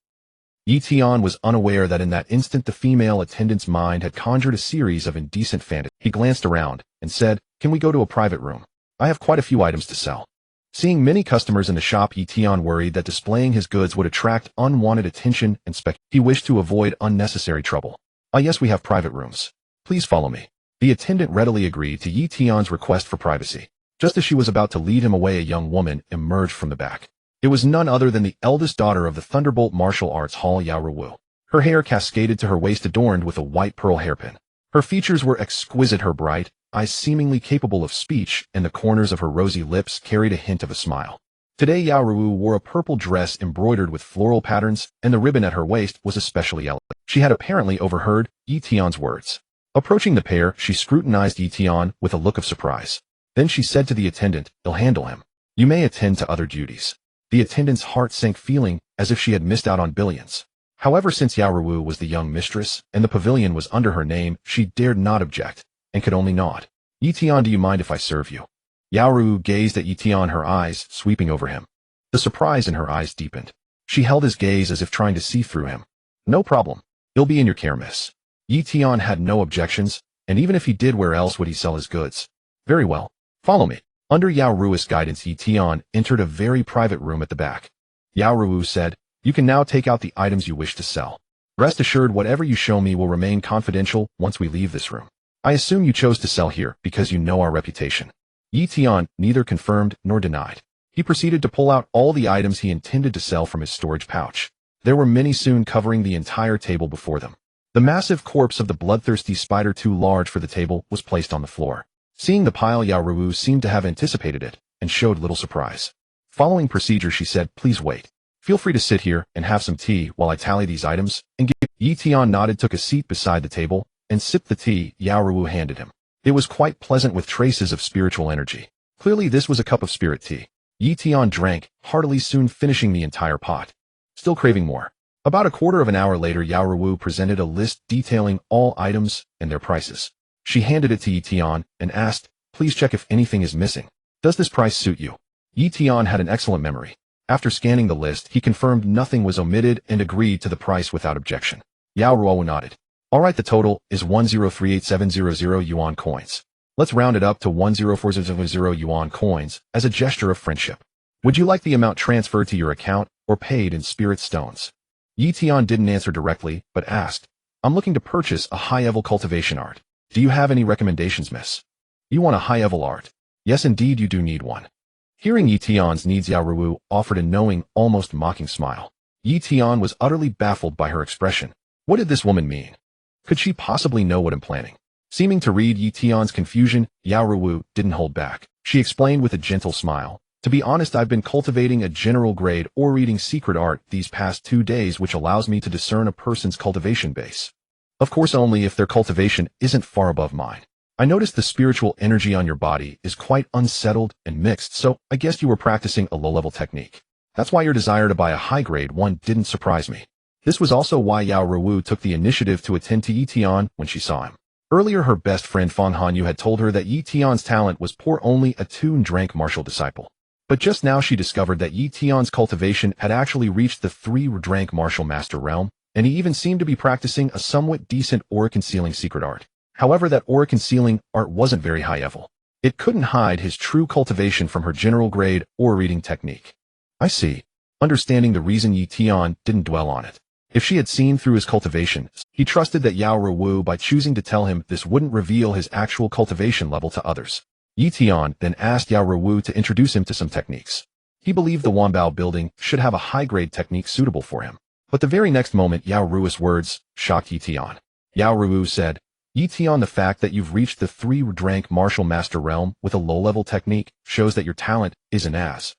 Yi Tian was unaware that in that instant the female attendant's mind had conjured a series of indecent fantasies. He glanced around and said, "Can we go to a private room? I have quite a few items to sell." Seeing many customers in the shop, Yi Tian worried that displaying his goods would attract unwanted attention and speculation. He wished to avoid unnecessary trouble. "Ah, yes, we have private rooms. Please follow me." The attendant readily agreed to Yi Tian's request for privacy. Just as she was about to lead him away, a young woman emerged from the back. It was none other than the eldest daughter of the Thunderbolt Martial Arts Hall, Yao Ruwu. Her hair cascaded to her waist, adorned with a white pearl hairpin. Her features were exquisite, her bright eyes seemingly capable of speech, and the corners of her rosy lips carried a hint of a smile. Today, Yao Ruwu wore a purple dress embroidered with floral patterns, and the ribbon at her waist was especially elegant. She had apparently overheard Yi Tian's words. Approaching the pair, she scrutinized Yi Tian with a look of surprise. Then she said to the attendant, "I'll handle him. You may attend to other duties." The attendant's heart sank, feeling as if she had missed out on billions. However, since Yao Ruwu was the young mistress and the pavilion was under her name, she dared not object and could only nod. "Yi Tian, do you mind if I serve you?" Yao Ruwu gazed at Yi Tian, her eyes sweeping over him. The surprise in her eyes deepened. She held his gaze as if trying to see through him. "No problem. He'll be in your care, miss." Yi Tian had no objections, and even if he did, where else would he sell his goods? "Very well. Follow me." Under Yao Ruwu's guidance, Yi Tian entered a very private room at the back. Yao Ruwu said, "You can now take out the items you wish to sell. Rest assured, whatever you show me will remain confidential once we leave this room. I assume you chose to sell here because you know our reputation." Yi Tian neither confirmed nor denied. He proceeded to pull out all the items he intended to sell from his storage pouch. There were many, soon covering the entire table before them. The massive corpse of the bloodthirsty spider, too large for the table, was placed on the floor. Seeing the pile, Yao Ruwu seemed to have anticipated it and showed little surprise. Following procedure, she said, "Please wait. Feel free to sit here and have some tea while I tally these items and give." Yi Tian nodded, took a seat beside the table, and sipped the tea Yao Ruwu handed him. It was quite pleasant, with traces of spiritual energy. Clearly this was a cup of spirit tea. Yi Tian drank heartily, soon finishing the entire pot. Still craving more. About a quarter of an hour later, Yao Ruwu presented a list detailing all items and their prices. She handed it to Yi Tian and asked, "Please check if anything is missing. Does this price suit you?" Yi Tian had an excellent memory. After scanning the list, he confirmed nothing was omitted and agreed to the price without objection. Yao Ruo nodded. Alright, the total is 1038700 yuan coins. Let's round it up to 10400 yuan coins as a gesture of friendship. Would you like the amount transferred to your account or paid in spirit stones? Yi Tian didn't answer directly, but asked, I'm looking to purchase a high-level cultivation art. Do you have any recommendations, miss? You want a high-level art? Yes, indeed you do need one. Hearing Yi Tian's needs, Yao Ruo offered a knowing, almost mocking smile. Yi Tian was utterly baffled by her expression. What did this woman mean? Could she possibly know what I'm planning? Seeming to read Yi Tian's confusion, Yao Ruo didn't hold back. She explained with a gentle smile. To be honest, I've been cultivating a general grade or reading secret art these past 2 days, which allows me to discern a person's cultivation base. Of course, only if their cultivation isn't far above mine. I noticed the spiritual energy on your body is quite unsettled and mixed, so I guess you were practicing a low-level technique. That's why your desire to buy a high-grade one didn't surprise me. This was also why Yao Ruo took the initiative to attend to Yi Tian when she saw him. Earlier, her best friend Fang Hanyu had told her that Yi Tian's talent was poor, only a two-and-drank martial disciple. But just now she discovered that Yi Tian's cultivation had actually reached the 3-rank martial master realm, and he even seemed to be practicing a somewhat decent aura-concealing secret art. However, that aura-concealing art wasn't very high-level. It couldn't hide his true cultivation from her general grade aura-reading technique. I see. Understanding the reason Yi Tian didn't dwell on it. If she had seen through his cultivation, he trusted that Yao Ruo, by choosing to tell him this, wouldn't reveal his actual cultivation level to others. Yi Tian then asked Yao Ruo to introduce him to some techniques. He believed the Wanbao building should have a high-grade technique suitable for him. But the very next moment, Yao Ruo's words shocked Yi Tian. Yao Ruo said, Yi Tian, the fact that you've reached the 3-rank martial master realm with a low-level technique shows that your talent isn't as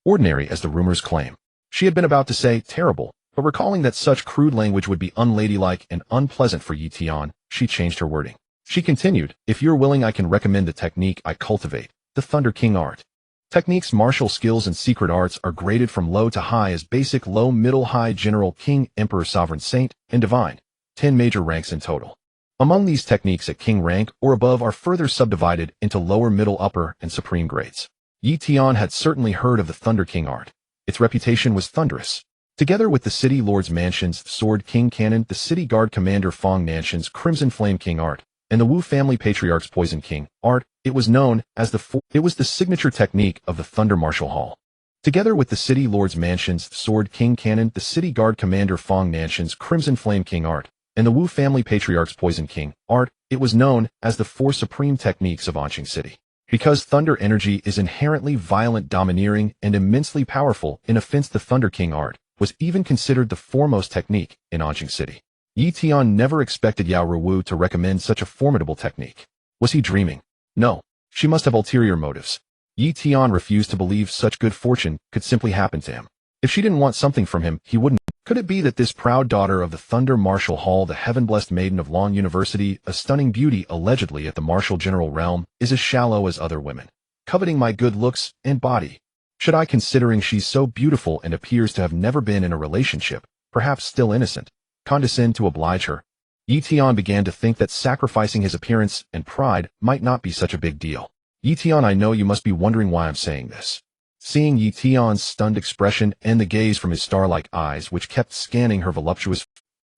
ordinary as the rumors claim. She had been about to say terrible, but recalling that such crude language would be unladylike and unpleasant for Yi Tian, she changed her wording. She continued, if you're willing, I can recommend the technique I cultivate, the Thunder King art. Techniques, martial skills, and secret arts are graded from low to high as basic, low, middle, high, general, king, emperor, sovereign, saint, and divine. 10 major ranks in total. Among these, techniques at king rank or above are further subdivided into lower, middle, upper, and supreme grades. Yi Tian had certainly heard of the Thunder King art. Its reputation was thunderous. Together with the City Lord's Mansion's Sword King Cannon, the City Guard Commander Fong Nanshan's Crimson Flame King art, and the Wu family patriarch's Poison King art, it was known as it was the signature technique of the Thunder Martial Hall. Together with the City Lord's Mansion's Sword King Cannon, the City Guard Commander Fong Nanshan's Crimson Flame King art, and the Wu family patriarch's Poison King art, it was known as the 4 supreme techniques of Anqing City. Because thunder energy is inherently violent, domineering, and immensely powerful in offense, the Thunder King art was even considered the foremost technique in Anqing City. Yi Tian never expected Yao Ruo to recommend such a formidable technique. Was he dreaming? No. She must have ulterior motives. Yi Tian refused to believe such good fortune could simply happen to him. If she didn't want something from him, he wouldn't. Could it be that this proud daughter of the Thunder Martial Hall, the heaven-blessed maiden of Long University, a stunning beauty allegedly at the martial general realm, is as shallow as other women, coveting my good looks and body? Should I, considering she's so beautiful and appears to have never been in a relationship, perhaps still innocent, condescend to oblige her? Yi Tian began to think that sacrificing his appearance and pride might not be such a big deal. Yi Tian, I know you must be wondering why I'm saying this. Seeing Yi Tian's stunned expression and the gaze from his star-like eyes which kept scanning her voluptuous,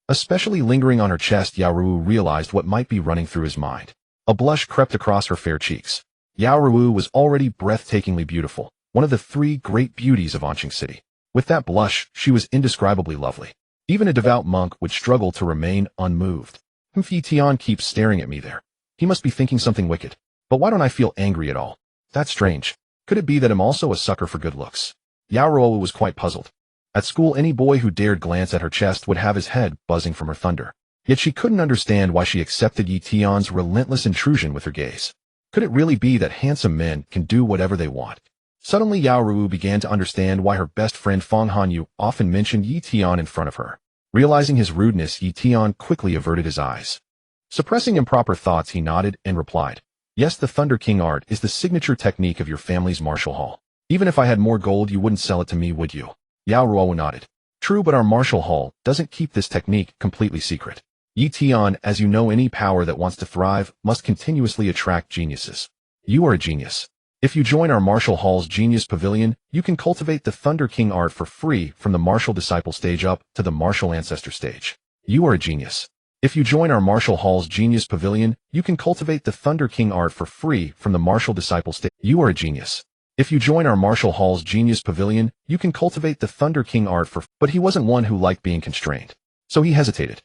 especially lingering on her chest, Yao Ruo realized what might be running through his mind. A blush crept across her fair cheeks. Yao Ruo was already breathtakingly beautiful, one of the 3 great beauties of Anqing City. With that blush, she was indescribably lovely. Even a devout monk would struggle to remain unmoved. Yi Tian keeps staring at me there. He must be thinking something wicked. But why don't I feel angry at all? That's strange. Could it be that I'm also a sucker for good looks? Yao Ruo was quite puzzled. At school, any boy who dared glance at her chest would have his head buzzing from her thunder. Yet she couldn't understand why she accepted Yi Tian's relentless intrusion with her gaze. Could it really be that handsome men can do whatever they want? Suddenly, Yao Ruo began to understand why her best friend Fang Hanyu often mentioned Yi Tian in front of her. Realizing his rudeness, Yi Tian quickly averted his eyes. Suppressing improper thoughts, he nodded and replied, Yes, the Thunder King art is the signature technique of your family's martial hall. Even if I had more gold, you wouldn't sell it to me, would you? Yao Ruo nodded. True, but our martial hall doesn't keep this technique completely secret. Yi Tian, as you know, any power that wants to thrive must continuously attract geniuses. You are a genius. If you join our Martial Hall's Genius Pavilion, you can cultivate the Thunder King art for free from the Martial Disciple stage up to the Martial Ancestor stage. You are a genius. If you join our Martial Hall's Genius Pavilion, you can cultivate the Thunder King art for free from the Martial Disciple stage. You are a genius. If you join our Martial Hall's Genius Pavilion, you can cultivate the Thunder King art for. But he wasn't one who liked being constrained. So he hesitated.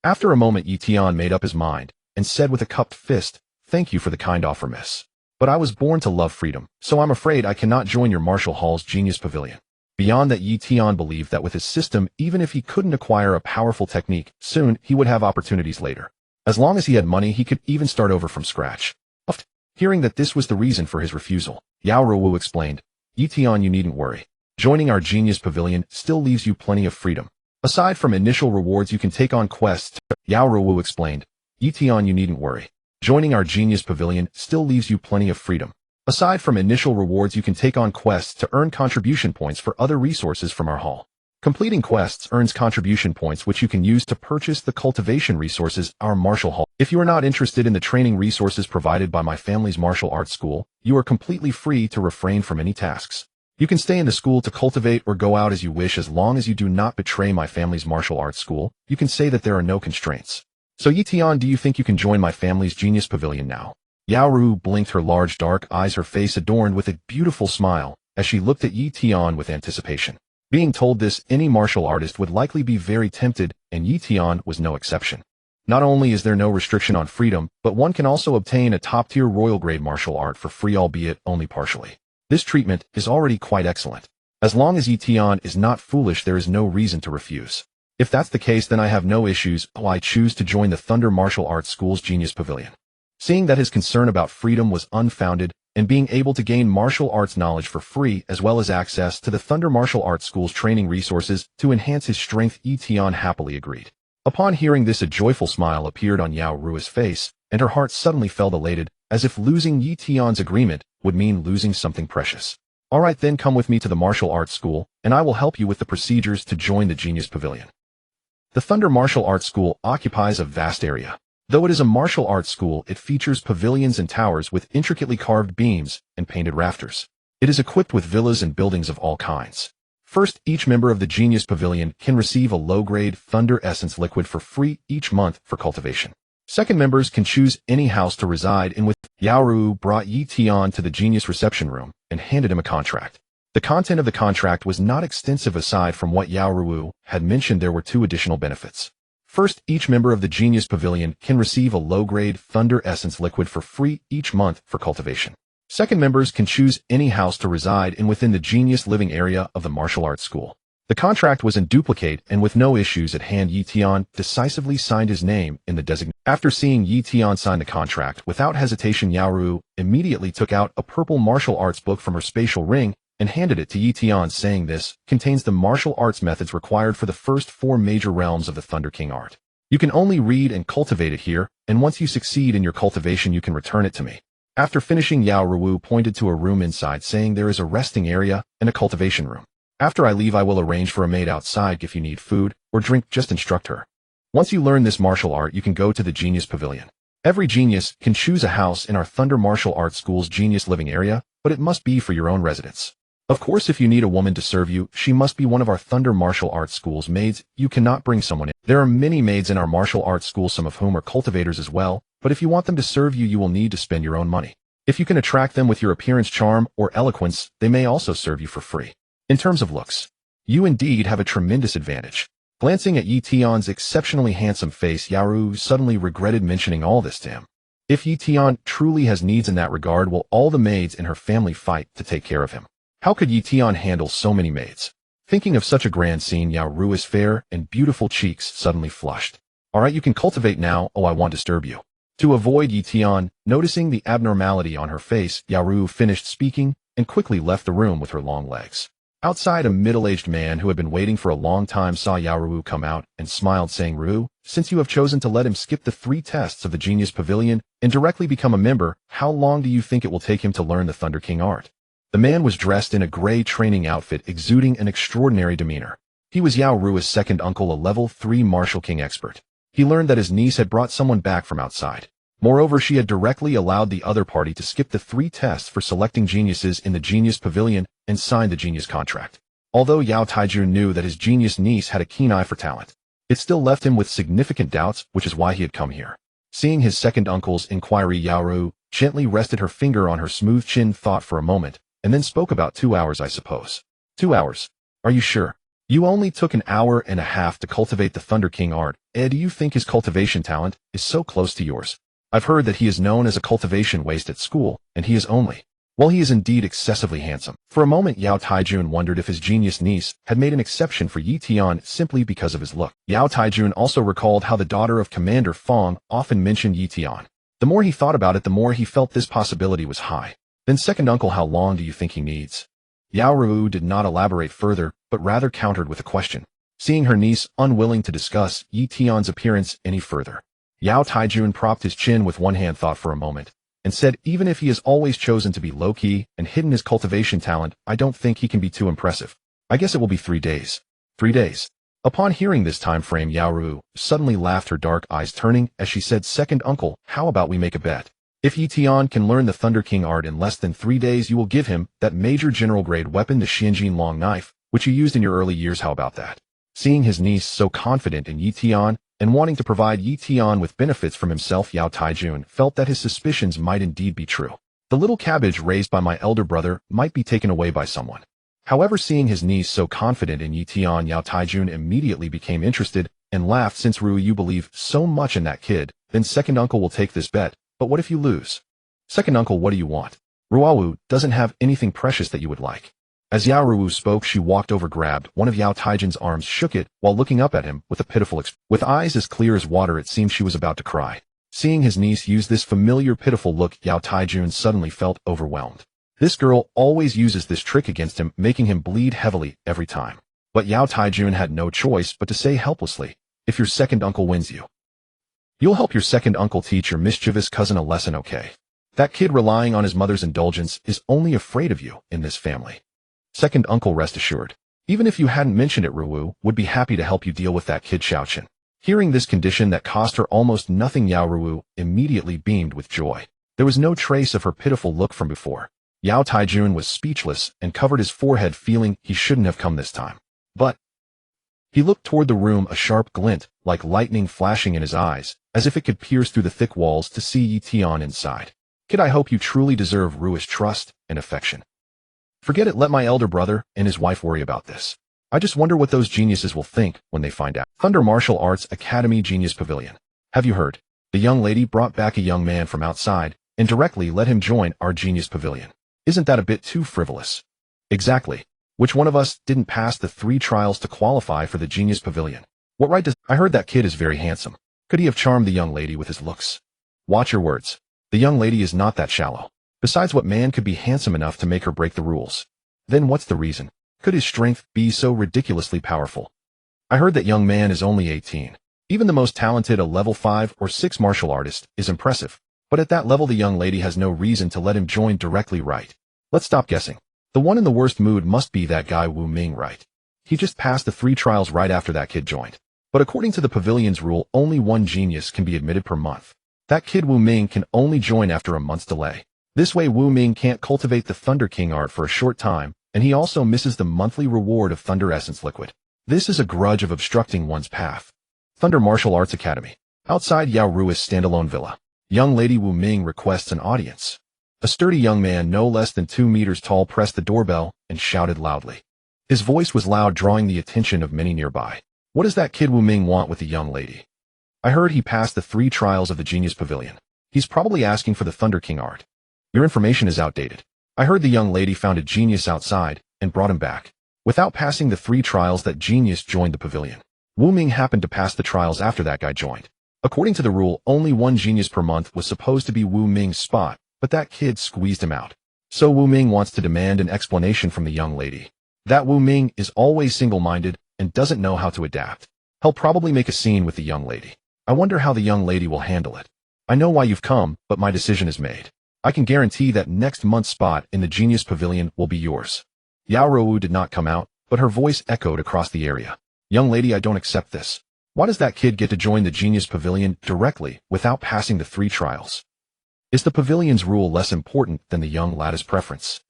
After a moment, Yi Tian made up his mind and said with a cupped fist, "Thank you for the kind offer, miss. But I was born to love freedom, so I'm afraid I cannot join your Martial Hall's Genius Pavilion." Beyond that, Yi Tian believed that with his system, even if he couldn't acquire a powerful technique, soon he would have opportunities later. As long as he had money, he could even start over from scratch. Hearing that this was the reason for his refusal, Yao Ruwu explained, "Yi Tian, you needn't worry. Joining our Genius Pavilion still leaves you plenty of freedom. Aside from initial rewards, you can take on quests." Yao Ruwu explained, "Yi Tian, you needn't worry. Joining our Genius Pavilion still leaves you plenty of freedom. Aside from initial rewards, you can take on quests to earn contribution points for other resources from our hall. Completing quests earns contribution points which you can use to purchase the cultivation resources our martial hall. If you are not interested in the training resources provided by my family's martial arts school, you are completely free to refrain from any tasks. You can stay in the school to cultivate or go out as you wish as long as you do not betray my family's martial arts school. You can say that there are no constraints. So Yi Tian, do you think you can join my family's Genius Pavilion now?" Yao Ru blinked her large dark eyes, her face adorned with a beautiful smile, as she looked at Yi Tian with anticipation. Being told this, any martial artist would likely be very tempted, and Yi Tian was no exception. Not only is there no restriction on freedom, but one can also obtain a top-tier royal-grade martial art for free, albeit only partially. This treatment is already quite excellent. As long as Yi Tian is not foolish, there is no reason to refuse. If that's the case, then I have no issues. I choose to join the Thunder Martial Arts School's Genius Pavilion. Seeing that his concern about freedom was unfounded, and being able to gain martial arts knowledge for free as well as access to the Thunder Martial Arts School's training resources to enhance his strength, Yi Tian happily agreed. Upon hearing this, a joyful smile appeared on Yao Rui's face, and her heart suddenly felt elated, as if losing Yi Tian's agreement would mean losing something precious. "Alright then, come with me to the martial arts school, and I will help you with the procedures to join the Genius Pavilion." The Thunder Martial Arts School occupies a vast area. Though it is a martial arts school, it features pavilions and towers with intricately carved beams and painted rafters. It is equipped with villas and buildings of all kinds. First, each member of the Genius Pavilion can receive a low-grade Thunder Essence liquid for free each month for cultivation. Second, members can choose any house to reside in with. Yao Ru brought Yi Tian to the Genius reception room and handed him a contract. The content of the contract was not extensive. Aside from what Yao Ru had mentioned, there were two additional benefits. First, each member of the Genius Pavilion can receive a low-grade Thunder Essence liquid for free each month for cultivation. Second, members can choose any house to reside in within the Genius living area of the martial arts school. The contract was in duplicate, and with no issues at hand, Yi Tian decisively signed his name in the designation. After seeing Yi Tian sign the contract, without hesitation, Yao Ru immediately took out a purple martial arts book from her spatial ring and handed it to Yi Tian, saying, "This contains the martial arts methods required for the first 4 major realms of the Thunder King art. You can only read and cultivate it here, and once you succeed in your cultivation, you can return it to me." After finishing, Yao Ru pointed to a room inside, saying, "There is a resting area and a cultivation room. After I leave, I will arrange for a maid outside. If you need food or drink, just instruct her." Once you learn this martial art, you can go to the Genius Pavilion. Every genius can choose a house in our Thunder Martial Arts School's Genius living area, but it must be for your own residence. Of course, if you need a woman to serve you, she must be one of our Thunder Martial Arts School's maids. You cannot bring someone in. There are many maids in our martial arts school, some of whom are cultivators as well, but if you want them to serve you, you will need to spend your own money. If you can attract them with your appearance, charm, or eloquence, they may also serve you for free. In terms of looks, you indeed have a tremendous advantage. Glancing at Yi Tian's exceptionally handsome face, Yao Ru suddenly regretted mentioning all this to him. If Yi Tian truly has needs in that regard, will all the maids in her family fight to take care of him? How could Yi Tian handle so many maids? Thinking of such a grand scene, Yao Ru's fair and beautiful cheeks suddenly flushed. "Alright, you can cultivate now. Oh, I won't disturb you." To avoid Yi Tian noticing the abnormality on her face, Yao Ru finished speaking and quickly left the room with her long legs. Outside, a middle-aged man who had been waiting for a long time saw Yao Ru come out and smiled, saying, "Ru, since you have chosen to let him skip the 3 tests of the Genius Pavilion and directly become a member, how long do you think it will take him to learn the Thunder King art?" The man was dressed in a gray training outfit, exuding an extraordinary demeanor. He was Yao Ru's second uncle, a level 3 Martial King expert. He learned that his niece had brought someone back from outside. Moreover, she had directly allowed the other party to skip the 3 tests for selecting geniuses in the Genius Pavilion and sign the genius contract. Although Yao Taijun knew that his genius niece had a keen eye for talent, it still left him with significant doubts, which is why he had come here. Seeing his second uncle's inquiry, Yao Ru gently rested her finger on her smooth chin, thought for a moment, and then spoke. About 2 hours, I suppose. 2 hours? Are you sure? You only took an hour and a half to cultivate the Thunder King art, and do you think his cultivation talent is so close to yours? I've heard that he is known as a cultivation waste at school, and he is only... Well, he is indeed excessively handsome. For a moment, Yao Taijun wondered if his genius niece had made an exception for Yi Tian simply because of his look. Yao Taijun also recalled how the daughter of Commander Fong often mentioned Yi Tian. The more he thought about it, the more he felt this possibility was high. Then, second uncle, how long do you think he needs? Yao Ru did not elaborate further, but rather countered with a question. Seeing her niece unwilling to discuss Yi Tian's appearance any further, Yao Taijun propped his chin with one hand, thought for a moment, and said, even if he has always chosen to be low-key and hidden his cultivation talent, I don't think he can be too impressive. I guess it will be 3 days. 3 days. Upon hearing this time frame, Yao Ru suddenly laughed, her dark eyes turning as she said, second uncle, how about we make a bet? If Yi Tian can learn the Thunder King art in less than 3 days, you will give him that major general-grade weapon, the Xianjin long knife, which you used in your early years. How about that? Seeing his niece so confident in Yi Tian, and wanting to provide Yi Tian with benefits from himself, Yao Taijun felt that his suspicions might indeed be true. The little cabbage raised by my elder brother might be taken away by someone. However, seeing his niece so confident in Yi Tian, Yao Taijun immediately became interested and laughed. Since Ru, you believe so much in that kid, then second uncle will take this bet. But what if you lose? Second uncle, what do you want? Ruawu doesn't have anything precious that you would like. As Yao Ruwu spoke, she walked over, grabbed one of Yao Taijun's arms, shook it, while looking up at him with a pitiful expression. With eyes as clear as water, it seemed she was about to cry. Seeing his niece use this familiar, pitiful look, Yao Taijun suddenly felt overwhelmed. This girl always uses this trick against him, making him bleed heavily every time. But Yao Taijun had no choice but to say helplessly, if your second uncle wins you, you'll help your second uncle teach your mischievous cousin a lesson, okay? That kid relying on his mother's indulgence is only afraid of you in this family. Second uncle, rest assured, even if you hadn't mentioned it, Ruwu would be happy to help you deal with that kid Xiaoqin. Hearing this condition that cost her almost nothing, Yao Ruwu immediately beamed with joy. There was no trace of her pitiful look from before. Yao Taijun was speechless and covered his forehead, feeling he shouldn't have come this time. But he looked toward the room, a sharp glint, like lightning flashing in his eyes, as if it could pierce through the thick walls to see Yi Tian inside. Kid, I hope you truly deserve Rui's trust and affection. Forget it, let my elder brother and his wife worry about this. I just wonder what those geniuses will think when they find out. Thunder Martial Arts Academy Genius Pavilion. Have you heard? The young lady brought back a young man from outside and directly let him join our Genius Pavilion. Isn't that a bit too frivolous? Exactly. Which one of us didn't pass the 3 trials to qualify for the Genius Pavilion? What right does... I heard that kid is very handsome. Could he have charmed the young lady with his looks? Watch your words. The young lady is not that shallow. Besides, what man could be handsome enough to make her break the rules? Then what's the reason? Could his strength be so ridiculously powerful? I heard that young man is only 18. Even the most talented, a level 5 or 6 martial artist, is impressive. But at that level, the young lady has no reason to let him join directly, right? Let's stop guessing. The one in the worst mood must be that guy Wu Ming, right? He just passed the 3 trials right after that kid joined. But according to the pavilion's rule, only 1 genius can be admitted per month. That kid Wu Ming can only join after a month's delay. This way, Wu Ming can't cultivate the Thunder King art for a short time, and he also misses the monthly reward of Thunder Essence Liquid. This is a grudge of obstructing one's path. Thunder Martial Arts Academy. Outside Yao Rui's standalone villa, young lady Wu Ming requests an audience. A sturdy young man no less than 2 meters tall pressed the doorbell and shouted loudly. His voice was loud, drawing the attention of many nearby. What does that kid Wu Ming want with the young lady? I heard he passed the 3 trials of the Genius Pavilion. He's probably asking for the Thunder King art. Your information is outdated. I heard the young lady found a genius outside and brought him back. Without passing the 3 trials, that genius joined the pavilion. Wu Ming happened to pass the trials after that guy joined. According to the rule, only 1 genius per month was supposed to be Wu Ming's spot, but that kid squeezed him out. So Wu Ming wants to demand an explanation from the young lady. That Wu Ming is always single-minded and doesn't know how to adapt. He'll probably make a scene with the young lady. I wonder how the young lady will handle it. I know why you've come, but my decision is made. I can guarantee that next month's spot in the Genius Pavilion will be yours. Yao Ruwu did not come out, but her voice echoed across the area. Young lady, I don't accept this. Why does that kid get to join the Genius Pavilion directly without passing the 3 trials? Is the pavilion's rule less important than the young lad's preference?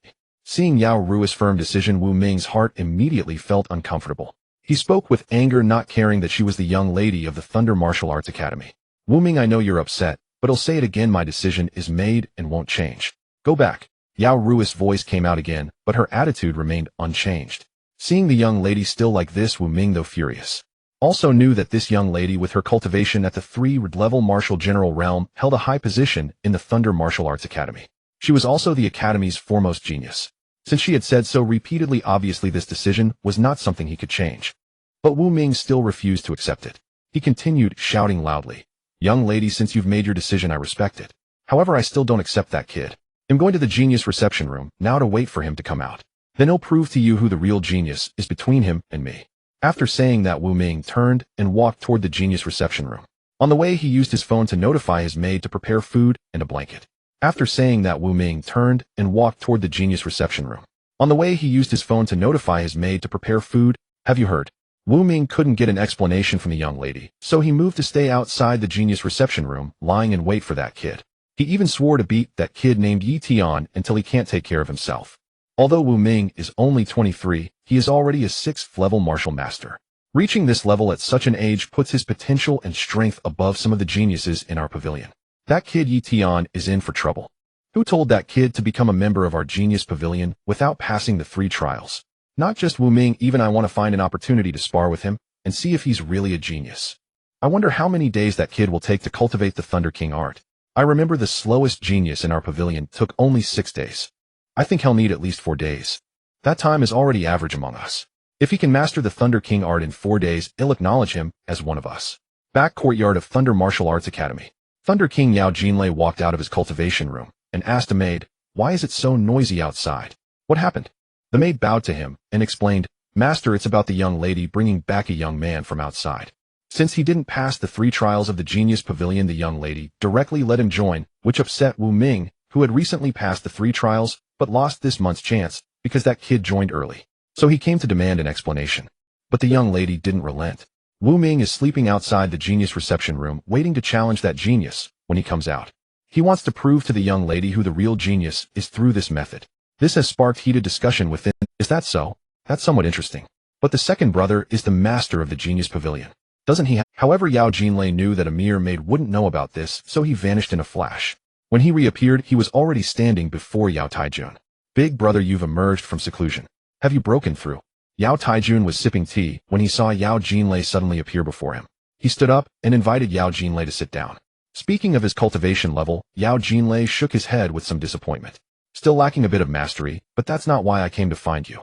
Seeing Yao Rui's firm decision, Wu Ming's heart immediately felt uncomfortable. He spoke with anger, not caring that she was the young lady of the Thunder Martial Arts Academy. Wu Ming, I know you're upset, but I'll say it again, my decision is made and won't change. Go back. Yao Rui's voice came out again, but her attitude remained unchanged. Seeing the young lady still like this, Wu Ming, though furious, also knew that this young lady with her cultivation at the 3-level martial general realm held a high position in the Thunder Martial Arts Academy. She was also the Academy's foremost genius. Since she had said so repeatedly, obviously this decision was not something he could change. But Wu Ming still refused to accept it. He continued, shouting loudly, "Young lady, since you've made your decision, I respect it. However, I still don't accept that kid. I'm going to the genius reception room now to wait for him to come out. Then he'll prove to you who the real genius is between him and me." After saying that, Wu Ming turned and walked toward the genius reception room. On the way, he used his phone to notify his maid to prepare food and a blanket. After saying that, Wu Ming turned and walked toward the genius reception room. On the way, he used his phone to notify his maid to prepare food. Have you heard? Wu Ming couldn't get an explanation from the young lady, so he moved to stay outside the genius reception room, lying in wait for that kid. He even swore to beat that kid named Yi Tian until he can't take care of himself. Although Wu Ming is only 23, he is already a 6th-level martial master. Reaching this level at such an age puts his potential and strength above some of the geniuses in our pavilion. That kid Yi Tian is in for trouble. Who told that kid to become a member of our genius pavilion without passing the 3 trials? Not just Wu Ming, even I want to find an opportunity to spar with him and see if he's really a genius. I wonder how many days that kid will take to cultivate the Thunder King art. I remember the slowest genius in our pavilion took only 6 days. I think he'll need at least 4 days. That time is already average among us. If he can master the Thunder King art in 4 days, I'll acknowledge him as one of us. Back courtyard of Thunder Martial Arts Academy. Thunder King Yao Jinlei walked out of his cultivation room and asked a maid, "Why is it so noisy outside? What happened?" The maid bowed to him and explained, "Master, it's about the young lady bringing back a young man from outside. Since he didn't pass the 3 trials of the Genius Pavilion, the young lady directly let him join, which upset Wu Ming, who had recently passed the 3 trials, but lost this month's chance because that kid joined early. So he came to demand an explanation. But the young lady didn't relent. Wu Ming is sleeping outside the genius reception room, waiting to challenge that genius when he comes out. He wants to prove to the young lady who the real genius is through this method. This has sparked heated discussion within. Is that so? That's somewhat interesting. But the second brother is the master of the Genius Pavilion. Doesn't he? However, Yao Jinlei knew that a mere maid wouldn't know about this, so he vanished in a flash. When he reappeared, he was already standing before Yao Taijun. "Big brother, you've emerged from seclusion. Have you broken through?" Yao Taijun was sipping tea when he saw Yao Jinlei suddenly appear before him. He stood up and invited Yao Jinlei to sit down. Speaking of his cultivation level, Yao Jinlei shook his head with some disappointment. "Still lacking a bit of mastery, but that's not why I came to find you."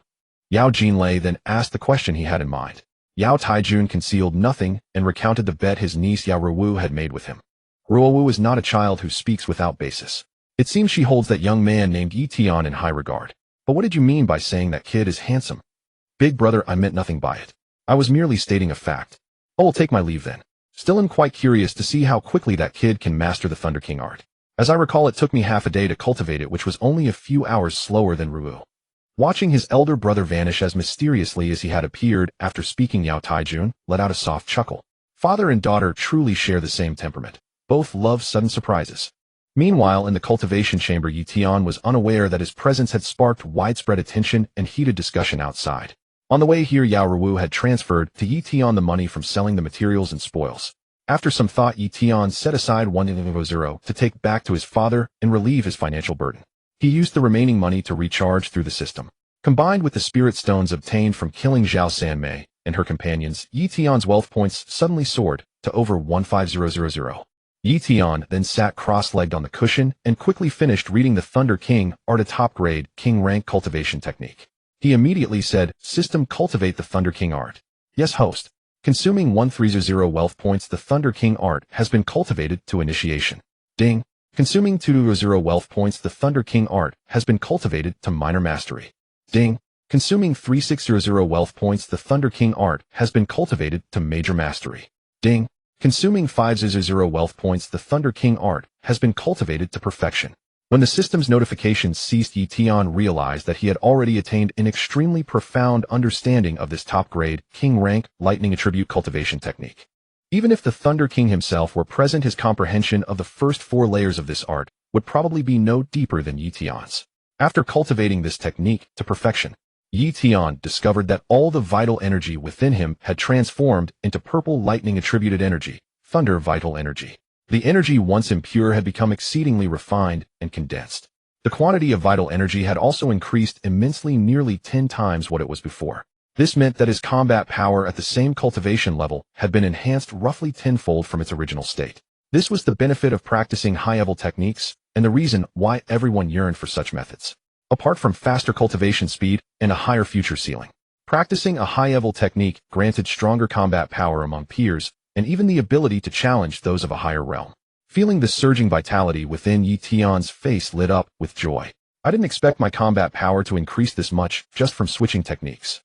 Yao Jinlei then asked the question he had in mind. Yao Taijun concealed nothing and recounted the bet his niece Yao Ruwu had made with him. Ruwu is not a child who speaks without basis. It seems she holds that young man named Yi Tian in high regard. But what did you mean by saying that kid is handsome? "Big brother, I meant nothing by it. I was merely stating a fact." "Oh, I'll take my leave then. Still am quite curious to see how quickly that kid can master the Thunder King art. As I recall, it took me half a day to cultivate it, which was only a few hours slower than Ruwu." Watching his elder brother vanish as mysteriously as he had appeared after speaking, Yao Taijun let out a soft chuckle. Father and daughter truly share the same temperament. Both love sudden surprises. Meanwhile, in the cultivation chamber, Yi Tian was unaware that his presence had sparked widespread attention and heated discussion outside. On the way here, Yao Ruwu had transferred to Yi Tian the money from selling the materials and spoils. After some thought, Yi Tian set aside 100 to take back to his father and relieve his financial burden. He used the remaining money to recharge through the system. Combined with the spirit stones obtained from killing Zhao Sanmei and her companions, Yi Tian's wealth points suddenly soared to over 150,000. Yi Tian then sat cross-legged on the cushion and quickly finished reading the Thunder King art, a top-grade, king-rank cultivation technique. He immediately said, "System, cultivate the Thunder King art." "Yes, host." Consuming 130 wealth points, the Thunder King art has been cultivated to initiation. Ding. Consuming 200 wealth points, the Thunder King art has been cultivated to minor mastery. Ding. Consuming 3600 wealth points, the Thunder King art has been cultivated to major mastery. Ding. Consuming 500 wealth points, the Thunder King art has been cultivated to perfection. When the system's notifications ceased, Yi Tian realized that he had already attained an extremely profound understanding of this top-grade, king-rank, lightning attribute cultivation technique. Even if the Thunder King himself were present, his comprehension of the first 4 layers of this art would probably be no deeper than Yi Tian's. After cultivating this technique to perfection, Yi Tian discovered that all the vital energy within him had transformed into purple lightning attributed energy, thunder vital energy. The energy once impure had become exceedingly refined and condensed. The quantity of vital energy had also increased immensely, nearly 10 times what it was before. This meant that his combat power at the same cultivation level had been enhanced roughly tenfold from its original state. This was the benefit of practicing high-level techniques, and the reason why everyone yearned for such methods. Apart from faster cultivation speed and a higher future ceiling, practicing a high-level technique granted stronger combat power among peers, and even the ability to challenge those of a higher realm. Feeling the surging vitality within, Yi Tian's face lit up with joy. I didn't expect my combat power to increase this much just from switching techniques.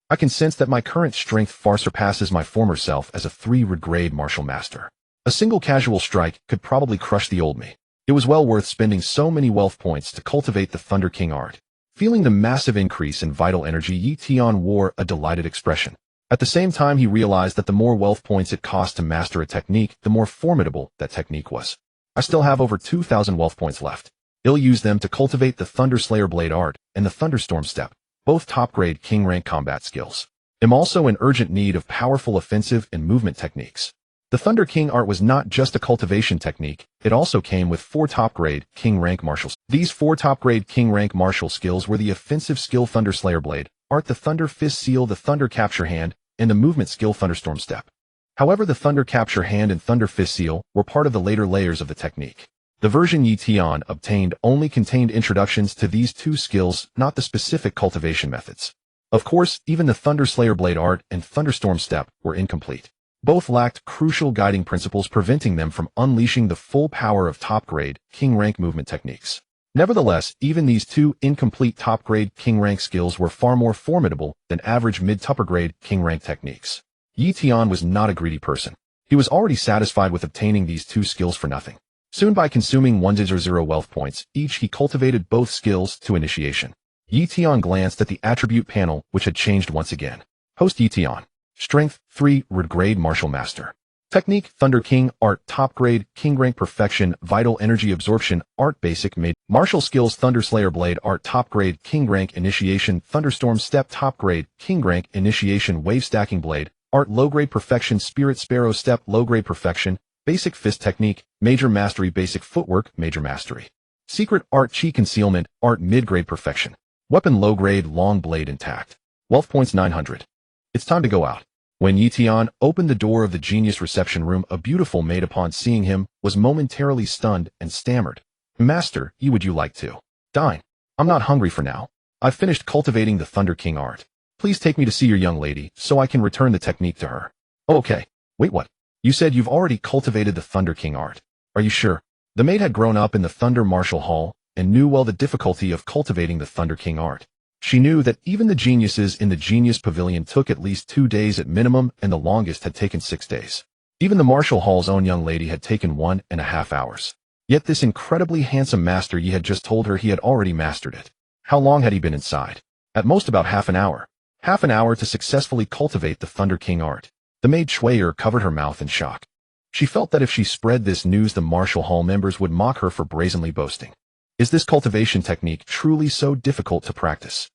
I can sense that my current strength far surpasses my former self as a 3rd-grade martial master. A single casual strike could probably crush the old me. It was well worth spending so many wealth points to cultivate the Thunder King art. Feeling the massive increase in vital energy, Yi Tian wore a delighted expression. At the same time, he realized that the more wealth points it cost to master a technique, the more formidable that technique was. I still have over 2,000 wealth points left. I'll use them to cultivate the Thunder Slayer Blade art and the Thunderstorm Step, both top-grade king rank combat skills. I'm also in urgent need of powerful offensive and movement techniques. The Thunder King art was not just a cultivation technique, it also came with 4 top-grade king rank martial. These 4 top-grade king rank martial skills were the offensive skill Thunder Slayer Blade art, the Thunder Fist Seal, the Thunder Capture Hand, and the movement skill Thunderstorm Step. However, the Thunder Capture Hand and Thunder Fist Seal were part of the later layers of the technique. The version Yi Tian obtained only contained introductions to these 2 skills, not the specific cultivation methods. Of course, even the Thunder Slayer Blade art and Thunderstorm Step were incomplete. Both lacked crucial guiding principles, preventing them from unleashing the full power of top-grade king rank movement techniques. Nevertheless, even these 2 incomplete top-grade king rank skills were far more formidable than average mid-to upper-grade king rank techniques. Yi Tian was not a greedy person. He was already satisfied with obtaining these 2 skills for nothing. Soon, by consuming 100 wealth points each, he cultivated both skills to initiation. Yi Tian glanced at the attribute panel, which had changed once again. Host Yi Tian. Strength 3rd-grade martial master. Technique Thunder King art top-grade king rank perfection vital energy absorption art basic made martial skills Thunder Slayer Blade art top-grade king rank initiation Thunderstorm Step top-grade king rank initiation wave stacking blade art low-grade perfection Spirit Sparrow Step low-grade perfection basic fist technique major mastery basic footwork major mastery secret art chi concealment art mid-grade perfection weapon low-grade long blade intact wealth points 900. It's time to go out. When Yi Tian opened the door of the genius reception room, a beautiful maid upon seeing him was momentarily stunned and stammered. Master, would you like to dine? I'm not hungry for now. I've finished cultivating the Thunder King art. Please take me to see your young lady so I can return the technique to her. Oh, okay. Wait, what? You said you've already cultivated the Thunder King art. Are you sure? The maid had grown up in the Thunder Martial Hall and knew well the difficulty of cultivating the Thunder King art. She knew that even the geniuses in the Genius Pavilion took at least 2 days at minimum, and the longest had taken 6 days. Even the Martial Hall's own young lady had taken 1.5 hours. Yet this incredibly handsome master Yi had just told her he had already mastered it. How long had he been inside? At most about half an hour. Half an hour to successfully cultivate the Thunder King art. The maid Shui'er covered her mouth in shock. She felt that if she spread this news, the Martial Hall members would mock her for brazenly boasting. Is this cultivation technique truly so difficult to practice?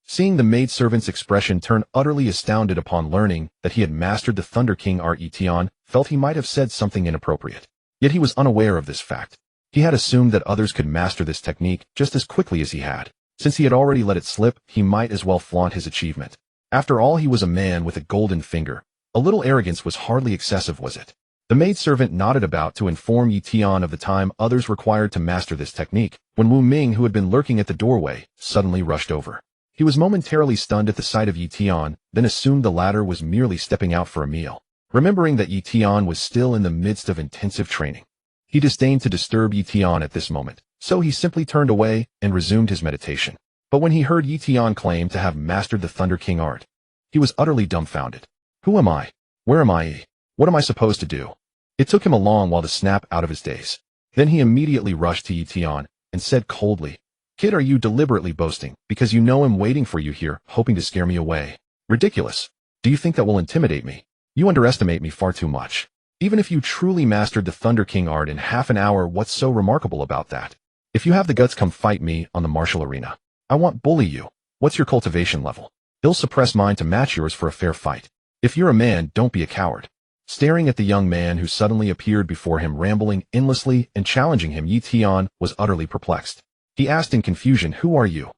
Seeing the maidservant's expression turn utterly astounded upon learning that he had mastered the Thunder King art, Yi Tian felt he might have said something inappropriate. Yet he was unaware of this fact. He had assumed that others could master this technique just as quickly as he had. Since he had already let it slip, he might as well flaunt his achievement. After all, he was a man with a golden finger. A little arrogance was hardly excessive, was it? The maidservant nodded about to inform Yi Tian of the time others required to master this technique, when Wu Ming, who had been lurking at the doorway, suddenly rushed over. He was momentarily stunned at the sight of Yi Tian, then assumed the latter was merely stepping out for a meal. Remembering that Yi Tian was still in the midst of intensive training, he disdained to disturb Yi Tian at this moment, so he simply turned away and resumed his meditation. But when he heard Yi Tian claim to have mastered the Thunder King art, he was utterly dumbfounded. Who am I? Where am I? What am I supposed to do? It took him a long while to snap out of his daze. Then he immediately rushed to Yi Tian and said coldly, "Kid, are you deliberately boasting because you know I'm waiting for you here, hoping to scare me away? Ridiculous. Do you think that will intimidate me? You underestimate me far too much." Even if you truly mastered the Thunder King art in half an hour, what's so remarkable about that? If you have the guts, come fight me on the martial arena. I won't bully you. What's your cultivation level? He'll suppress mine to match yours for a fair fight. If you're a man, don't be a coward. Staring at the young man who suddenly appeared before him, rambling endlessly and challenging him, Yi Tian was utterly perplexed. He asked in confusion, "Who are you?"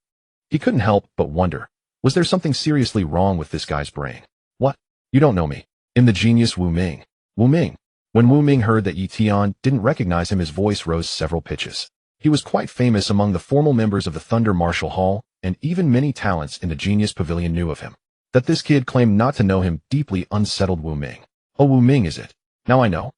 He couldn't help but wonder. Was there something seriously wrong with this guy's brain? What? You don't know me. I'm the genius Wu Ming. Wu Ming. When Wu Ming heard that Yi Tian didn't recognize him, his voice rose several pitches. He was quite famous among the formal members of the Thunder Martial Hall, and even many talents in the Genius Pavilion knew of him. That this kid claimed not to know him deeply unsettled Wu Ming. Oh, Wu Ming is it? Now I know.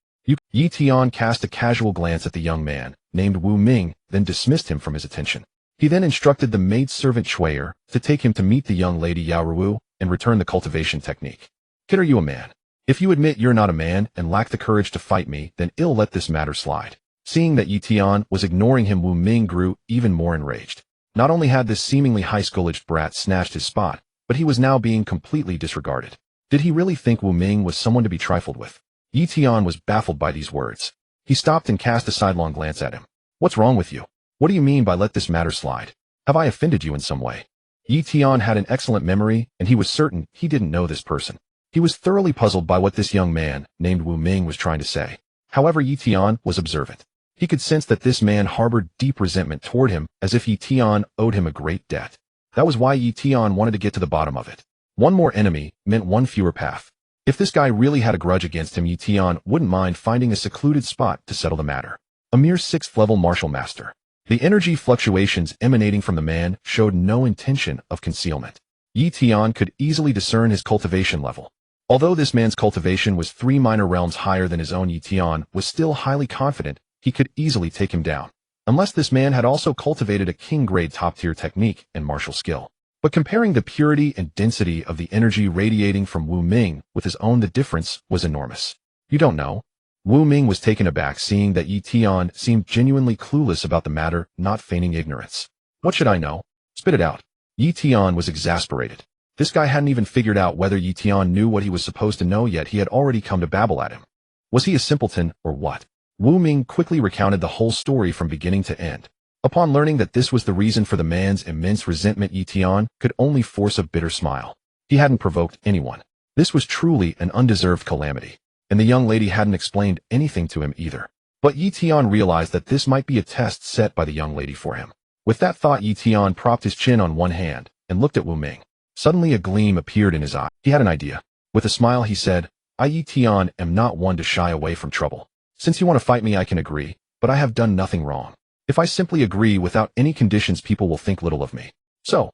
Yi Tian cast a casual glance at the young man, named Wu Ming, then dismissed him from his attention. He then instructed the maidservant Shui'er to take him to meet the young lady Yao Ruwu and return the cultivation technique. Kid, are you a man? If you admit you're not a man and lack the courage to fight me, then I'll let this matter slide. Seeing that Yi Tian was ignoring him, Wu Ming grew even more enraged. Not only had this seemingly high-school-aged brat snatched his spot, but he was now being completely disregarded. Did he really think Wu Ming was someone to be trifled with? Yi Tian was baffled by these words. He stopped and cast a sidelong glance at him. What's wrong with you? What do you mean by let this matter slide? Have I offended you in some way? Yi Tian had an excellent memory, and he was certain he didn't know this person. He was thoroughly puzzled by what this young man, named Wu Ming, was trying to say. However, Yi Tian was observant. He could sense that this man harbored deep resentment toward him, as if Yi Tian owed him a great debt. That was why Yi Tian wanted to get to the bottom of it. One more enemy meant one fewer path. If this guy really had a grudge against him, Yi Tian wouldn't mind finding a secluded spot to settle the matter. A mere 6th-level martial master. The energy fluctuations emanating from the man showed no intention of concealment. Yi Tian could easily discern his cultivation level. Although this man's cultivation was 3 minor realms higher than his own, Yi Tian was still highly confident he could easily take him down. Unless this man had also cultivated a king-grade top-tier technique and martial skill. But comparing the purity and density of the energy radiating from Wu Ming with his own, the difference was enormous. You don't know? Wu Ming was taken aback, seeing that Yi Tian seemed genuinely clueless about the matter, not feigning ignorance. What should I know? Spit it out. Yi Tian was exasperated. This guy hadn't even figured out whether Yi Tian knew what he was supposed to know yet. He had already come to babble at him. Was he a simpleton, or what? Wu Ming quickly recounted the whole story from beginning to end. Upon learning that this was the reason for the man's immense resentment, Yi Tian could only force a bitter smile. He hadn't provoked anyone. This was truly an undeserved calamity. And the young lady hadn't explained anything to him either. But Yi Tian realized that this might be a test set by the young lady for him. With that thought, Yi Tian propped his chin on one hand and looked at Wu Ming. Suddenly a gleam appeared in his eye. He had an idea. With a smile he said, I, Yi Tian, am not one to shy away from trouble. Since you want to fight me, I can agree, but I have done nothing wrong. If I simply agree without any conditions, people will think little of me. So,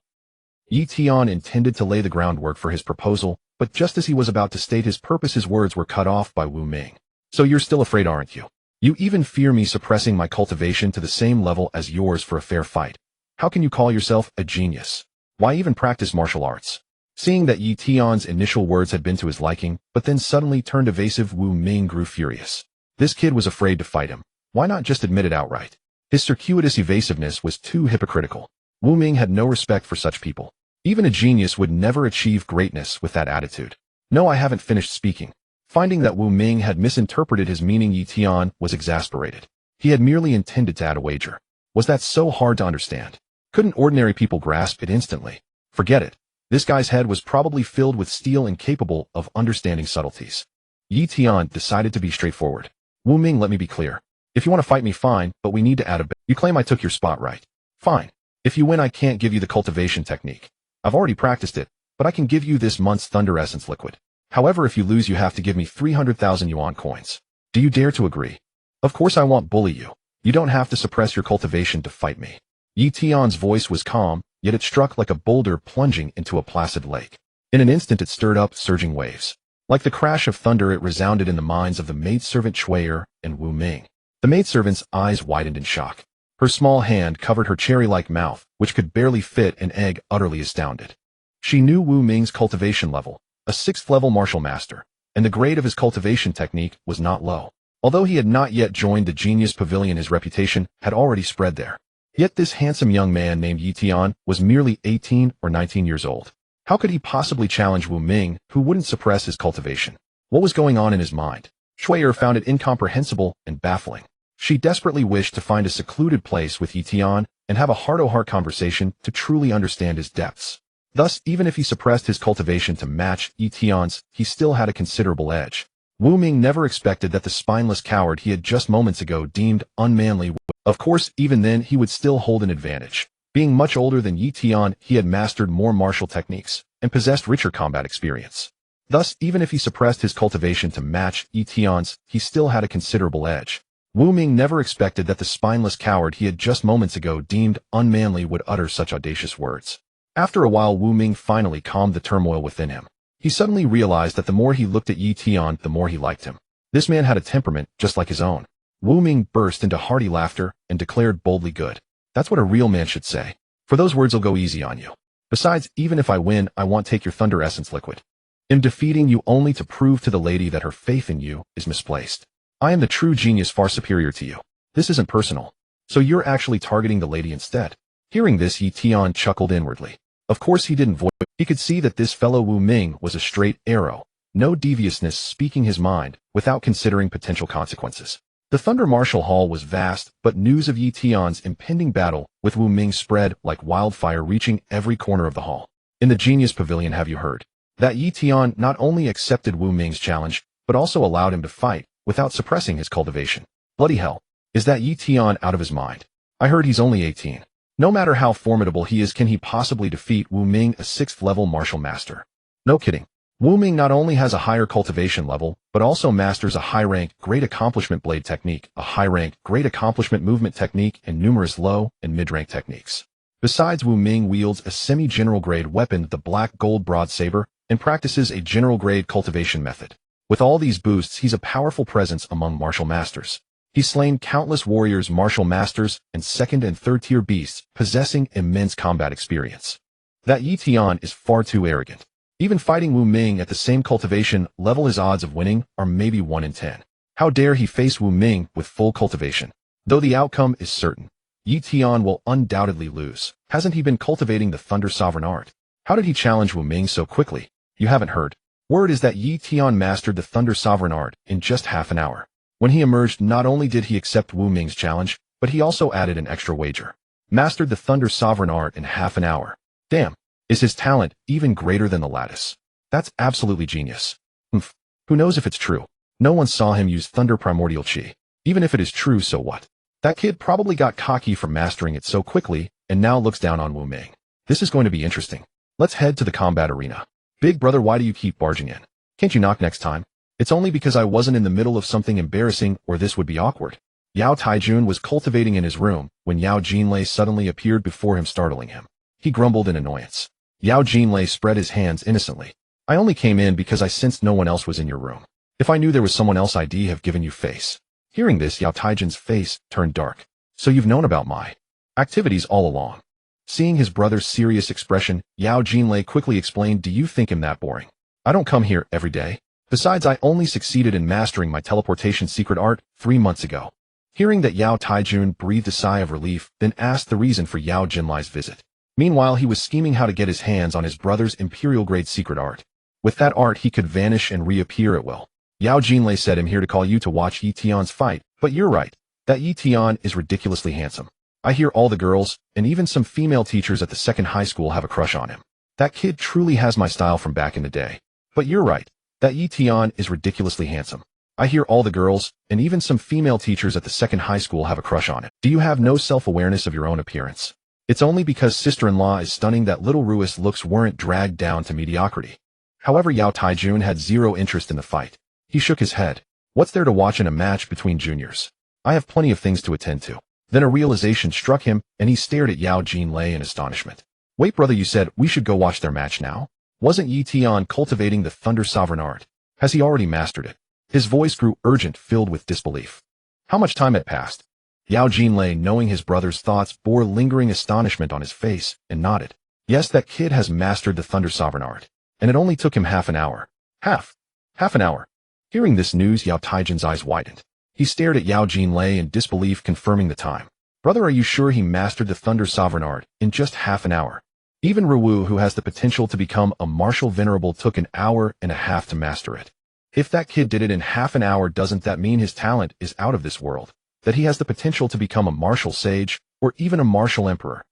Yi Tian intended to lay the groundwork for his proposal, but just as he was about to state his purpose, his words were cut off by Wu Ming. So you're still afraid, aren't you? You even fear me suppressing my cultivation to the same level as yours for a fair fight. How can you call yourself a genius? Why even practice martial arts? Seeing that Yi Tian's initial words had been to his liking, but then suddenly turned evasive, Wu Ming grew furious. This kid was afraid to fight him. Why not just admit it outright? His circuitous evasiveness was too hypocritical. Wu Ming had no respect for such people. Even a genius would never achieve greatness with that attitude. No, I haven't finished speaking. Finding that Wu Ming had misinterpreted his meaning, Yi Tian was exasperated. He had merely intended to add a wager. Was that so hard to understand? Couldn't ordinary people grasp it instantly? Forget it. This guy's head was probably filled with steel, incapable of understanding subtleties. Yi Tian decided to be straightforward. Wu Ming, let me be clear. If you want to fight me, fine, but we need to add a bit. You claim I took your spot, right? Fine. If you win, I can't give you the cultivation technique. I've already practiced it, but I can give you this month's Thunder Essence liquid. However, if you lose, you have to give me 300,000 yuan coins. Do you dare to agree? Of course I won't bully you. You don't have to suppress your cultivation to fight me. Yi Tian's voice was calm, yet it struck like a boulder plunging into a placid lake. In an instant it stirred up surging waves. Like the crash of thunder, it resounded in the minds of the maidservant Shui'er and Wu Ming. The maidservant's eyes widened in shock. Her small hand covered her cherry-like mouth, which could barely fit an egg, utterly astounded. She knew Wu Ming's cultivation level, a 6th-level martial master, and the grade of his cultivation technique was not low. Although he had not yet joined the Genius Pavilion, his reputation had already spread there. Yet this handsome young man named Yi Tian was merely 18 or 19 years old. How could he possibly challenge Wu Ming, who wouldn't suppress his cultivation? What was going on in his mind? Shui'er found it incomprehensible and baffling. She desperately wished to find a secluded place with Yi Tian and have a heart-to-heart conversation to truly understand his depths. Thus, even if he suppressed his cultivation to match Yi Tian's, he still had a considerable edge. Wu Ming never expected that the spineless coward he had just moments ago deemed unmanly would. Of course, even then he would still hold an advantage. Being much older than Yi Tian, he had mastered more martial techniques and possessed richer combat experience. Thus, even if he suppressed his cultivation to match Yi Tian's, he still had a considerable edge. Wu Ming never expected that the spineless coward he had just moments ago deemed unmanly would utter such audacious words. After a while, Wu Ming finally calmed the turmoil within him. He suddenly realized that the more he looked at Yi Tian, the more he liked him. This man had a temperament just like his own. Wu Ming burst into hearty laughter and declared boldly, "Good. That's what a real man should say. For those words will go easy on you. Besides, even if I win, I won't take your thunder essence liquid. I'm defeating you only to prove to the lady that her faith in you is misplaced. I am the true genius far superior to you. This isn't personal. So you're actually targeting the lady instead." Hearing this, Yi Tian chuckled inwardly. Of course he didn't voice it. He could see that this fellow Wu Ming was a straight arrow, no deviousness, speaking his mind without considering potential consequences. The Thunder Martial Hall was vast, but news of Yi Tian's impending battle with Wu Ming spread like wildfire, reaching every corner of the hall. In the Genius Pavilion, have you heard that Yi Tian not only accepted Wu Ming's challenge, but also allowed him to fight without suppressing his cultivation? Bloody hell. Is that Yi Tian out of his mind? I heard he's only 18. No matter how formidable he is, can he possibly defeat Wu Ming, a 6th level martial master? No kidding. Wu Ming not only has a higher cultivation level, but also masters a high-rank, great accomplishment blade technique, a high-rank, great accomplishment movement technique, and numerous low and mid-rank techniques. Besides, Wu Ming wields a semi-general grade weapon, the black gold broad saber, and practices a general grade cultivation method. With all these boosts, he's a powerful presence among martial masters. He's slain countless warriors, martial masters, and 2nd and 3rd tier beasts, possessing immense combat experience. That Yi Tian is far too arrogant. Even fighting Wu Ming at the same cultivation level, his odds of winning are maybe 1 in 10. How dare he face Wu Ming with full cultivation? Though the outcome is certain, Yi Tian will undoubtedly lose. Hasn't he been cultivating the Thunder Sovereign Art? How did he challenge Wu Ming so quickly? You haven't heard. Word is that Yi Tian mastered the Thunder Sovereign Art in just half an hour. When he emerged, not only did he accept Wu Ming's challenge, but he also added an extra wager. Mastered the Thunder Sovereign Art in half an hour. Damn. Is his talent even greater than the lattice? That's absolutely genius. Who knows if it's true? No one saw him use Thunder Primordial Chi. Even if it is true, so what? That kid probably got cocky from mastering it so quickly, and now looks down on Wu Ming. This is going to be interesting. Let's head to the combat arena. Big brother, why do you keep barging in? Can't you knock next time? It's only because I wasn't in the middle of something embarrassing, or this would be awkward. Yao Taijun was cultivating in his room when Yao Jinlei suddenly appeared before him, startling him. He grumbled in annoyance. Yao Jinlei spread his hands innocently. I only came in because I sensed no one else was in your room. If I knew there was someone else, I'd have given you face. Hearing this, Yao Taijun's face turned dark. So you've known about my activities all along. Seeing his brother's serious expression, Yao Jinlei quickly explained, do you think I'm that boring? I don't come here every day. Besides, I only succeeded in mastering my teleportation secret art 3 months ago. Hearing that, Yao Taijun breathed a sigh of relief, then asked the reason for Yao Jinlai's visit. Meanwhile, he was scheming how to get his hands on his brother's imperial grade secret art. With that art, he could vanish and reappear at will. Yao Jinlei said, I'm here to call you to watch Yi Tian's fight, but you're right. That Yi Tian is ridiculously handsome. I hear all the girls, and even some female teachers at the 2nd high school have a crush on him. That kid truly has my style from back in the day. But you're right. That Yi Tian is ridiculously handsome. I hear all the girls, and even some female teachers at the 2nd high school have a crush on him. Do you have no self-awareness of your own appearance? It's only because sister-in-law is stunning that little Rui's looks weren't dragged down to mediocrity. However, Yao Taijun had zero interest in the fight. He shook his head. What's there to watch in a match between juniors? I have plenty of things to attend to. Then a realization struck him, and he stared at Yao Jinlei in astonishment. Wait, brother, you said we should go watch their match now? Wasn't Yi Tian cultivating the Thunder Sovereign Art? Has he already mastered it? His voice grew urgent, filled with disbelief. How much time had passed? Yao Jinlei, knowing his brother's thoughts, bore lingering astonishment on his face, and nodded. Yes, that kid has mastered the Thunder Sovereign Art. And it only took him half an hour. Half an hour. Hearing this news, Yao Taijun's eyes widened. He stared at Yao Jinlei in disbelief, confirming the time. Brother, are you sure he mastered the Thunder Sovereign Art in just half an hour? Even Ruwu, who has the potential to become a martial venerable, took an hour and a half to master it. If that kid did it in half an hour, doesn't that mean his talent is out of this world? That he has the potential to become a martial sage, or even a martial emperor?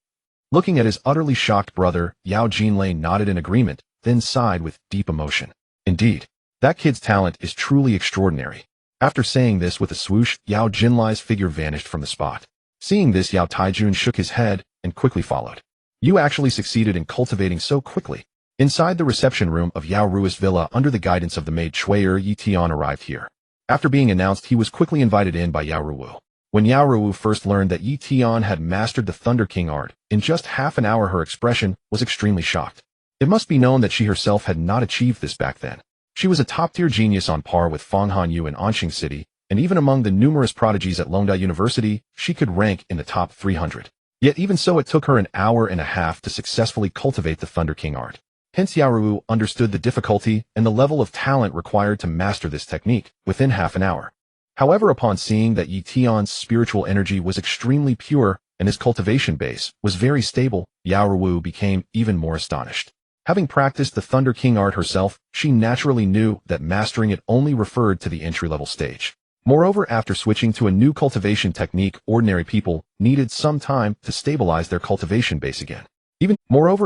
Looking at his utterly shocked brother, Yao Jinlei nodded in agreement, then sighed with deep emotion. Indeed, that kid's talent is truly extraordinary. After saying this with a swoosh, Yao Jinlai's figure vanished from the spot. Seeing this, Yao Taijun shook his head and quickly followed. You actually succeeded in cultivating so quickly. Inside the reception room of Yao Rui's villa, under the guidance of the maid Chui'er, Yi Tian arrived here. After being announced, he was quickly invited in by Yao Ruwu. When Yao Ruwu first learned that Yi Tian had mastered the Thunder King art, in just half an hour her expression was extremely shocked. It must be known that she herself had not achieved this back then. She was a top-tier genius on par with Fang Hanyu in Anqing City, and even among the numerous prodigies at Longda University, she could rank in the top 300. Yet even so, it took her an hour and a half to successfully cultivate the Thunder King art. Hence Yao Ruwu understood the difficulty and the level of talent required to master this technique within half an hour. However, upon seeing that Yi Tian's spiritual energy was extremely pure and his cultivation base was very stable, Yao Ruwu became even more astonished. Having practiced the Thunder King art herself, she naturally knew that mastering it only referred to the entry-level stage. Moreover, after switching to a new cultivation technique, ordinary people needed some time to stabilize their cultivation base again. Even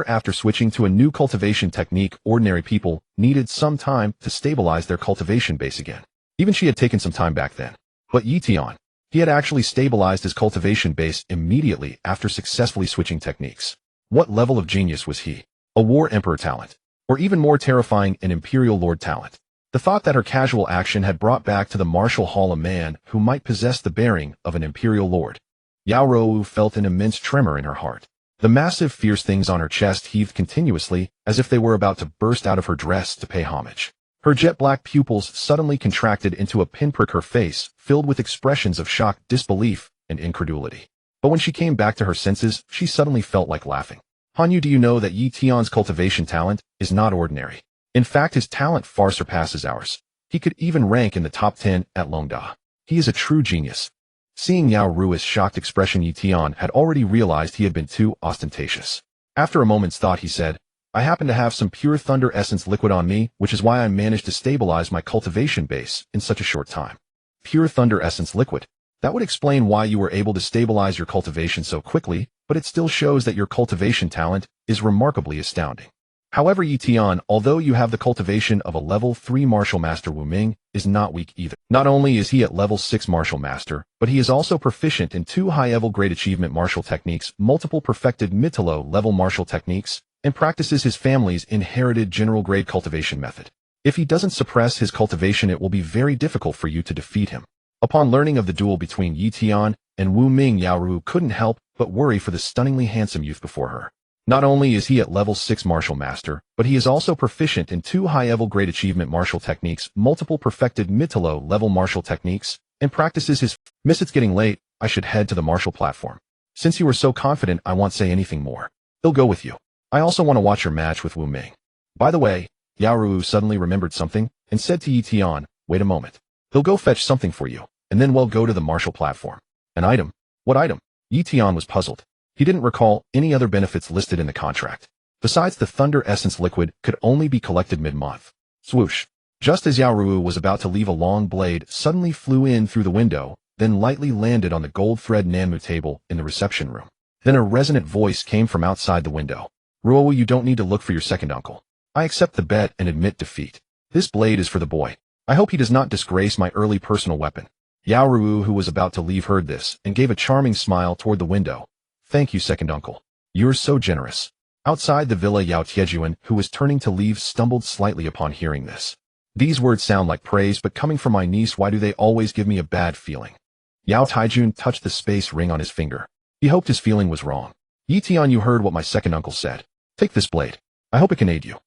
after switching to a new cultivation technique, ordinary people needed some time to stabilize their cultivation base again. Even she had taken some time back then. But Yi Tian, he had actually stabilized his cultivation base immediately after successfully switching techniques. What level of genius was he? A war emperor talent, or even more terrifying, an imperial lord talent. The thought that her casual action had brought back to the martial hall a man who might possess the bearing of an imperial lord. Yao Ruwu felt an immense tremor in her heart. The massive fierce things on her chest heaved continuously, as if they were about to burst out of her dress to pay homage. Her jet-black pupils suddenly contracted into a pinprick, her face filled with expressions of shock, disbelief, and incredulity. But when she came back to her senses, she suddenly felt like laughing. Hanyu, do you know that Yi Tian's cultivation talent is not ordinary? In fact, his talent far surpasses ours. He could even rank in the top 10 at Longda. He is a true genius. Seeing Yao Rui's shocked expression, Yi Tian had already realized he had been too ostentatious. After a moment's thought, he said, I happen to have some pure thunder essence liquid on me, which is why I managed to stabilize my cultivation base in such a short time. Pure thunder essence liquid. That would explain why you were able to stabilize your cultivation so quickly, but it still shows that your cultivation talent is remarkably astounding. However, Yi Tian, although you have the cultivation of a level 3 martial master, Wu Ming is not weak either. Not only is he at level 6 martial master, but he is also proficient in 2 high-level grade achievement martial techniques, multiple perfected mid to low level martial techniques, and practices his family's inherited general grade cultivation method. If he doesn't suppress his cultivation, it will be very difficult for you to defeat him. Upon learning of the duel between Yi Tian and Wu Ming, Yao Ruwu couldn't help but worry for the stunningly handsome youth before her. Not only is he at level 6 martial master, but he is also proficient in 2 high-level grade achievement martial techniques, multiple perfected mid to low level martial techniques, and practices his Miss, it's getting late, I should head to the martial platform. Since you are so confident, I won't say anything more. He'll go with you. I also want to watch your match with Wu Ming. By the way, Yao Ruwu suddenly remembered something and said to Yi Tian, wait a moment. He'll go fetch something for you, and then we'll go to the martial platform. An item? What item? Yi Tian was puzzled. He didn't recall any other benefits listed in the contract. Besides, the Thunder Essence liquid could only be collected mid-month. Swoosh. Just as Yao Ruwu was about to leave, a long blade suddenly flew in through the window, then lightly landed on the gold thread Nanmu table in the reception room. Then a resonant voice came from outside the window. Ruwu, you don't need to look for your second uncle. I accept the bet and admit defeat. This blade is for the boy. I hope he does not disgrace my early personal weapon. Yao Ruwu, who was about to leave, heard this and gave a charming smile toward the window. Thank you, second uncle. You're so generous. Outside the villa, Yao Tiejuan, who was turning to leave, stumbled slightly upon hearing this. These words sound like praise, but coming from my niece, why do they always give me a bad feeling? Yao Taijun touched the space ring on his finger. He hoped his feeling was wrong. Yi Tian, you heard what my second uncle said. Take this blade. I hope it can aid you.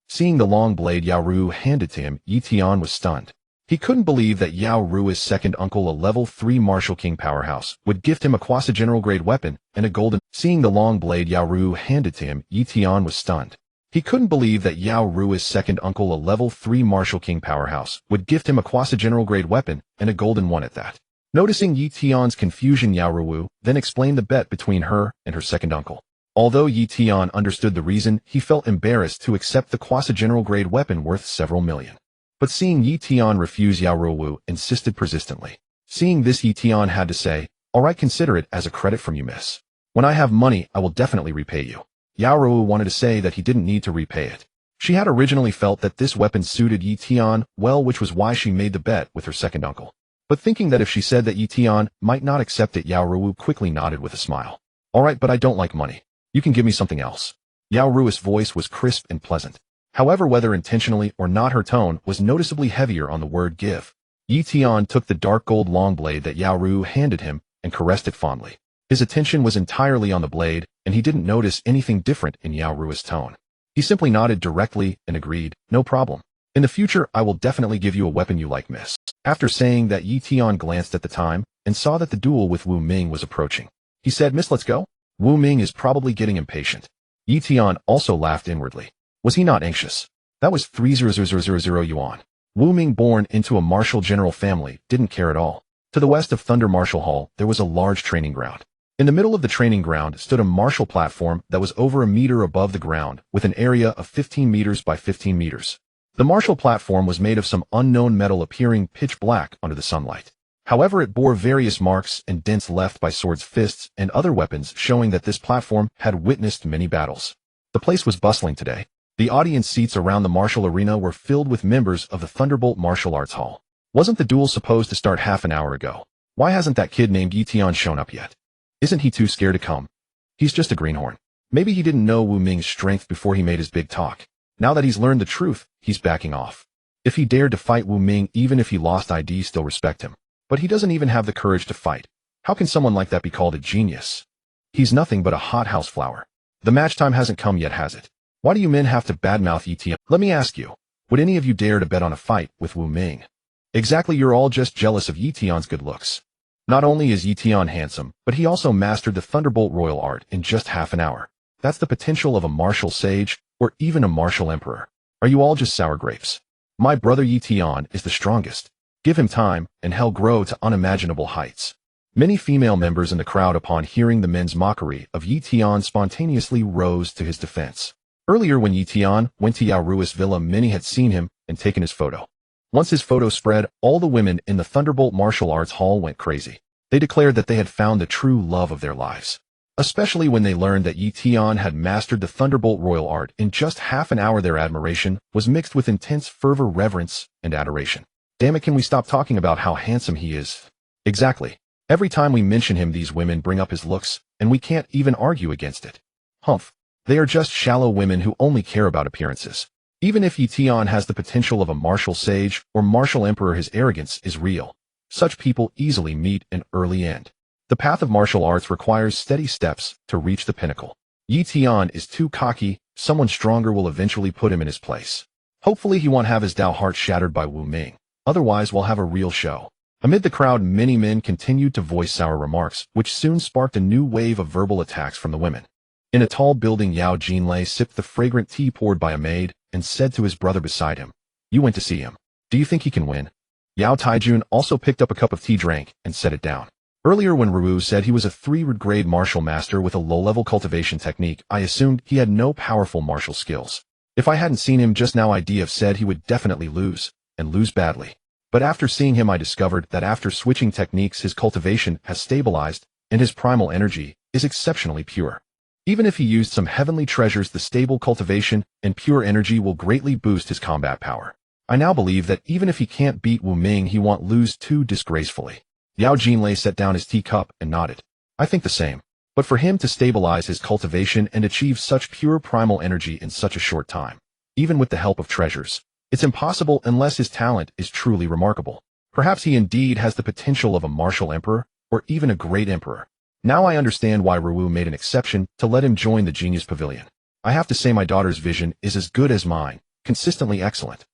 Seeing the long blade Yao Ruwu handed to him, Yi Tian was stunned. He couldn't believe that Yao Rui's second uncle, a level 3 Martial King powerhouse, would gift him a quasi general grade weapon and a golden. Seeing the long blade Yao Ruwu handed to him, Yi Tian was stunned. He couldn't believe that Yao Rui's second uncle, a level 3 Martial King powerhouse, would gift him a quasi general grade weapon and a golden one at that. Noticing Yi Tian's confusion, Yao Ruwu then explained the bet between her and her second uncle. Although Yi Tian understood the reason, he felt embarrassed to accept the quasi general grade weapon worth several million. But seeing Yi Tian refuse Yao Ruwu insisted persistently. Seeing this, Yi Tian had to say, "All right, consider it as a credit from you, miss. When I have money, I will definitely repay you." Yao Ruwu wanted to say that he didn't need to repay it. She had originally felt that this weapon suited Yi Tian well, which was why she made the bet with her second uncle. But thinking that if she said that Yi Tian might not accept it, Yao Ruwu quickly nodded with a smile. "All right, but I don't like money. You can give me something else." Yao Ruwu's voice was crisp and pleasant. However, whether intentionally or not, her tone was noticeably heavier on the word give. Yi Tian took the dark gold long blade that Yao Ruwu handed him and caressed it fondly. His attention was entirely on the blade, and he didn't notice anything different in Yao Ruwu's tone. He simply nodded directly and agreed, "No problem. In the future, I will definitely give you a weapon you like, miss." After saying that, Yi Tian glanced at the time and saw that the duel with Wu Ming was approaching. He said, "Miss, let's go." Wu Ming is probably getting impatient. Yi Tian also laughed inwardly. Was he not anxious? That was 3,000,000 yuan. Wu Ming, born into a martial general family, didn't care at all. To the west of Thunder Martial Hall, there was a large training ground. In the middle of the training ground stood a martial platform that was over a meter above the ground, with an area of 15 meters by 15 meters. The martial platform was made of some unknown metal appearing pitch black under the sunlight. However, it bore various marks and dents left by swords, fists, and other weapons, showing that this platform had witnessed many battles. The place was bustling today. The audience seats around the martial arena were filled with members of the Thunderbolt Martial Arts Hall. Wasn't the duel supposed to start half an hour ago? Why hasn't that kid named Yi Tian shown up yet? Isn't he too scared to come? He's just a greenhorn. Maybe he didn't know Wu Ming's strength before he made his big talk. Now that he's learned the truth, he's backing off. If he dared to fight Wu Ming, even if he lost, I'd still respect him. But he doesn't even have the courage to fight. How can someone like that be called a genius? He's nothing but a hothouse flower. The match time hasn't come yet, has it? Why do you men have to badmouth Yi Tian? Let me ask you, would any of you dare to bet on a fight with Wu Ming? Exactly, you're all just jealous of Yi Tian's good looks. Not only is Yi Tian handsome, but he also mastered the Thunderbolt royal art in just half an hour. That's the potential of a martial sage, or even a martial emperor. Are you all just sour grapes? My brother Yi Tian is the strongest. Give him time, and he'll grow to unimaginable heights. Many female members in the crowd, upon hearing the men's mockery of Yi Tian, spontaneously rose to his defense. Earlier, when Yi Tian went to Yao Ruwu's villa, many had seen him and taken his photo. Once his photo spread, all the women in the Thunderbolt Martial Arts Hall went crazy. They declared that they had found the true love of their lives. Especially when they learned that Yi Tian had mastered the Thunderbolt royal art in just half an hour, their admiration was mixed with intense fervor, reverence, and adoration. Damn it, can we stop talking about how handsome he is? Exactly. Every time we mention him, these women bring up his looks, and we can't even argue against it. Humph. They are just shallow women who only care about appearances. Even if Yi Tian has the potential of a martial sage or martial emperor, his arrogance is real. Such people easily meet an early end. The path of martial arts requires steady steps to reach the pinnacle. Yi Tian is too cocky. Someone stronger will eventually put him in his place. Hopefully he won't have his Dao heart shattered by Wu Ming. Otherwise, we'll have a real show. Amid the crowd, many men continued to voice sour remarks, which soon sparked a new wave of verbal attacks from the women. In a tall building, Yao Jinlei sipped the fragrant tea poured by a maid and said to his brother beside him, "You went to see him. Do you think he can win?" Yao Taijun also picked up a cup of tea, drank, and set it down. Earlier, when Ruwu said he was a 3rd-grade martial master with a low-level cultivation technique, I assumed he had no powerful martial skills. If I hadn't seen him just now, I'd have said he would definitely lose, and lose badly. But after seeing him, I discovered that after switching techniques, his cultivation has stabilized, and his primal energy is exceptionally pure. Even if he used some heavenly treasures, the stable cultivation and pure energy will greatly boost his combat power. I now believe that even if he can't beat Wu Ming, he won't lose too disgracefully. Yao Jinlei set down his teacup and nodded. I think the same. But for him to stabilize his cultivation and achieve such pure primal energy in such a short time, even with the help of treasures, it's impossible unless his talent is truly remarkable. Perhaps he indeed has the potential of a martial emperor, or even a great emperor. Now I understand why Ruwu made an exception to let him join the Genius Pavilion. I have to say my daughter's vision is as good as mine, consistently excellent.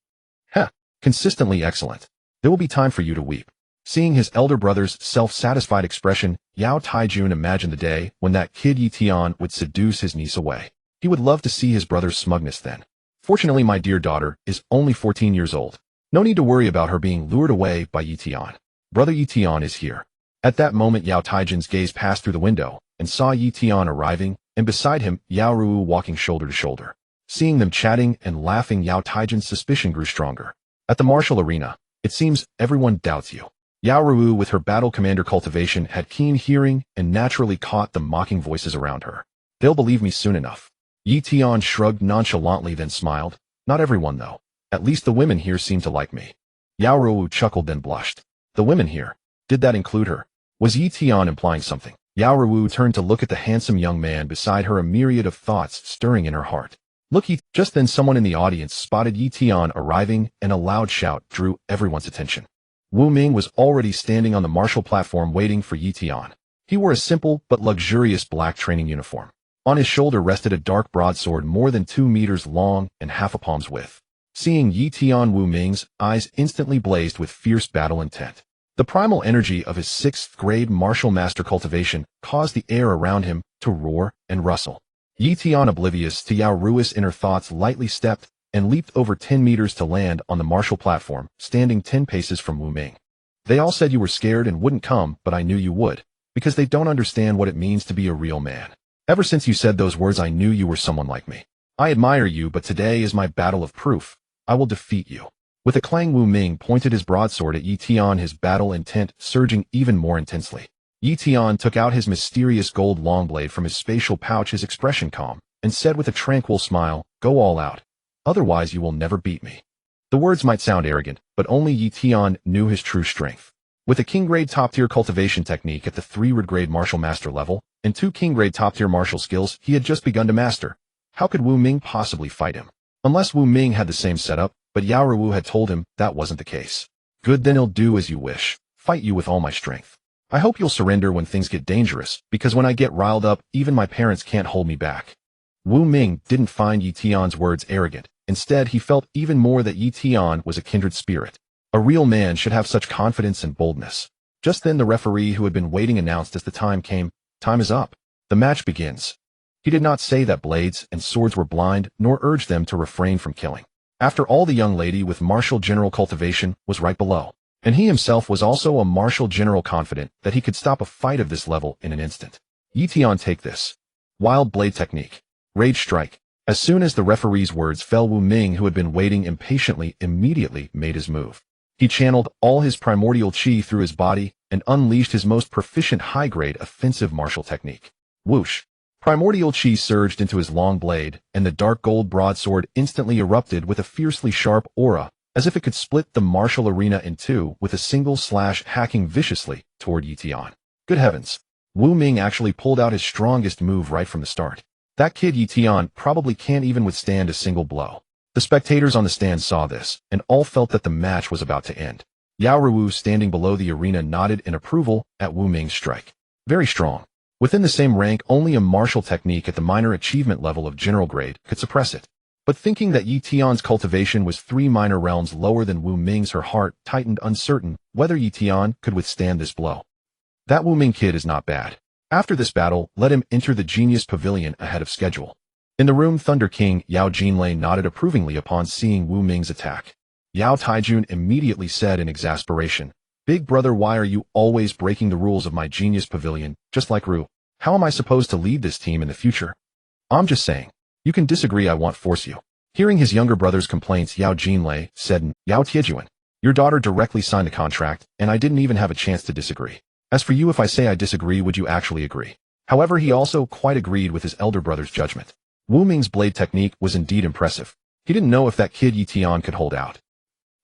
Consistently excellent. There will be time for you to weep. Seeing his elder brother's self-satisfied expression, Yao Taijun imagined the day when that kid Yi Tian would seduce his niece away. He would love to see his brother's smugness then. Fortunately, my dear daughter is only 14 years old. No need to worry about her being lured away by Yi Tian. Brother Yi Tian is here. At that moment, Yao Taijun's gaze passed through the window and saw Yi Tian arriving, and beside him, Yao Ruwu walking shoulder to shoulder. Seeing them chatting and laughing, Yao Taijun's suspicion grew stronger. At the martial arena, it seems everyone doubts you. Yao Rui, with her battle commander cultivation, had keen hearing and naturally caught the mocking voices around her. They'll believe me soon enough. Yi Tian shrugged nonchalantly, then smiled. Not everyone, though. At least the women here seem to like me. Yao Rui chuckled, then blushed. The women here? Did that include her? Was Yi Tian implying something? Yao Rui turned to look at the handsome young man beside her, a myriad of thoughts stirring in her heart. Look, just then someone in the audience spotted Yi Tian arriving, and a loud shout drew everyone's attention. Wu Ming was already standing on the martial platform waiting for Yi Tian. He wore a simple but luxurious black training uniform. On his shoulder rested a dark broadsword more than 2 meters long and half a palm's width. Seeing Yi Tian, Wu Ming's eyes instantly blazed with fierce battle intent. The primal energy of his 6th grade martial master cultivation caused the air around him to roar and rustle. Yi Tian, oblivious to Yao Rui's inner thoughts, lightly stepped and leaped over 10 meters to land on the martial platform, standing 10 paces from Wu Ming. They all said you were scared and wouldn't come, but I knew you would, because they don't understand what it means to be a real man. Ever since you said those words, I knew you were someone like me. I admire you, but today is my battle of proof. I will defeat you. With a clang, Wu Ming pointed his broadsword at Yi Tian, his battle intent surging even more intensely. Yi Tian took out his mysterious gold long blade from his spatial pouch, his expression calm, and said with a tranquil smile, "Go all out. Otherwise you will never beat me." The words might sound arrogant, but only Yi Tian knew his true strength. With a king-grade top-tier cultivation technique at the 3rd-grade martial master level, and 2 king-grade top-tier martial skills he had just begun to master, how could Wu Ming possibly fight him? Unless Wu Ming had the same setup, but Yao Rui had told him that wasn't the case. Good, then I'll do as you wish. Fight you with all my strength. I hope you'll surrender when things get dangerous, because when I get riled up, even my parents can't hold me back. Wu Ming didn't find Yi Tian's words arrogant. Instead, he felt even more that Yi Tian was a kindred spirit. A real man should have such confidence and boldness. Just then the referee, who had been waiting, announced as the time came, "Time is up. The match begins." He did not say that blades and swords were blind, nor urge them to refrain from killing. After all, the young lady with martial general cultivation was right below, and he himself was also a martial general, confident that he could stop a fight of this level in an instant. Yi Tian, take this. Wild blade technique. Rage strike. As soon as the referee's words fell, Wu Ming, who had been waiting impatiently, immediately made his move. He channeled all his primordial qi through his body and unleashed his most proficient high-grade offensive martial technique. Whoosh! Primordial qi surged into his long blade, and the dark gold broadsword instantly erupted with a fiercely sharp aura, as if it could split the martial arena in two with a single slash, hacking viciously toward Yi Tian. Good heavens! Wu Ming actually pulled out his strongest move right from the start. That kid Yi Tian probably can't even withstand a single blow. The spectators on the stand saw this, and all felt that the match was about to end. Yao Rui, standing below the arena, nodded in approval at Wu Ming's strike. Very strong. Within the same rank, only a martial technique at the minor achievement level of general grade could suppress it. But thinking that Yi Tian's cultivation was 3 minor realms lower than Wu Ming's, her heart tightened, uncertain whether Yi Tian could withstand this blow. That Wu Ming kid is not bad. After this battle, let him enter the Genius Pavilion ahead of schedule. In the room, Thunder King Yao Jinlei nodded approvingly upon seeing Wu Ming's attack. Yao Taijun immediately said in exasperation, "Big brother, why are you always breaking the rules of my Genius Pavilion, just like Ru? How am I supposed to lead this team in the future?" "I'm just saying. You can disagree, I won't force you." Hearing his younger brother's complaints, Yao Jinlei said, "Yao Tiejuan, your daughter directly signed the contract, and I didn't even have a chance to disagree. As for you, if I say I disagree, would you actually agree?" However, he also quite agreed with his elder brother's judgment. Wu Ming's blade technique was indeed impressive. He didn't know if that kid Yi Tian could hold out.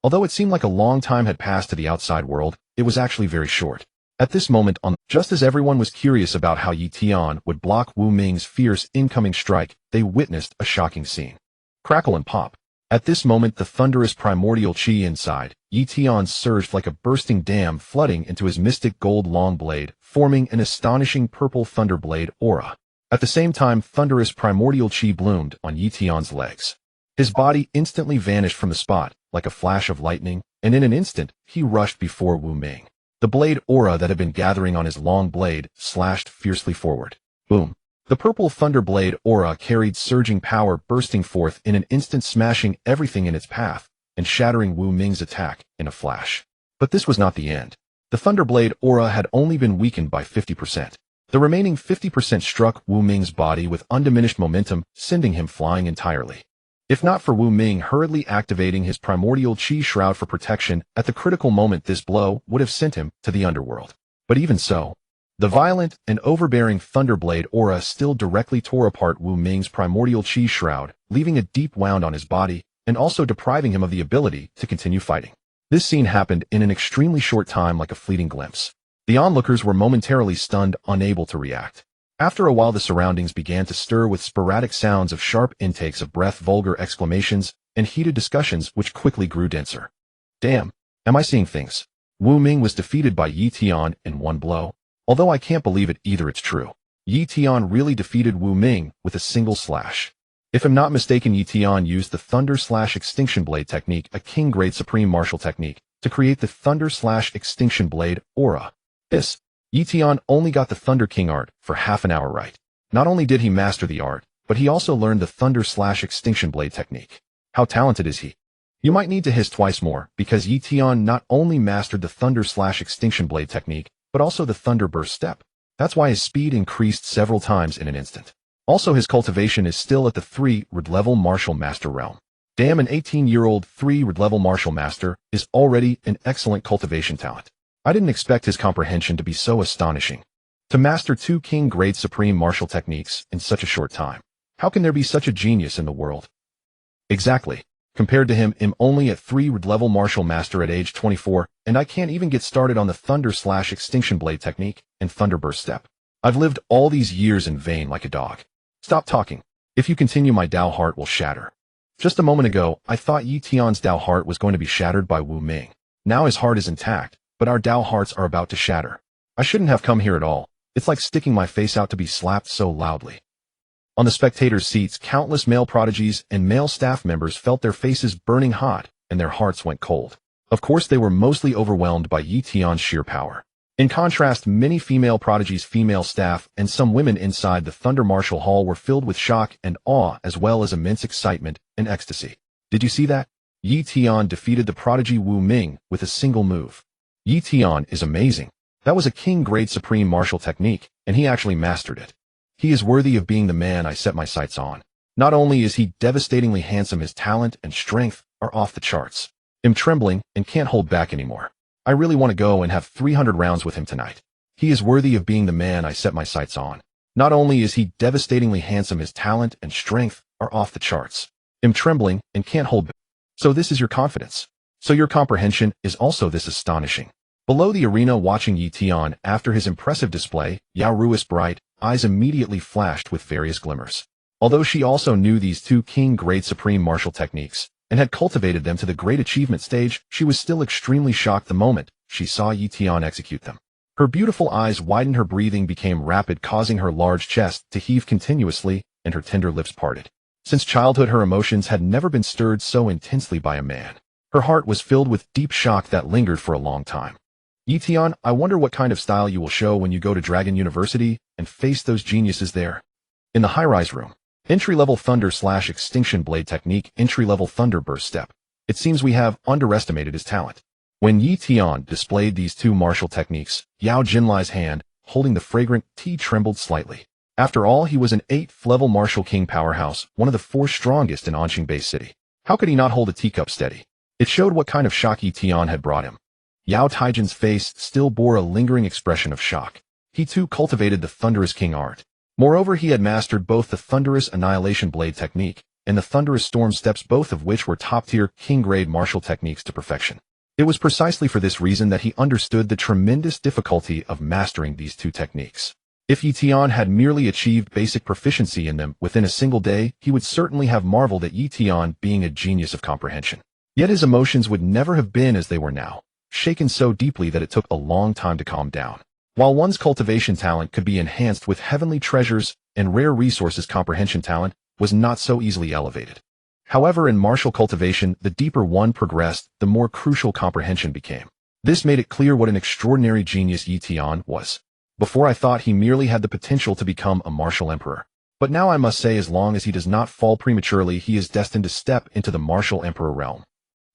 Although it seemed like a long time had passed to the outside world, it was actually very short. At this moment, just as everyone was curious about how Yi Tian would block Wu Ming's fierce incoming strike, they witnessed a shocking scene. Crackle and pop. At this moment, the thunderous primordial qi inside Yi Tian surged like a bursting dam, flooding into his mystic gold long blade, forming an astonishing purple thunder blade aura. At the same time, thunderous primordial qi bloomed on Yi Tian's legs. His body instantly vanished from the spot, like a flash of lightning, and in an instant, he rushed before Wu Ming. The blade aura that had been gathering on his long blade slashed fiercely forward. Boom! The purple thunder blade aura carried surging power, bursting forth in an instant, smashing everything in its path, and shattering Wu Ming's attack in a flash. But this was not the end. The thunderblade aura had only been weakened by 50%. The remaining 50% struck Wu Ming's body with undiminished momentum, sending him flying entirely. If not for Wu Ming hurriedly activating his primordial chi shroud for protection at the critical moment, this blow would have sent him to the underworld. But even so, the violent and overbearing Thunderblade aura still directly tore apart Wu Ming's primordial chi shroud, leaving a deep wound on his body, and also depriving him of the ability to continue fighting. This scene happened in an extremely short time, like a fleeting glimpse. The onlookers were momentarily stunned, unable to react. After a while, the surroundings began to stir with sporadic sounds of sharp intakes of breath, vulgar exclamations, and heated discussions which quickly grew denser. Damn, am I seeing things? Wu Ming was defeated by Yi Tian in one blow. Although I can't believe it either, it's true. Yi Tian really defeated Wu Ming with a single slash. If I'm not mistaken, Yi Tian used the Thunder/Extinction Blade technique, a king-grade supreme martial technique, to create the Thunder/Extinction Blade aura. Yi Tian only got the Thunder King art for half an hour right. Not only did he master the art, but he also learned the Thunder/Extinction Blade technique. How talented is he? You might need to hiss twice more, because Yi Tian not only mastered the Thunder/Extinction Blade technique, but also the Thunder Burst step. That's why his speed increased several times in an instant. Also, his cultivation is still at the 3rd level Martial Master realm. Damn, an 18-year-old 3rd level Martial Master is already an excellent cultivation talent. I didn't expect his comprehension to be so astonishing. To master 2 king-grade supreme martial techniques in such a short time. How can there be such a genius in the world? Exactly. Compared to him, I'm only at 3rd level Martial Master at age 24, and I can't even get started on the Thunder/Extinction Blade technique and Thunderburst step. I've lived all these years in vain like a dog. Stop talking. If you continue, my Dao heart will shatter. Just a moment ago, I thought Yi Tian's Dao heart was going to be shattered by Wu Ming. Now his heart is intact, but our Dao hearts are about to shatter. I shouldn't have come here at all. It's like sticking my face out to be slapped so loudly. On the spectators' seats, countless male prodigies and male staff members felt their faces burning hot, and their hearts went cold. Of course, they were mostly overwhelmed by Yi Tian's sheer power. In contrast, many female prodigies, female staff, and some women inside the Thunder Martial Hall were filled with shock and awe, as well as immense excitement and ecstasy. Did you see that? Yi Tian defeated the prodigy Wu Ming with a single move. Yi Tian is amazing. That was a king-grade supreme martial technique, and he actually mastered it. He is worthy of being the man I set my sights on. Not only is he devastatingly handsome, his talent and strength are off the charts. I'm trembling and can't hold back anymore. I really want to go and have 300 rounds with him tonight. He is worthy of being the man I set my sights on. Not only is he devastatingly handsome, his talent and strength are off the charts. I'm trembling and can't hold back. So this is your confidence. So your comprehension is also this astonishing. Below the arena, watching Yi Tian after his impressive display, Yao Rui's bright eyes immediately flashed with various glimmers. Although she also knew these 2 king-grade supreme martial techniques, and had cultivated them to the great achievement stage, she was still extremely shocked the moment she saw Yi Tian execute them. Her beautiful eyes widened, her breathing became rapid, causing her large chest to heave continuously, and her tender lips parted. Since childhood, her emotions had never been stirred so intensely by a man. Her heart was filled with deep shock that lingered for a long time. Yi Tian, I wonder what kind of style you will show when you go to Dragon University and face those geniuses there. In the high-rise room. Entry-level Thunder/Extinction Blade technique, entry-level Thunder Burst step. It seems we have underestimated his talent. When Yi Tian displayed these 2 martial techniques, Yao Jinlai's hand, holding the fragrant tea, trembled slightly. After all, he was an 8th-level martial king powerhouse, one of the 4 strongest in Anqing Bay City. How could he not hold a teacup steady? It showed what kind of shock Yi Tian had brought him. Yao Taijin's face still bore a lingering expression of shock. He too cultivated the Thunderous King art. Moreover, he had mastered both the Thunderous Annihilation Blade technique and the Thunderous Storm steps, both of which were top-tier king-grade martial techniques to perfection. It was precisely for this reason that he understood the tremendous difficulty of mastering these 2 techniques. If Yi Tian had merely achieved basic proficiency in them within a single day, he would certainly have marveled at Yi Tian being a genius of comprehension. Yet his emotions would never have been as they were now, shaken so deeply that it took a long time to calm down. While one's cultivation talent could be enhanced with heavenly treasures and rare resources, comprehension talent was not so easily elevated. However, in martial cultivation, the deeper one progressed, the more crucial comprehension became. This made it clear what an extraordinary genius Yi Tian was. Before, I thought he merely had the potential to become a martial emperor. But now I must say, as long as he does not fall prematurely, he is destined to step into the martial emperor realm.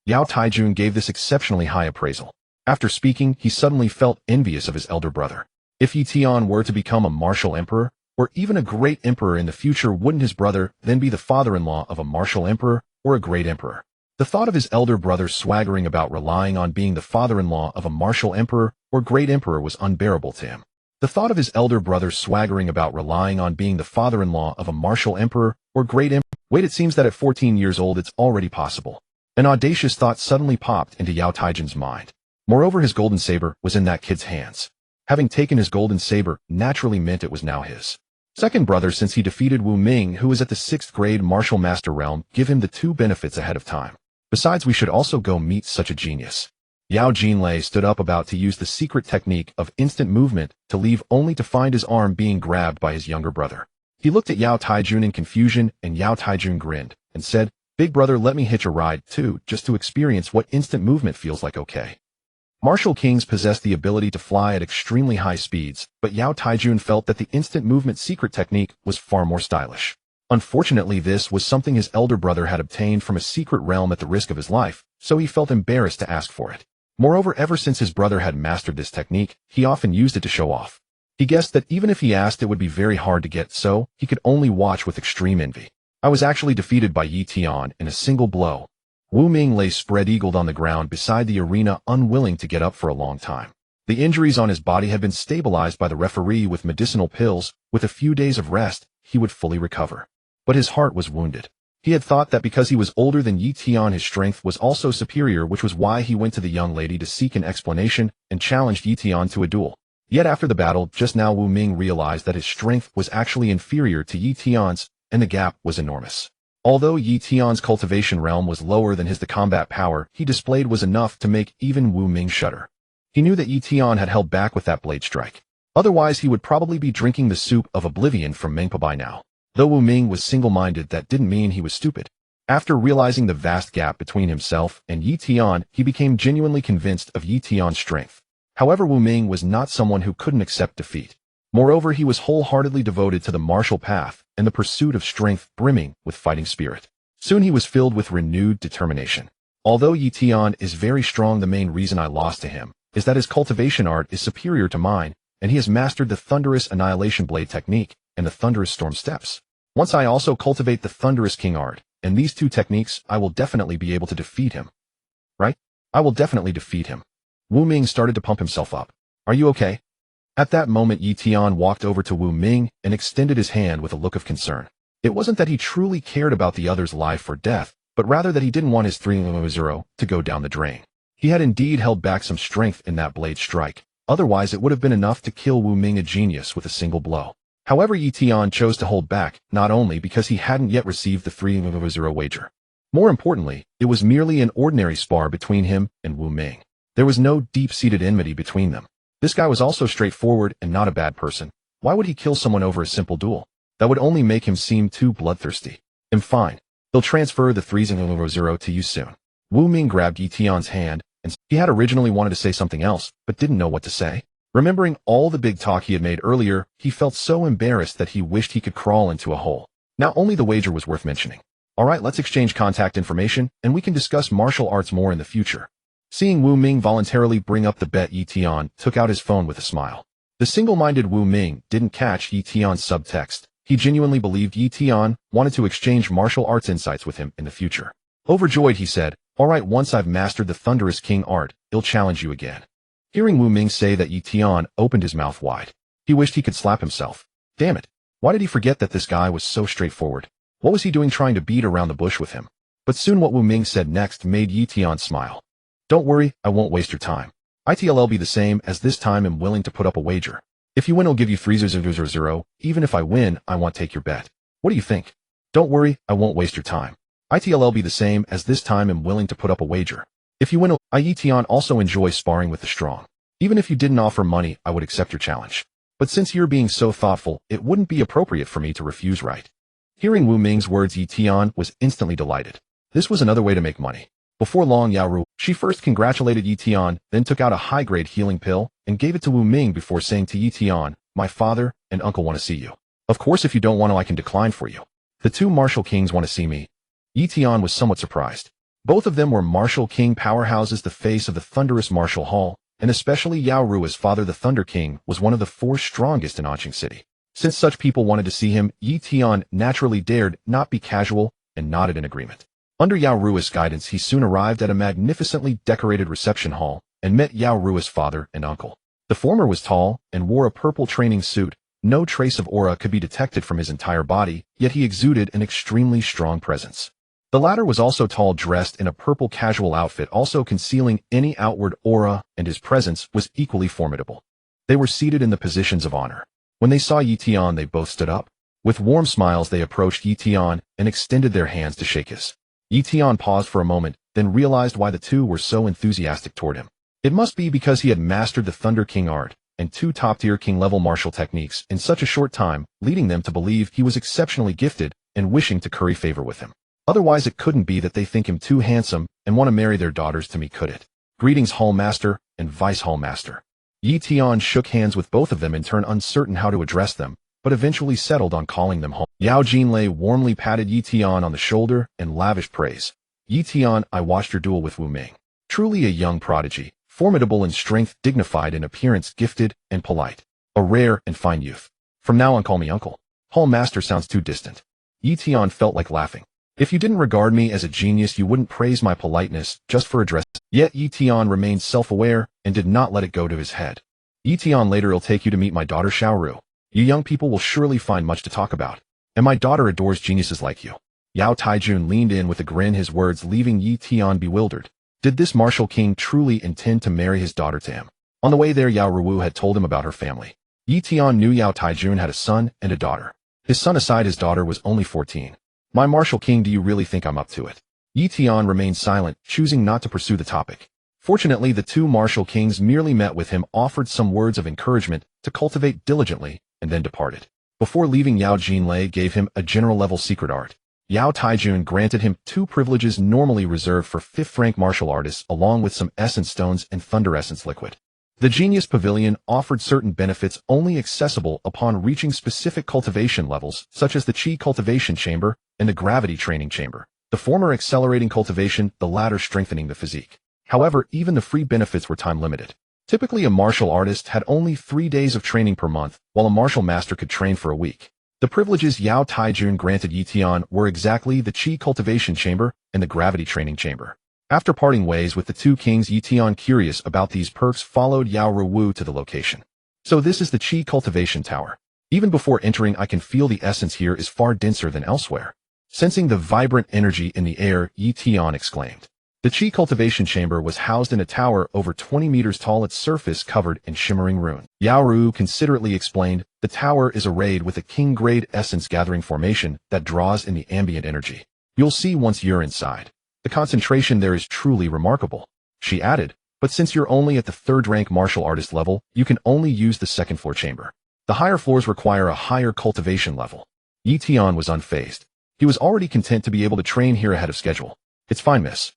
Yao Taijun gave this exceptionally high appraisal. After speaking, he suddenly felt envious of his elder brother. If Yi Tian were to become a martial emperor, or even a great emperor in the future, wouldn't his brother then be the father-in-law of a martial emperor or a great emperor? The thought of his elder brother swaggering about relying on being the father-in-law of a martial emperor or great emperor was unbearable to him. The thought of his elder brother swaggering about relying on being the father-in-law of a martial emperor or great emperor. Wait, it seems that at 14 years old it's already possible. An audacious thought suddenly popped into Yao Taijun's mind. Moreover, his golden saber was in that kid's hands. Having taken his golden saber naturally meant it was now his second brother, since he defeated Wu Ming, who was at the 6th grade martial master realm. Give him the 2 benefits ahead of time. Besides, we should also go meet such a genius. Yao Jinlei stood up, about to use the secret technique of instant movement to leave, only to find his arm being grabbed by his younger brother. He looked at Yao Taijun in confusion, and Yao Taijun grinned and said, "Big brother, let me hitch a ride too, just to experience what instant movement feels like." Okay. Martial kings possess the ability to fly at extremely high speeds, but Yao Taijun felt that the instant movement secret technique was far more stylish. Unfortunately, this was something his elder brother had obtained from a secret realm at the risk of his life, so he felt embarrassed to ask for it. Moreover, ever since his brother had mastered this technique, he often used it to show off. He guessed that even if he asked, it would be very hard to get, so he could only watch with extreme envy. I was actually defeated by Yi Tian in a single blow. Wu Ming lay spread-eagled on the ground beside the arena, unwilling to get up for a long time. The injuries on his body had been stabilized by the referee with medicinal pills. With a few days of rest, he would fully recover. But his heart was wounded. He had thought that because he was older than Yi Tian, his strength was also superior, which was why he went to the young lady to seek an explanation and challenged Yi Tian to a duel. Yet after the battle, just now, Wu Ming realized that his strength was actually inferior to Yi Tian's, and the gap was enormous. Although Yi Tian's cultivation realm was lower than his, the combat power he displayed was enough to make even Wu Ming shudder. He knew that Yi Tian had held back with that blade strike. Otherwise, he would probably be drinking the soup of oblivion from Mengpa by now. Though Wu Ming was single-minded, that didn't mean he was stupid. After realizing the vast gap between himself and Yi Tian, he became genuinely convinced of Yi Tian's strength. However, Wu Ming was not someone who couldn't accept defeat. Moreover, he was wholeheartedly devoted to the martial path and the pursuit of strength, brimming with fighting spirit. Soon he was filled with renewed determination. Although Yi Tian is very strong, the main reason I lost to him is that his cultivation art is superior to mine, and he has mastered the Thunderous Annihilation Blade technique and the Thunderous Storm Steps. Once I also cultivate the Thunderous King art, and these 2 techniques, I will definitely be able to defeat him. Right? I will definitely defeat him. Wu Ming started to pump himself up. Are you okay? At that moment, Yi Tian walked over to Wu Ming and extended his hand with a look of concern. It wasn't that he truly cared about the other's life or death, but rather that he didn't want his 3-0 to go down the drain. He had indeed held back some strength in that blade strike. Otherwise, it would have been enough to kill Wu Ming, a genius, with a single blow. However, Yi Tian chose to hold back, not only because he hadn't yet received the 3-0 wager. More importantly, it was merely an ordinary spar between him and Wu Ming. There was no deep-seated enmity between them. This guy was also straightforward and not a bad person. Why would he kill someone over a simple duel? That would only make him seem too bloodthirsty. I'm fine. They'll transfer the 3-0 to you soon. Wu Ming grabbed Yi Tian's hand, and he had originally wanted to say something else, but didn't know what to say. Remembering all the big talk he had made earlier, he felt so embarrassed that he wished he could crawl into a hole. Now only the wager was worth mentioning. Alright, let's exchange contact information, and we can discuss martial arts more in the future. Seeing Wu Ming voluntarily bring up the bet, Yi Tian took out his phone with a smile. The single-minded Wu Ming didn't catch Yi Tian's subtext. He genuinely believed Yi Tian wanted to exchange martial arts insights with him in the future. Overjoyed, he said, "Alright, once I've mastered the Thunderous King art, I'll challenge you again." Hearing Wu Ming say that, Yi Tian opened his mouth wide. He wished he could slap himself. Damn it. Why did he forget that this guy was so straightforward? What was he doing trying to beat around the bush with him? But soon what Wu Ming said next made Yi Tian smile. "Don't worry, I won't waste your time. It'll be the same as this time. I'm willing to put up a wager. If you win, I'll give you 3-0. Even if I win, I won't take your bet. What do you think?" "Don't worry, I won't waste your time. It'll be the same as this time. I'm willing to put up a wager. If you win, Yi Tian also enjoys sparring with the strong. Even if you didn't offer money, I would accept your challenge. But since you're being so thoughtful, it wouldn't be appropriate for me to refuse, right?" Hearing Wu Ming's words, Yi Tian was instantly delighted. This was another way to make money. Before long, Yao Ru, she first congratulated Yi Tian, then took out a high-grade healing pill and gave it to Wu Ming before saying to Yi Tian, "My father and uncle want to see you. Of course, if you don't want to, I can decline for you. The 2 martial kings want to see me." Yi Tian was somewhat surprised. Both of them were martial king powerhouses, the face of the thunderous martial hall, and especially Yao Ru as father, the Thunder King, was one of the 4 strongest in Anqing City. Since such people wanted to see him, Yi Tian naturally dared not be casual and nodded in agreement. Under Yao Rui's guidance, he soon arrived at a magnificently decorated reception hall and met Yao Rui's father and uncle. The former was tall and wore a purple training suit. No trace of aura could be detected from his entire body, yet he exuded an extremely strong presence. The latter was also tall, dressed in a purple casual outfit, also concealing any outward aura, and his presence was equally formidable. They were seated in the positions of honor. When they saw Yi Tian, they both stood up. With warm smiles, they approached Yi Tian and extended their hands to shake his. Yi Tian paused for a moment, then realized why the two were so enthusiastic toward him. It must be because he had mastered the Thunder King art and 2 top-tier king-level martial techniques in such a short time, leading them to believe he was exceptionally gifted and wishing to curry favor with him. Otherwise, it couldn't be that they think him too handsome and want to marry their daughters to me, could it? Greetings, Hall Master and Vice Hall Master. Yi Tian shook hands with both of them, in turn uncertain how to address them, but eventually settled on calling them home. Yao Jinlei warmly patted Yi Tian on the shoulder and lavished praise. Yi Tian, I watched your duel with Wu Ming. Truly a young prodigy, formidable in strength, dignified in appearance, gifted and polite. A rare and fine youth. From now on, call me uncle. Hall Master sounds too distant. Yi Tian felt like laughing. If you didn't regard me as a genius, you wouldn't praise my politeness just for address. Yet Yi Tian remained self-aware and did not let it go to his head. Yi Tian, later I'll take you to meet my daughter Xiaoru. You young people will surely find much to talk about. And my daughter adores geniuses like you. Yao Taijun leaned in with a grin, his words leaving Yi Tian bewildered. Did this martial king truly intend to marry his daughter to him? On the way there, Yao Ruwu had told him about her family. Yi Tian knew Yao Taijun had a son and a daughter. His son aside, his daughter was only 14. My martial king, do you really think I'm up to it? Yi Tian remained silent, choosing not to pursue the topic. Fortunately, the 2 martial kings merely met with him, offered some words of encouragement to cultivate diligently, and then departed. Before leaving, Yao Jinlei gave him a general-level secret art. Yao Taijun granted him 2 privileges normally reserved for 5th-rank martial artists, along with some essence stones and thunder essence liquid. The Genius Pavilion offered certain benefits only accessible upon reaching specific cultivation levels, such as the Qi Cultivation Chamber and the Gravity Training Chamber, the former accelerating cultivation, the latter strengthening the physique. However, even the free benefits were time-limited. Typically, a martial artist had only 3 days of training per month, while a martial master could train for a week. The privileges Yao Taijun granted Yi Tian were exactly the Qi Cultivation Chamber and the Gravity Training Chamber. After parting ways with the 2 kings, Yi Tian, curious about these perks, followed Yao Ruwu to the location. So this is the Qi Cultivation Tower. Even before entering, I can feel the essence here is far denser than elsewhere. Sensing the vibrant energy in the air, Yi Tian exclaimed. The Qi Cultivation Chamber was housed in a tower over 20 meters tall, its surface covered in shimmering ruin. Yao Ruwu considerately explained, the tower is arrayed with a king-grade essence-gathering formation that draws in the ambient energy. You'll see once you're inside. The concentration there is truly remarkable. She added, but since you're only at the 3rd-rank martial artist level, you can only use the 2nd-floor chamber. The higher floors require a higher cultivation level. Yi Tian was unfazed. He was already content to be able to train here ahead of schedule. It's fine, miss.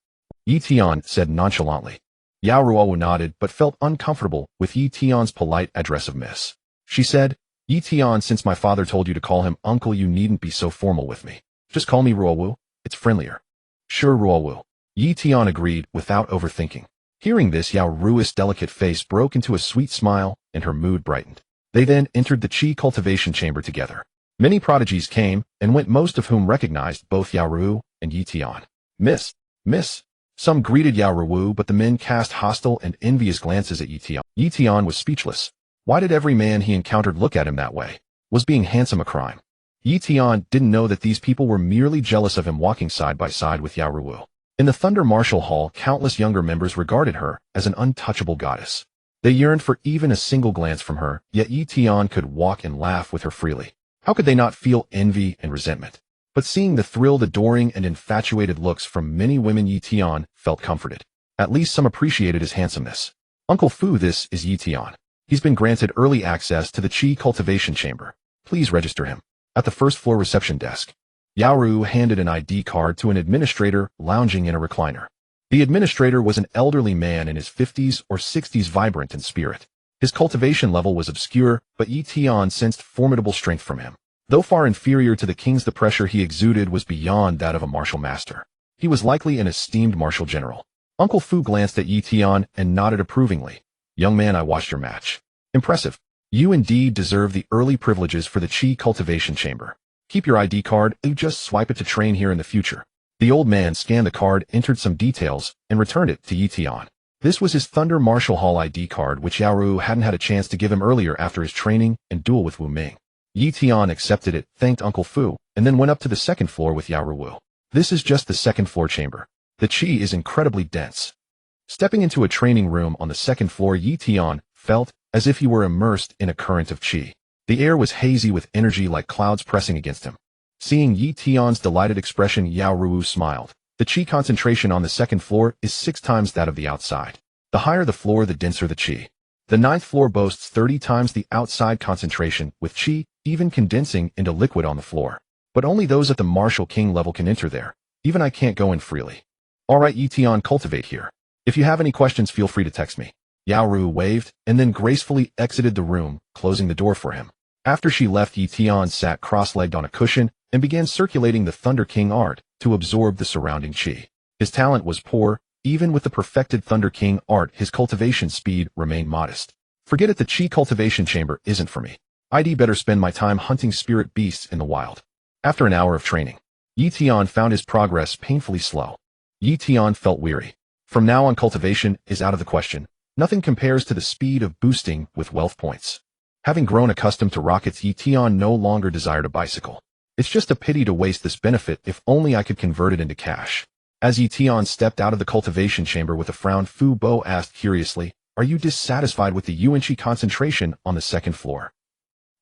Yi Tian said nonchalantly. Yao Ruwu nodded but felt uncomfortable with Yi Tian's polite address of miss. She said, Yi Tian, since my father told you to call him uncle, you needn't be so formal with me. Just call me Ruwu. It's friendlier. Sure, Ruwu. Yi Tian agreed without overthinking. Hearing this, Yao Rui's delicate face broke into a sweet smile and her mood brightened. They then entered the Qi Cultivation Chamber together. Many prodigies came and went, most of whom recognized both Yao Ruwu and Yi Tian. Miss. Some greeted Yao Ruwu, but the men cast hostile and envious glances at Yi Tian. Yi Tian was speechless. Why did every man he encountered look at him that way? Was being handsome a crime? Yi Tian didn't know that these people were merely jealous of him walking side by side with Yao Ruwu. In the Thunder Martial Hall, countless younger members regarded her as an untouchable goddess. They yearned for even a single glance from her, yet Yi Tian could walk and laugh with her freely. How could they not feel envy and resentment? But seeing the thrilled, adoring, and infatuated looks from many women, Yi Tian felt comforted. At least some appreciated his handsomeness. Uncle Fu, this is Yi Tian. He's been granted early access to the Qi Cultivation Chamber. Please register him. At the 1st-floor reception desk. Yao Ruwu handed an ID card to an administrator lounging in a recliner. The administrator was an elderly man in his 50s or 60s, vibrant in spirit. His cultivation level was obscure, but Yi Tian sensed formidable strength from him. Though far inferior to the king's, the pressure he exuded was beyond that of a martial master. He was likely an esteemed martial general. Uncle Fu glanced at Yi Tian and nodded approvingly. Young man, I watched your match. Impressive. You indeed deserve the early privileges for the Qi cultivation chamber. Keep your ID card, you just swipe it to train here in the future. The old man scanned the card, entered some details, and returned it to Yi Tian. This was his Thunder Martial Hall ID card, which Yao Ru hadn't had a chance to give him earlier after his training and duel with Wu Ming. Yi Tian accepted it, thanked Uncle Fu, and then went up to the second floor with Yao Ru. This is just the second floor chamber. The Qi is incredibly dense. Stepping into a training room on the second floor, Yi Tian felt as if he were immersed in a current of Qi. The air was hazy with energy like clouds pressing against him. Seeing Yi Tian's delighted expression, Yao Ru smiled. The Qi concentration on the second floor is 6 times that of the outside. The higher the floor, the denser the Qi. The 9th floor boasts 30 times the outside concentration, with Qi even condensing into liquid on the floor. But only those at the Martial King level can enter there. Even I can't go in freely. Alright, Yi Tian, cultivate here. If you have any questions, feel free to text me. Yao Ru waved, and then gracefully exited the room, closing the door for him. After she left, Yi Tian sat cross-legged on a cushion and began circulating the Thunder King art to absorb the surrounding Qi. His talent was poor. Even with the perfected Thunder King art, his cultivation speed remained modest. Forget it, the Qi cultivation chamber isn't for me. I'd better spend my time hunting spirit beasts in the wild. After an hour of training, Yi Tian found his progress painfully slow. Yi Tian felt weary. From now on, cultivation is out of the question. Nothing compares to the speed of boosting with wealth points. Having grown accustomed to rockets, Yi Tian no longer desired a bicycle. It's just a pity to waste this benefit. If only I could convert it into cash. As Yi Tian stepped out of the cultivation chamber with a frown, Fu Bo asked curiously, "Are you dissatisfied with the Yuanqi concentration on the second floor?"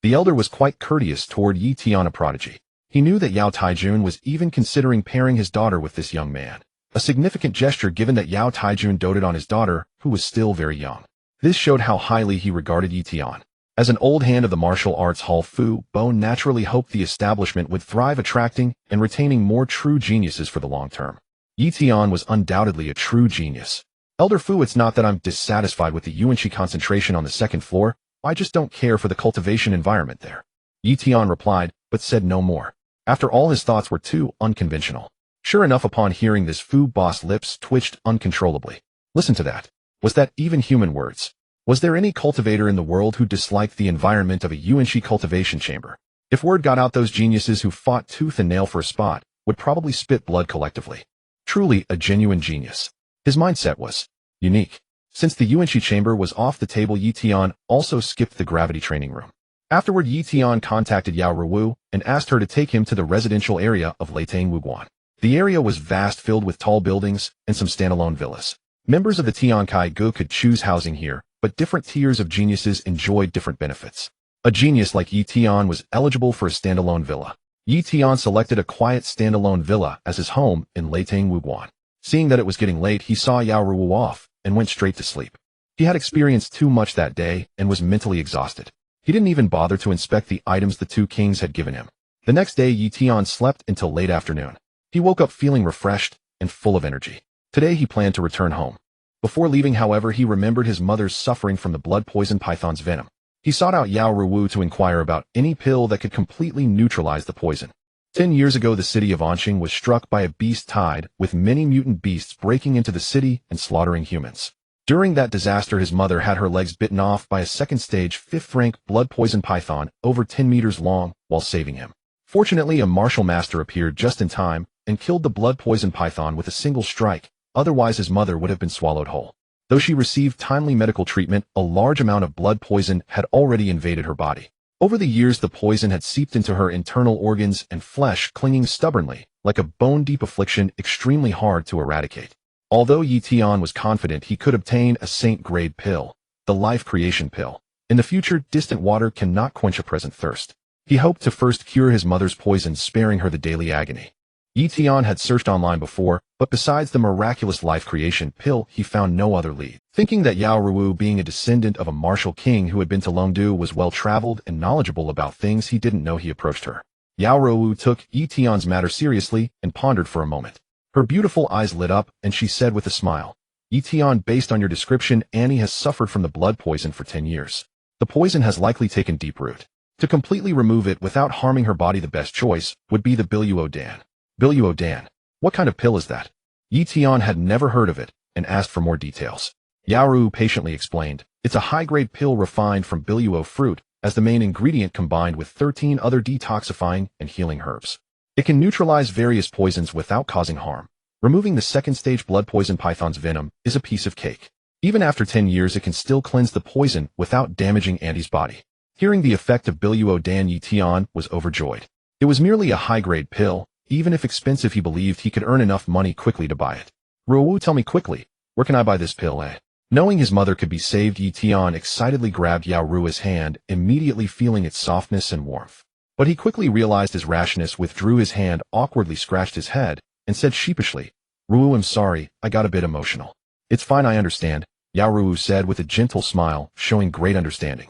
The elder was quite courteous toward Yi Tian, a prodigy. He knew that Yao Taijun was even considering pairing his daughter with this young man. A significant gesture given that Yao Taijun doted on his daughter, who was still very young. This showed how highly he regarded Yi Tian. As an old hand of the martial arts hall, Fu Bo naturally hoped the establishment would thrive, attracting and retaining more true geniuses for the long term. Yi Tian was undoubtedly a true genius. Elder Fu, it's not that I'm dissatisfied with the Yuanqi concentration on the second floor, I just don't care for the cultivation environment there. Yi Tian replied, but said no more. After all, his thoughts were too unconventional. Sure enough, upon hearing this, Fu Bo's lips twitched uncontrollably. Listen to that. Was that even human words? Was there any cultivator in the world who disliked the environment of a Yuanqi cultivation chamber? If word got out, those geniuses who fought tooth and nail for a spot would probably spit blood collectively. Truly a genuine genius. His mindset was unique. Since the Yuanqi chamber was off the table, Yi Tian also skipped the gravity training room. Afterward, Yi Tian contacted Yao Ru and asked her to take him to the residential area of Leitang Wuguan. The area was vast, filled with tall buildings and some standalone villas. Members of the Tiankai Gu could choose housing here, but different tiers of geniuses enjoyed different benefits. A genius like Yi Tian was eligible for a standalone villa. Yi Tian selected a quiet standalone villa as his home in Leitang Wuguan. Seeing that it was getting late, he saw Yao Ru off and went straight to sleep. He had experienced too much that day and was mentally exhausted. He didn't even bother to inspect the items the two kings had given him. The next day, Yi Tian slept until late afternoon. He woke up feeling refreshed and full of energy. Today he planned to return home. Before leaving, however, he remembered his mother's suffering from the blood poison python's venom. He sought out Yao Ru to inquire about any pill that could completely neutralize the poison. 10 years ago, the city of Anqing was struck by a beast tide, with many mutant beasts breaking into the city and slaughtering humans. During that disaster, his mother had her legs bitten off by a second-stage 5th-rank blood poison python over 10 meters long while saving him. Fortunately, a martial master appeared just in time and killed the blood poison python with a single strike. Otherwise, his mother would have been swallowed whole. Though she received timely medical treatment, a large amount of blood poison had already invaded her body. Over the years, the poison had seeped into her internal organs and flesh, clinging stubbornly, like a bone-deep affliction extremely hard to eradicate. Although Yi Tian was confident he could obtain a saint-grade pill, the life creation pill, in the future, distant water cannot quench a present thirst. He hoped to first cure his mother's poison, sparing her the daily agony. Yi Tian had searched online before, but besides the miraculous life creation pill, he found no other lead. Thinking that Yao Ru, being a descendant of a martial king who had been to Longdu, was well-traveled and knowledgeable about things he didn't know, he approached her. Yao Ru took Yi Tian's matter seriously and pondered for a moment. Her beautiful eyes lit up, and she said with a smile, "Yi Tian, based on your description, Annie has suffered from the blood poison for 10 years. The poison has likely taken deep root. To completely remove it without harming her body, the best choice would be the Biluo Dan." Biluo Dan? What kind of pill is that? Yi Tian had never heard of it and asked for more details. Yao Ru patiently explained, It's a high-grade pill refined from biluo fruit as the main ingredient combined with 13 other detoxifying and healing herbs. It can neutralize various poisons without causing harm. Removing the second-stage blood poison python's venom is a piece of cake. Even after 10 years, it can still cleanse the poison without damaging Andy's body. Hearing the effect of biluo, Dan Yitian was overjoyed. It was merely a high-grade pill. Even if expensive, he believed he could earn enough money quickly to buy it. Ruowu, tell me quickly, where can I buy this pill, eh? Knowing his mother could be saved, Yitian excitedly grabbed Yao Ruo's hand, immediately feeling its softness and warmth. But he quickly realized his rashness, withdrew his hand, awkwardly scratched his head, and said sheepishly, Ruowu, I'm sorry, I got a bit emotional. It's fine, I understand, Yao Ruowu said with a gentle smile, showing great understanding.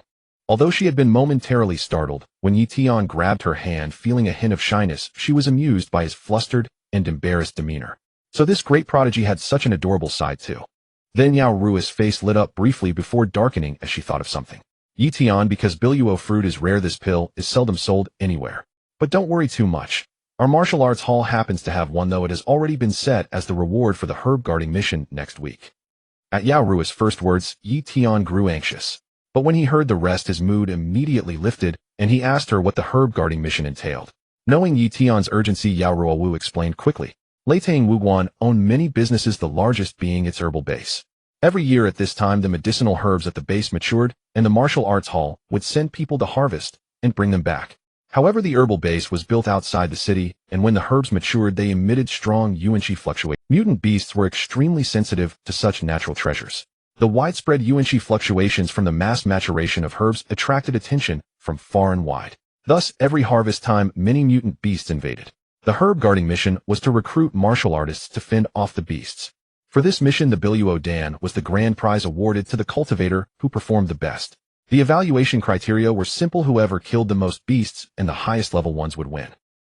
Although she had been momentarily startled, when Yitian grabbed her hand, feeling a hint of shyness, she was amused by his flustered and embarrassed demeanor. So this great prodigy had such an adorable side too. Then Yao Ruo's face lit up briefly before darkening as she thought of something. Yitian, because biluo fruit is rare, this pill is seldom sold anywhere. But don't worry too much. Our martial arts hall happens to have one, though it has already been set as the reward for the herb guarding mission next week. At Yao Ruo's first words, Yitian grew anxious. But when he heard the rest, his mood immediately lifted, and he asked her what the herb guarding mission entailed. Knowing Yitian's urgency, Yao Ruowu explained quickly. Leitang Wuguan owned many businesses, the largest being its herbal base. Every year at this time, the medicinal herbs at the base matured, and the martial arts hall would send people to harvest and bring them back. However, the herbal base was built outside the city, and when the herbs matured, they emitted strong yuanqi fluctuations. Mutant beasts were extremely sensitive to such natural treasures. The widespread yuanqi fluctuations from the mass maturation of herbs attracted attention from far and wide. Thus, every harvest time, many mutant beasts invaded. The herb guarding mission was to recruit martial artists to fend off the beasts. For this mission, the biluo Dan was the grand prize awarded to the cultivator who performed the best. The evaluation criteria were simple: whoever killed the most beasts and the highest level ones would win.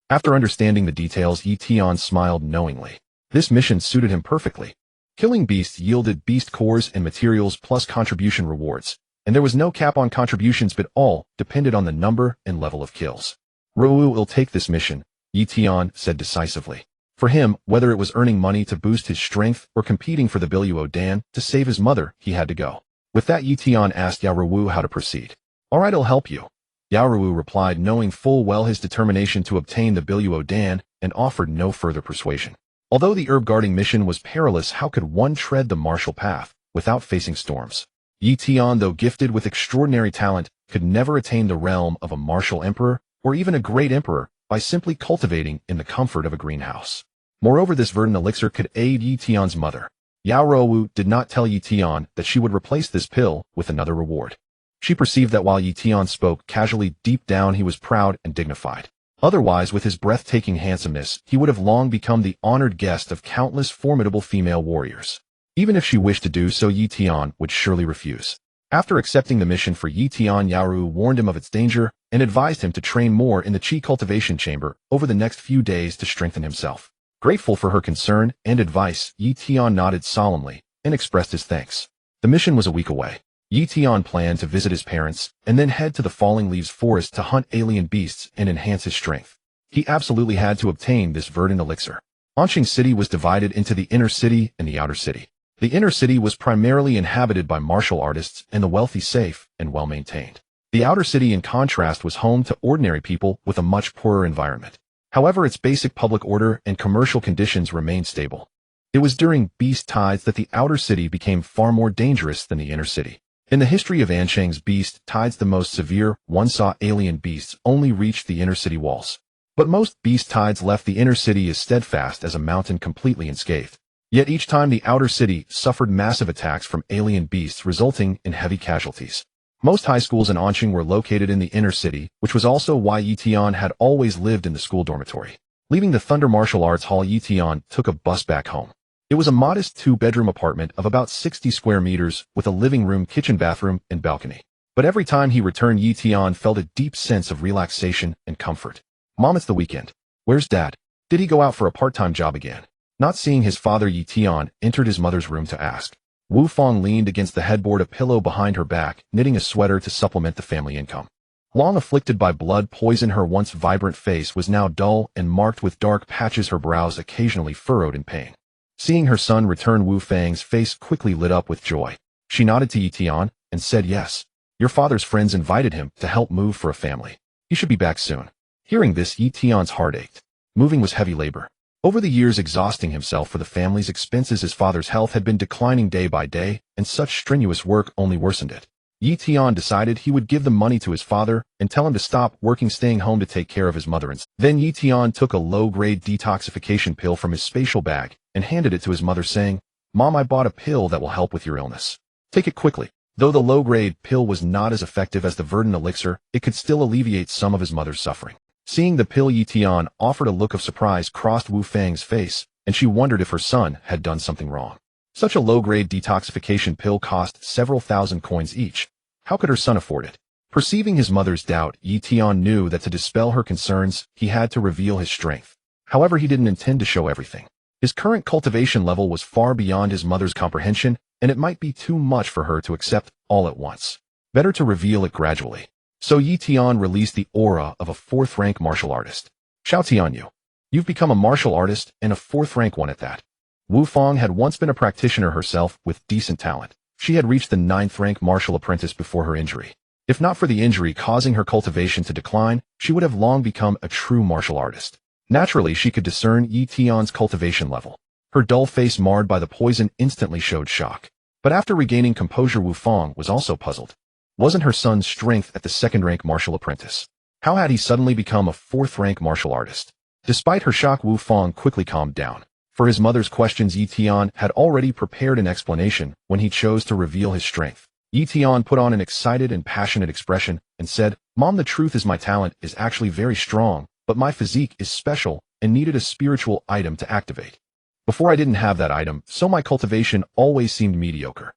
After understanding the details, Yitian smiled knowingly. This mission suited him perfectly. Killing beasts yielded beast cores and materials plus contribution rewards, and there was no cap on contributions, but all depended on the number and level of kills. Ruowu will take this mission, Yitian said decisively. For him, whether it was earning money to boost his strength or competing for the biluo Dan to save his mother, he had to go. With that, Yitian asked Yao Ruowu how to proceed. All right, I'll help you, Yao Ruowu replied, knowing full well his determination to obtain the biluo Dan, and offered no further persuasion. Although the herb guarding mission was perilous, how could one tread the martial path without facing storms? Yitian, though gifted with extraordinary talent, could never attain the realm of a martial emperor or even a great emperor by simply cultivating in the comfort of a greenhouse. Moreover, this verdant elixir could aid Yitian's mother. Yao Ruowu did not tell Yitian that she would replace this pill with another reward. She perceived that while Yitian spoke casually, deep down he was proud and dignified. Otherwise, with his breathtaking handsomeness, he would have long become the honored guest of countless formidable female warriors. Even if she wished to do so, Yitian would surely refuse. After accepting the mission for Yitian, Yao Ruowu warned him of its danger and advised him to train more in the qi cultivation chamber over the next few days to strengthen himself. Grateful for her concern and advice, Yitian nodded solemnly and expressed his thanks. The mission was a week away. Yitian planned to visit his parents and then head to the Falling Leaves forest to hunt alien beasts and enhance his strength. He absolutely had to obtain this verdant elixir. Anqing City was divided into the inner city and the outer city. The inner city was primarily inhabited by martial artists and the wealthy, safe and well-maintained. The outer city, in contrast, was home to ordinary people with a much poorer environment. However, its basic public order and commercial conditions remained stable. It was during beast tides that the outer city became far more dangerous than the inner city. In the history of Anqing's beast tides, the most severe one saw alien beasts only reached the inner city walls. But most beast tides left the inner city as steadfast as a mountain, completely unscathed. Yet each time the outer city suffered massive attacks from alien beasts, resulting in heavy casualties. Most high schools in Anqing were located in the inner city, which was also why Yitian had always lived in the school dormitory. Leaving the Thunder Martial Arts Hall, Yitian took a bus back home. It was a modest 2-bedroom apartment of about 60 square meters with a living room, kitchen, bathroom, and balcony. But every time he returned, Yitian felt a deep sense of relaxation and comfort. Mom, it's the weekend. Where's Dad? Did he go out for a part-time job again? Not seeing his father, Yitian entered his mother's room to ask. Wu Fong leaned against the headboard, a pillow behind her back, knitting a sweater to supplement the family income. Long afflicted by blood poison, her once vibrant face was now dull and marked with dark patches, her brows occasionally furrowed in pain. Seeing her son return, Wu Fang's face quickly lit up with joy. She nodded to Yitian, and said yes. Your father's friends invited him to help move for a family. He should be back soon. Hearing this, Yi Tian's heart ached. Moving was heavy labor. Over the years exhausting himself for the family's expenses, his father's health had been declining day by day, and such strenuous work only worsened it. Yi Tian decided he would give the money to his father and tell him to stop working, staying home to take care of his mother. Then Yi Tian took a low-grade detoxification pill from his spatial bag and handed it to his mother, saying, "Mom, I bought a pill that will help with your illness. Take it quickly." Though the low-grade pill was not as effective as the verdant elixir, it could still alleviate some of his mother's suffering. Seeing the pill, Yi Tian offered a look of surprise crossed Wu Fang's face, and she wondered if her son had done something wrong. Such a low-grade detoxification pill cost several thousand coins each. How could her son afford it? Perceiving his mother's doubt, Yi Tian knew that to dispel her concerns, he had to reveal his strength. However, he didn't intend to show everything. His current cultivation level was far beyond his mother's comprehension, and it might be too much for her to accept all at once. Better to reveal it gradually. So Yi Tian released the aura of a 4th-rank martial artist. Xiao Tianyu, you've become a martial artist, and a 4th-rank one at that. Wu Fang had once been a practitioner herself with decent talent. She had reached the 9th-rank martial apprentice before her injury. If not for the injury causing her cultivation to decline, she would have long become a true martial artist. Naturally, she could discern Yi Tian's cultivation level. Her dull face, marred by the poison, instantly showed shock. But after regaining composure, Wu Fang was also puzzled. Wasn't her son's strength at the 2nd-rank martial apprentice? How had he suddenly become a 4th-rank martial artist? Despite her shock, Wu Fang quickly calmed down. For his mother's questions, Yi Tian had already prepared an explanation when he chose to reveal his strength. Yi Tian put on an excited and passionate expression and said, "Mom, the truth is my talent is actually very strong, but my physique is special and needed a spiritual item to activate. Before I didn't have that item, so my cultivation always seemed mediocre.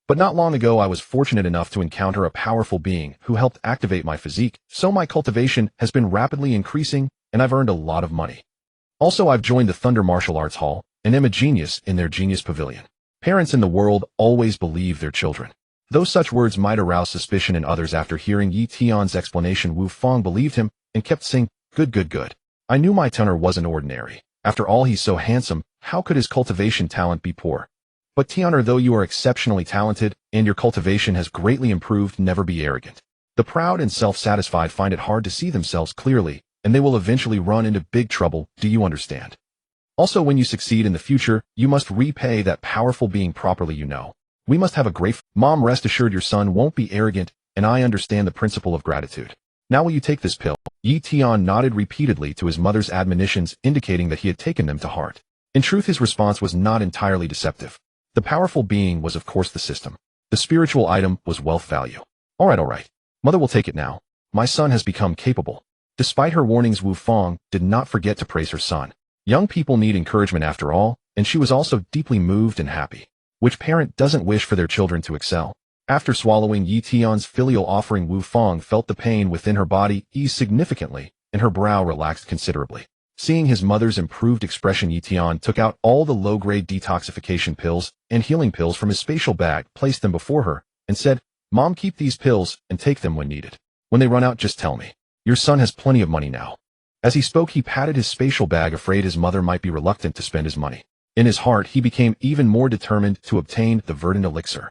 But not long ago I was fortunate enough to encounter a powerful being who helped activate my physique, so my cultivation has been rapidly increasing and I've earned a lot of money. Also, I've joined the Thunder Martial Arts Hall and am a genius in their Genius Pavilion." Parents in the world always believe their children. Though such words might arouse suspicion in others, after hearing Yi Tian's explanation, Wu Fang believed him and kept saying, Good. I knew my tuner wasn't ordinary. After all, he's so handsome, how could his cultivation talent be poor? But Tianer, though you are exceptionally talented and your cultivation has greatly improved, never be arrogant. The proud and self-satisfied find it hard to see themselves clearly, and they will eventually run into big trouble. Do you understand? Also, when you succeed in the future, you must repay that powerful being properly. We must have a great Mom, rest assured your son won't be arrogant, and I understand the principle of gratitude. Now will you take this pill? Yi Tian nodded repeatedly to his mother's admonitions, indicating that he had taken them to heart. In truth, his response was not entirely deceptive. The powerful being was of course the system. The spiritual item was wealth value. All right. Mother will take it now. My son has become capable. Despite her warnings, Wu Fang did not forget to praise her son. Young people need encouragement after all, and she was also deeply moved and happy. Which parent doesn't wish for their children to excel? After swallowing Yi Tian's filial offering, Wu Fang felt the pain within her body ease significantly, and her brow relaxed considerably. Seeing his mother's improved expression, Yi Tian took out all the low-grade detoxification pills and healing pills from his spatial bag, placed them before her, and said, "Mom, keep these pills and take them when needed. When they run out, just tell me. Your son has plenty of money now." As he spoke, he patted his spatial bag, afraid his mother might be reluctant to spend his money. In his heart, he became even more determined to obtain the verdant elixir.